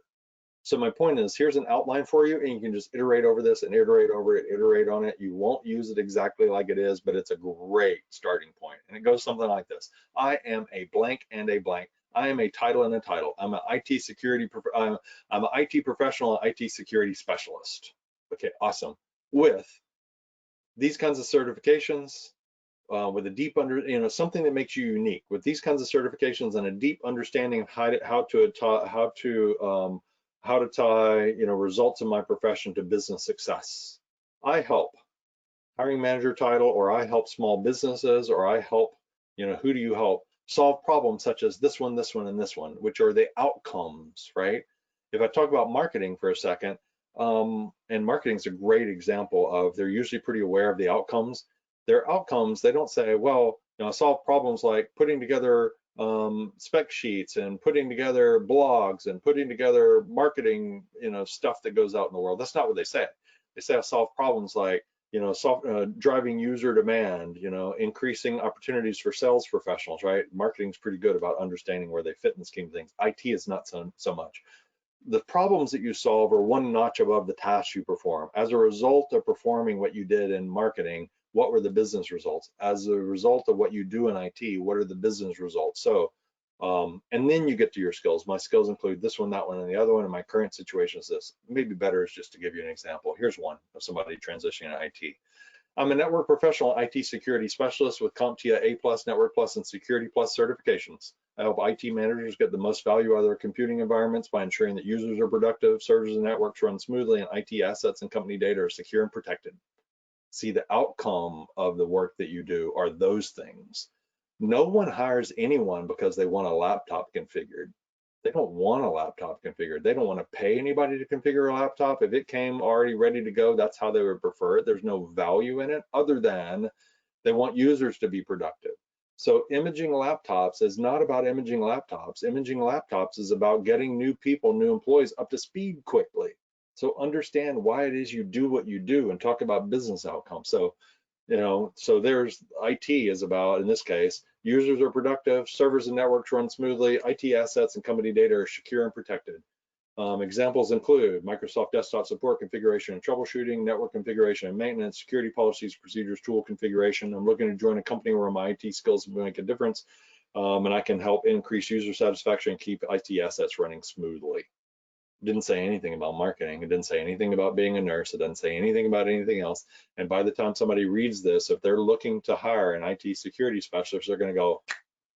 S2: So my point is, here's an outline for you, and you can just iterate over this and iterate over it, iterate on it. You won't use it exactly like it is, but it's a great starting point. And it goes something like this. I am a blank and a blank. I am a title and a title. I'm an IT security, I'm an IT professional, IT security specialist. Okay, awesome. With these kinds of certifications, with a deep something that makes you unique. With these kinds of certifications and a deep understanding of how to tie results in my profession to business success. I help hiring manager title, or I help small businesses, or I help, who do you help solve problems such as this one, and this one, which are the outcomes, right? If I talk about marketing for a second, and marketing is a great example of, they're usually pretty aware of the outcomes. Their outcomes, they don't say, well, solve problems like putting together spec sheets and putting together blogs and putting together marketing, stuff that goes out in the world. That's not what they say. They say I solve problems like, driving user demand, increasing opportunities for sales professionals, right? Marketing's pretty good about understanding where they fit in the scheme of things. IT is not so much. The problems that you solve are one notch above the tasks you perform. As a result of performing what you did in marketing, what were the business results? As a result of what you do in IT, what are the business results? So, and then you get to your skills. My skills include this one, that one, and the other one. And my current situation is this. Maybe better is just to give you an example. Here's one of somebody transitioning to IT. I'm a network professional, IT security specialist with CompTIA A+, Network Plus, and Security Plus certifications. I help IT managers get the most value out of their computing environments by ensuring that users are productive, servers and networks run smoothly, and IT assets and company data are secure and protected. See, the outcome of the work that you do are those things. No one hires anyone because they want a laptop configured. They don't want a laptop configured. They don't want to pay anybody to configure a laptop. If it came already ready to go, that's how they would prefer it. There's no value in it other than they want users to be productive. So imaging laptops is not about imaging laptops. Imaging laptops is about getting new people, new employees up to speed quickly. So understand why it is you do what you do and talk about business outcomes. So so there's IT is about, in this case, users are productive, servers and networks run smoothly, IT assets and company data are secure and protected. Examples include Microsoft Desktop support, configuration and troubleshooting, network configuration and maintenance, security policies, procedures, tool configuration. I'm looking to join a company where my IT skills will make a difference, and I can help increase user satisfaction and keep IT assets running smoothly. It didn't say anything about marketing. It didn't say anything about being a nurse. It doesn't say anything about anything else. And by the time somebody reads this, if they're looking to hire an IT security specialist, they're going to go,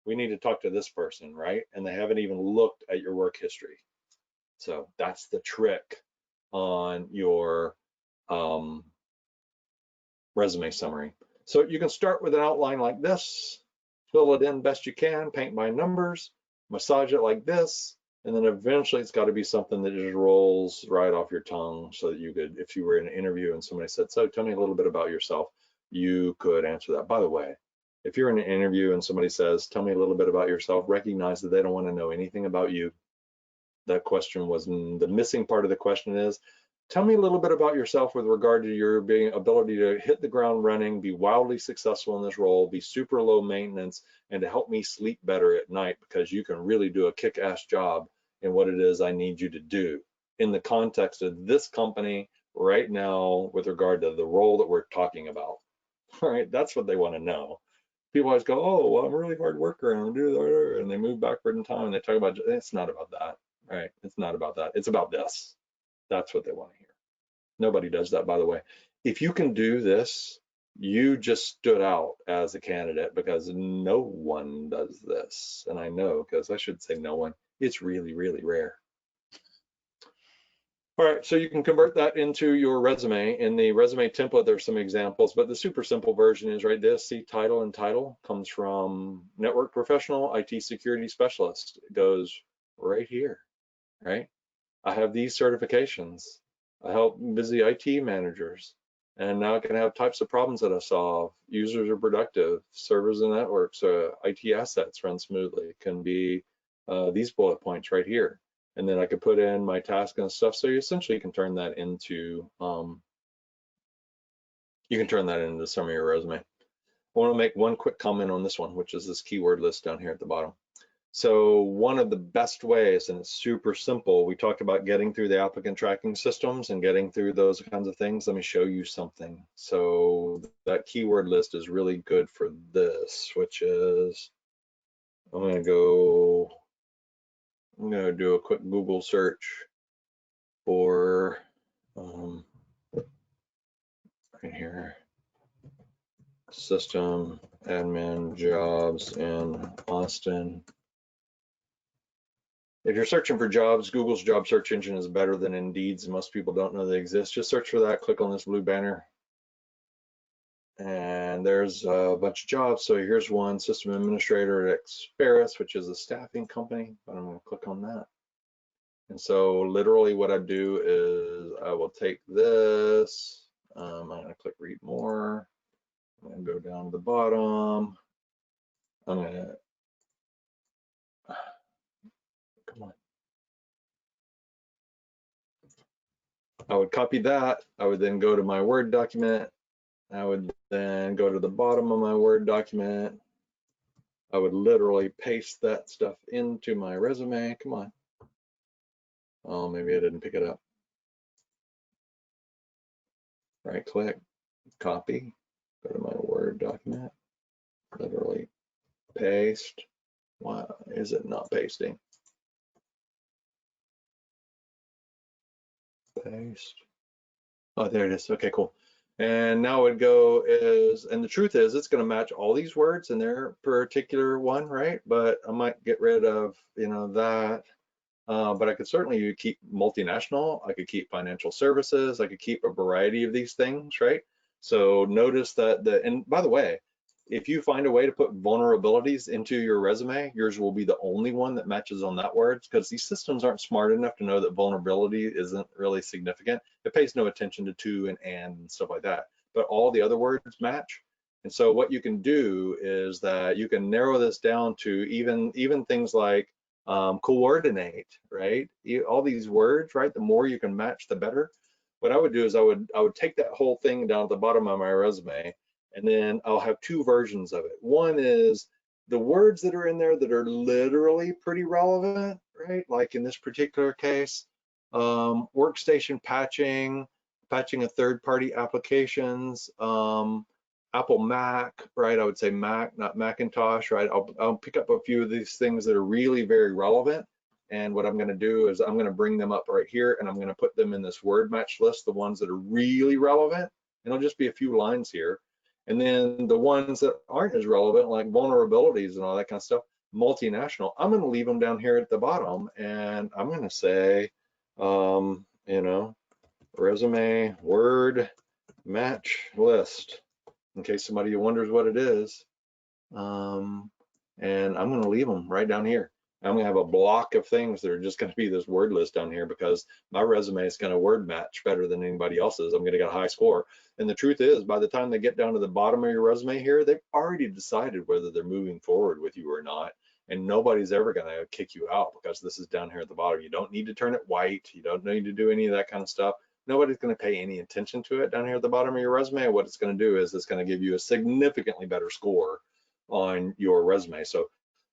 S2: we need to talk to this person, right? And they haven't even looked at your work history. So that's the trick on your resume summary. So you can start with an outline like this, fill it in best you can, paint by numbers, massage it like this, and then eventually it's got to be something that just rolls right off your tongue so that you could, if you were in an interview and somebody said, so tell me a little bit about yourself, you could answer that. By the way, if you're in an interview and somebody says, tell me a little bit about yourself, recognize that they don't want to know anything about you. That question was, the missing part of the question is, tell me a little bit about yourself with regard to your ability to hit the ground running, be wildly successful in this role, be super low maintenance, and to help me sleep better at night because you can really do a kick-ass job in what it is I need you to do in the context of this company right now with regard to the role that we're talking about. All right, that's what they want to know. People always go, oh, well, I'm a really hard worker and they move backward in time and they talk about, it's not about that, right? It's not about that. It's about this. That's what they want to hear. Nobody does that, by the way. If you can do this, you just stood out as a candidate because no one does this. And I know, because I should say no one, it's really, really rare. All right, so you can convert that into your resume. In the resume template, there's some examples, but the super simple version is right this. See, title and title comes from network professional, IT security specialist. It goes right here, right? I have these certifications. I help busy IT managers. And now I can have types of problems that I solve. Users are productive, servers and networks, IT assets run smoothly. It can be these bullet points right here. And then I could put in my task and stuff. So you essentially can turn that into, the summary of your resume. I want to make one quick comment on this one, which is this keyword list down here at the bottom. So one of the best ways, and it's super simple, we talked about getting through the applicant tracking systems and getting through those kinds of things. Let me show you something. So that keyword list is really good for this, which is, I'm going to do a quick Google search for right here, system admin jobs in Austin. If you're searching for jobs, Google's job search engine is better than Indeed's. Most people don't know they exist. Just search for that, click on this blue banner, and there's a bunch of jobs. So here's one, system administrator at Experis, which is a staffing company, but I'm gonna click on that. And so literally what I do is I will take this, I'm gonna click read more, I'm gonna go down to the bottom, I'm gonna, come on. I would copy that. I would then go to my Word document. I would then go to the bottom of my Word document. I would literally paste that stuff into my resume. Come on. Oh, maybe I didn't pick it up. Right click, copy, go to my Word document, literally paste. Why is it not pasting? Paste. Oh, there it is. Okay, cool. And now it go is, and the truth is it's going to match all these words in their particular one, right? But I might get rid of, that. But I could certainly keep multinational, I could keep financial services, I could keep a variety of these things, right? So notice that and by the way, if you find a way to put vulnerabilities into your resume, yours will be the only one that matches on that word, because these systems aren't smart enough to know that vulnerability isn't really significant. It pays no attention to to and stuff like that, but all the other words match. And so what you can do is that you can narrow this down to even things like coordinate, right? All these words, right? The more you can match, the better. What I would do is I would take that whole thing down at the bottom of my resume, and then I'll have two versions of it. One is the words that are in there that are literally pretty relevant, right? Like in this particular case, workstation patching, patching of third-party applications, Apple Mac, right? I would say Mac, not Macintosh, right? I'll pick up a few of these things that are really very relevant. And what I'm going to do is I'm going to bring them up right here, and I'm going to put them in this word match list, the ones that are really relevant. And it'll just be a few lines here. And then the ones that aren't as relevant, like vulnerabilities and all that kind of stuff, multinational, I'm going to leave them down here at the bottom. And I'm going to say, resume word match list, in case somebody wonders what it is. And I'm going to leave them right down here. I'm going to have a block of things that are just going to be this word list down here, because my resume is going to word match better than anybody else's. I'm going to get a high score. And the truth is, by the time they get down to the bottom of your resume here, they've already decided whether they're moving forward with you or not. And nobody's ever going to kick you out, because this is down here at the bottom. You don't need to turn it white. You don't need to do any of that kind of stuff. Nobody's going to pay any attention to it down here at the bottom of your resume. What it's going to do is it's going to give you a significantly better score on your resume. So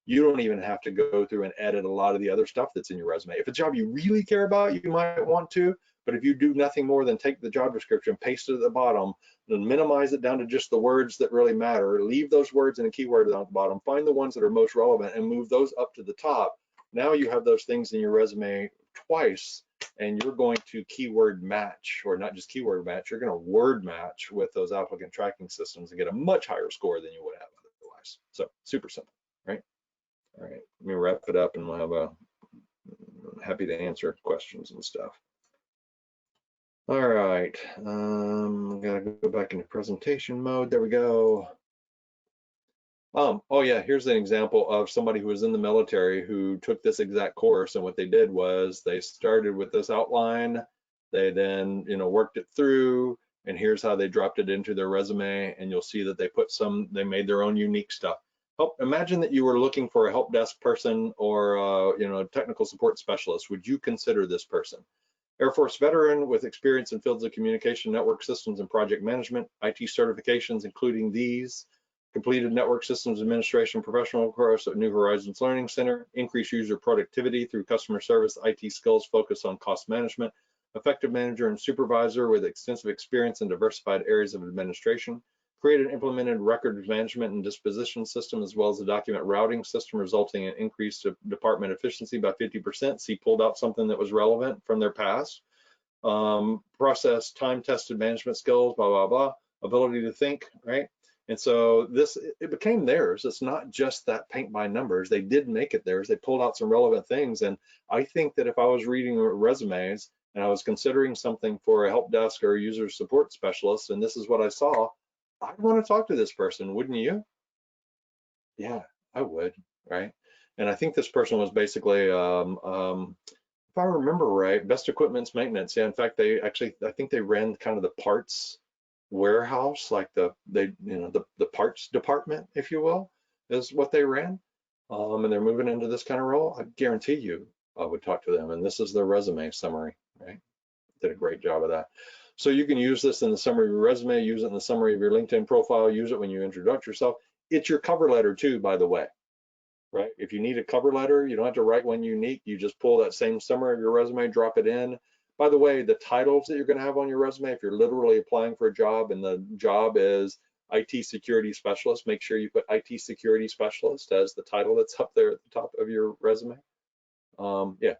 S2: you don't even have to go through and edit a lot of the other stuff that's in your resume. If it's a job you really care about, you might want to, but if you do nothing more than take the job description, paste it at the bottom, then minimize it down to just the words that really matter, leave those words and a keyword down at the bottom, find the ones that are most relevant and move those up to the top. Now you have those things in your resume twice, and you're going to keyword match, or not just keyword match, you're going to word match with those applicant tracking systems and get a much higher score than you would have otherwise. So super simple, right? All right, let me wrap it up, and we'll have happy to answer questions and stuff. All right, I'm gonna go back into presentation mode. There we go. Oh yeah, here's an example of somebody who was in the military who took this exact course, and what they did was they started with this outline, they then worked it through, and here's how they dropped it into their resume, and you'll see that they made their own unique stuff. Imagine that you were looking for a help desk person or a technical support specialist. Would you consider this person? Air Force veteran with experience in fields of communication, network systems, and project management, IT certifications, including these: completed network systems administration professional course at New Horizons Learning Center, increased user productivity through customer service, IT skills focused on cost management, effective manager and supervisor with extensive experience in diversified areas of administration, created and implemented records management and disposition system, as well as a document routing system, resulting in increased department efficiency by 50%. See, pulled out something that was relevant from their past. Process time-tested management skills, blah, blah, blah, ability to think, right? And so it became theirs. It's not just that paint by numbers. They did make it theirs. They pulled out some relevant things. And I think that if I was reading resumes and I was considering something for a help desk or a user support specialist, and this is what I saw, I'd want to talk to this person, wouldn't you? Yeah, I would, right? And I think this person was basically, if I remember right, best equipment's maintenance. Yeah, in fact, I think they ran kind of the parts warehouse, like the parts department, if you will, is what they ran. And they're moving into this kind of role. I guarantee you, I would talk to them. And this is their resume summary, right? Did a great job of that. So you can use this in the summary of your resume, use it in the summary of your LinkedIn profile, use it when you introduce yourself. It's your cover letter too, by the way, right? If you need a cover letter, you don't have to write one unique. You just pull that same summary of your resume, drop it in. By the way, the titles that you're going to have on your resume, if you're literally applying for a job and the job is IT security specialist, make sure you put IT security specialist as the title that's up there at the top of your resume. Yeah.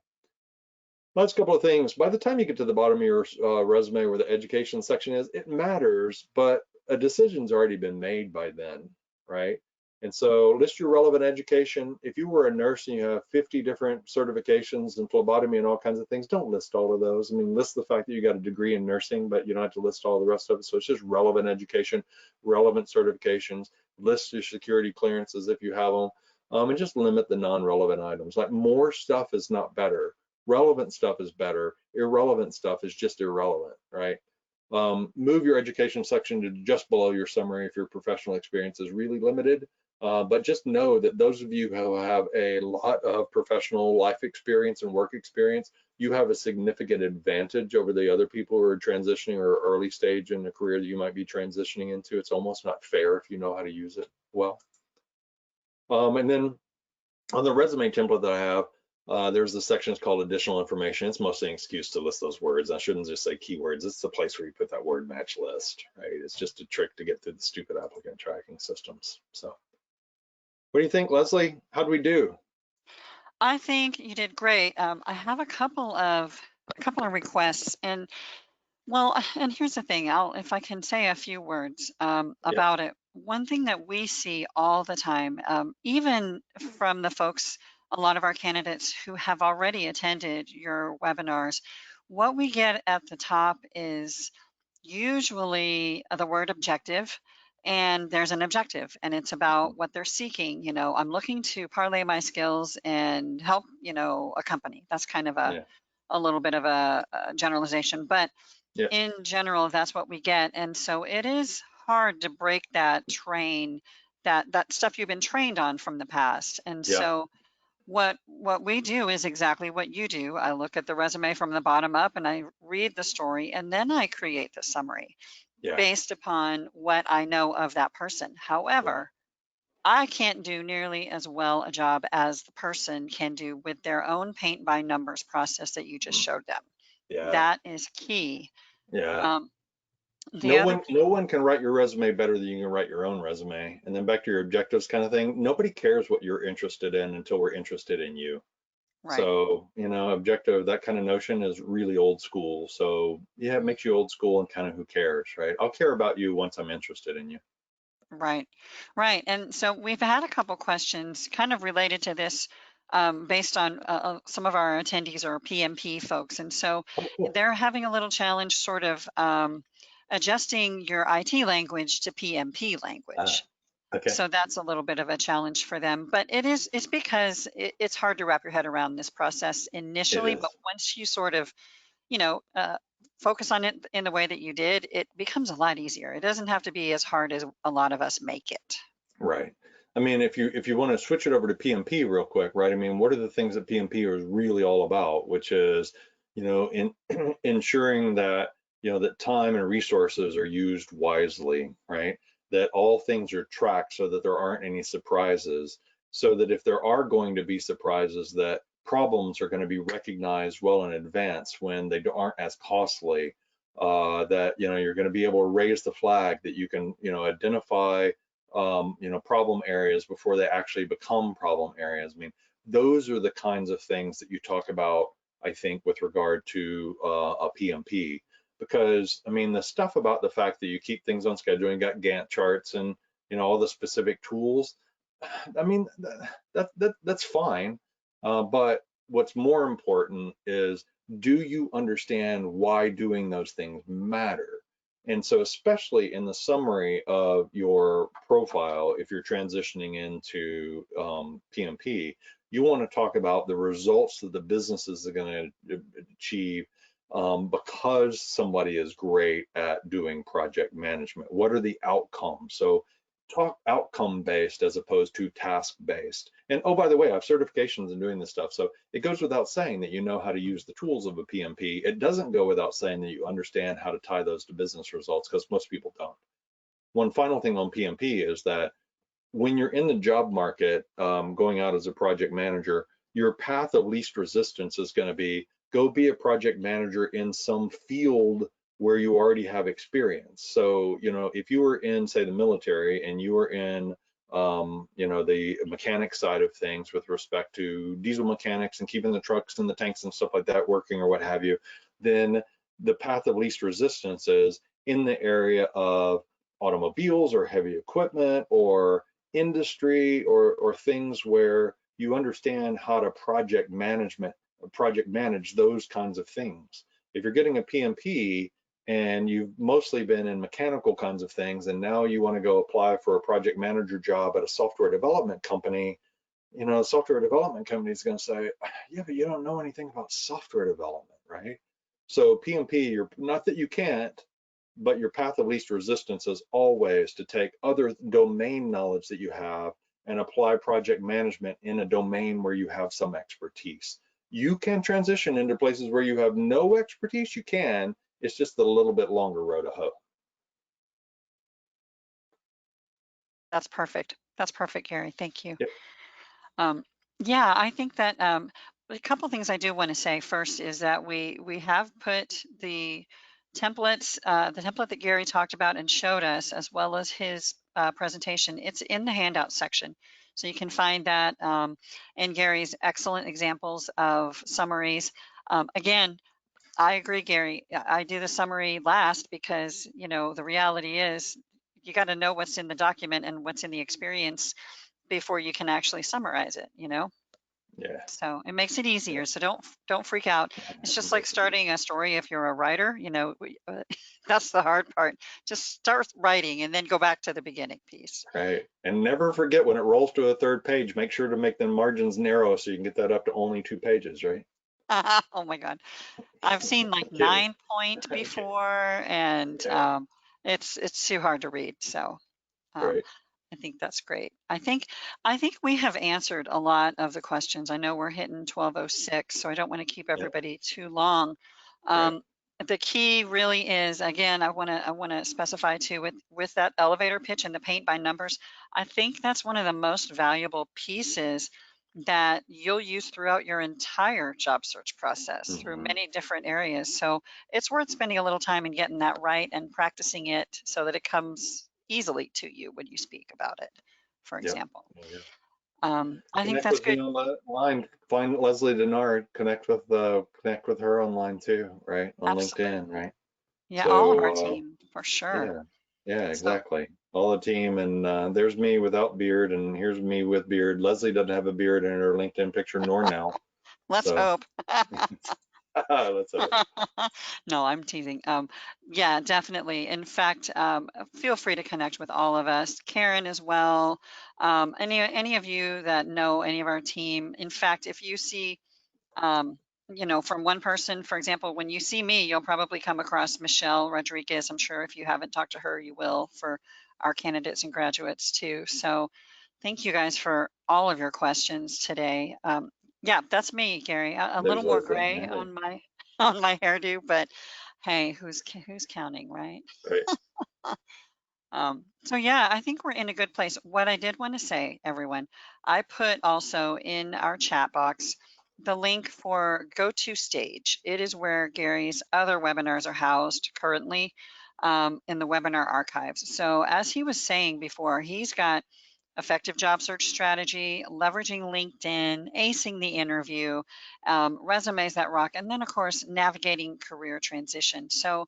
S2: That's a couple of things. By the time you get to the bottom of your resume where the education section is, it matters, but a decision's already been made by then, right? And so list your relevant education. If you were a nurse and you have 50 different certifications in phlebotomy and all kinds of things, don't list all of those. I mean, list the fact that you got a degree in nursing, but you don't have to list all the rest of it. So it's just relevant education, relevant certifications, list your security clearances if you have them, and just limit the non-relevant items. Like, more stuff is not better. Relevant stuff is better. Irrelevant stuff is just irrelevant, right? Move your education section to just below your summary if your professional experience is really limited. But just know that those of you who have a lot of professional life experience and work experience, you have a significant advantage over the other people who are transitioning or early stage in the career that you might be transitioning into. It's almost not fair if you know how to use it well. And then on the resume template that I have, there's the sections called additional information. It's mostly an excuse to list those words. I shouldn't just say keywords. It's the place where you put that word match list, right? It's just a trick to get through the stupid applicant tracking systems. So what do you think, Leslie? How do we do?
S1: I think you did great. I have a couple of requests, and well, and here's the thing. If I can say a few words
S2: Yeah.
S1: about it. One thing that we see all the time, even from the folks, a lot of our candidates who have already attended your webinars, what we get at the top is usually the word objective, and there's an objective, and it's about what they're seeking. I'm looking to parlay my skills and help, a company. That's kind of
S2: Yeah.
S1: a little bit of a generalization, but
S2: Yeah.
S1: in general, that's what we get. And so it is hard to break that train, that stuff you've been trained on from the past. And
S2: Yeah.
S1: so what we do is exactly what you do. I look at the resume from the bottom up and I read the story, and then I create the summary
S2: Yeah.
S1: based upon what I know of that person.
S2: Right.
S1: However, I can't do nearly as well a job as the person can do with their own paint by numbers process that you just
S2: Mm.
S1: showed them.
S2: Yeah.
S1: That is key.
S2: Yeah.
S1: Um, the
S2: No
S1: other
S2: one,
S1: piece,
S2: no one can write your resume better than you can write your own resume. And then back to your objectives kind of thing. Nobody cares what you're interested in until we're interested in you.
S1: right,
S2: So, objective, that kind of notion is really old school. So yeah, it
S1: mm,
S2: makes you old school and kind of who cares, right? I'll care about you once I'm interested in you.
S1: right, right. And so we've had a couple questions kind of related to this, based on some of our attendees are PMP folks. And so
S2: Oh, cool.
S1: they're having a little challenge sort of adjusting your IT language to PMP
S2: Ah,
S1: language.
S2: okay.
S1: So that's a little bit of a challenge for them, but it's because it's hard to wrap your head around this process
S2: It
S1: initially, but
S2: is.
S1: once you sort of, you know, uh, focus on it in the way that you did, it becomes a lot easier. It doesn't have to be as hard as a lot of us make it.
S2: Right. I mean, if you want to switch it over to PMP real quick, right? I mean, what are the things that PMP is really all about? Which is, in ensuring that that time and resources are used wisely, right? That all things are tracked so that there aren't any surprises, so that if there are going to be surprises, that problems are going to be recognized well in advance when they aren't as costly. That you're going to be able to raise the flag, that you can identify problem areas before they actually become problem areas. I mean, those are the kinds of things that you talk about, I think, with regard to a PMP. Because I mean, the stuff about the fact that you keep things on schedule and got Gantt charts and all the specific tools, I mean, that's fine. But what's more important is, do you understand why doing those things matter? And so, especially in the summary of your profile, if you're transitioning into PMP, you want to talk about the results that the businesses are going to achieve because somebody is great at doing project management. What are the outcomes? So talk outcome based as opposed to task based. And oh, by the way, I have certifications in doing this stuff. So it goes without saying that you know how to use the tools of a PMP. It doesn't go without saying that you understand how to tie those to business results, because most people don't. One final thing on PMP is that when you're in the job market, going out as a project manager, your path of least resistance is going to be, go be a project manager in some field where you already have experience. So, if you were in, say, the military, and you were in the mechanic side of things with respect to diesel mechanics and keeping the trucks and the tanks and stuff like that working or what have you, then the path of least resistance is in the area of automobiles or heavy equipment or industry or things where you understand how to project manage those kinds of things. If you're getting a PMP and you've mostly been in mechanical kinds of things, and now you want to go apply for a project manager job at a software development company, the software development company is going to say, yeah, but you don't know anything about software development, right? So PMP, you're not that you can't, but your path of least resistance is always to take other domain knowledge that you have and apply project management in a domain where you have some expertise. You can transition into places where you have no expertise, you can. It's just a little bit longer road to hoe.
S1: That's perfect. That's perfect, Gary. Thank you.
S2: Yep.
S1: Yeah, I think that a couple things I do want to say. First is that we have put the templates, the template that Gary talked about and showed us, as well as his presentation. It's in the handout section, so you can find that and Gary's excellent examples of summaries. Again, I agree, Gary. I do the summary last because, the reality is you got to know what's in the document and what's in the experience before you can actually summarize it.
S2: Yeah.
S1: So it makes it
S2: Yeah.
S1: easier. So don't freak out. It's just like starting a story if you're a writer, that's the hard part. Just start writing and then go back to the beginning piece.
S2: Right. And never forget when it rolls to a third page, make sure to make the margins narrow so you can get that up to only 2 pages, right?
S1: Oh my God. I've seen like
S2: I'm kidding.
S1: 9 point
S2: I'm kidding.
S1: before and
S2: Yeah.
S1: it's too hard to read. So um,
S2: Right.
S1: I think that's great. I think we have answered a lot of the questions. I know we're hitting 12:06, so I don't want to keep
S2: Yeah.
S1: everybody too long.
S2: Right.
S1: Um, the key really is, again, I want to specify too with that elevator pitch and the paint by numbers. I think that's one of the most valuable pieces that you'll use throughout your entire job search process through
S2: Hmm.
S1: many different areas. So it's worth spending a little time and getting that right and practicing it so that it comes easily to you when you speak about it, for
S2: Yep.
S1: example.
S2: Yeah.
S1: I think
S2: Connect
S1: that's
S2: with
S1: good.
S2: me online. Find Leslie Denard. Connect with her online too, right? On LinkedIn,
S1: Absolutely.
S2: right?
S1: Yeah, all of our
S2: So
S1: team for sure.
S2: yeah, yeah,
S1: So
S2: exactly. All the team, and there's me without beard, and here's me with beard. Leslie doesn't have a beard in her LinkedIn picture, nor now.
S1: let's
S2: So
S1: hope.
S2: let's hope.
S1: No, I'm teasing. Yeah, definitely. In fact, feel free to connect with all of us, Karen as well. Any of you that know any of our team. In fact, if you see um, from one person, for example, when you see me, you'll probably come across Michelle Rodriguez. I'm sure if you haven't talked to her, you will for our candidates and graduates too. So thank you guys for all of your questions today. Yeah, that's me, Gary. A little
S2: There's
S1: more
S2: Leslie.
S1: gray
S2: Hey,
S1: on my on my hairdo, but hey, who's counting, right?
S2: right.
S1: So yeah, I think we're in a good place. What I did want to say, everyone, I put also in our chat box the link for Go To Stage. It is where Gary's other webinars are housed currently in the webinar archives. So as he was saying before, he's got effective job search strategy, leveraging LinkedIn, acing the interview, resumes that rock, and then of course navigating career transition. So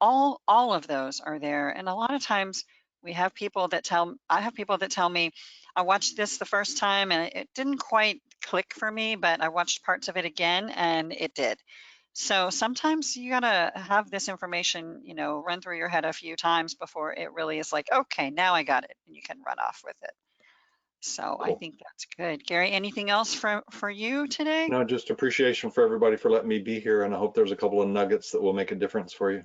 S1: all of those are there, and a lot of times I have people that tell me I watched this the first time and it didn't quite click for me, but I watched parts of it again and it did. So sometimes you gotta have this information, run through your head a few times before it really is like, okay, now I got it, and you can run off with it. So I
S2: Cool.
S1: think that's good. Gary, anything else for you today?
S2: No, just appreciation for everybody for letting me be here, and I hope there's a couple of nuggets that will make a difference for you.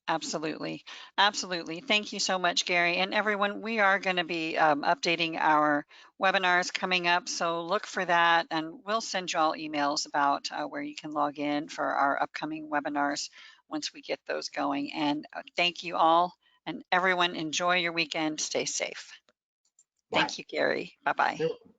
S1: Absolutely. Absolutely. Thank you so much, Gary. And everyone, we are going to be updating our webinars coming up. So look for that, and we'll send you all emails about where you can log in for our upcoming webinars once we get those going. And thank you all. And everyone, enjoy your weekend. Stay safe.
S2: Bye.
S1: Thank you, Gary. Bye bye.
S2: You're welcome.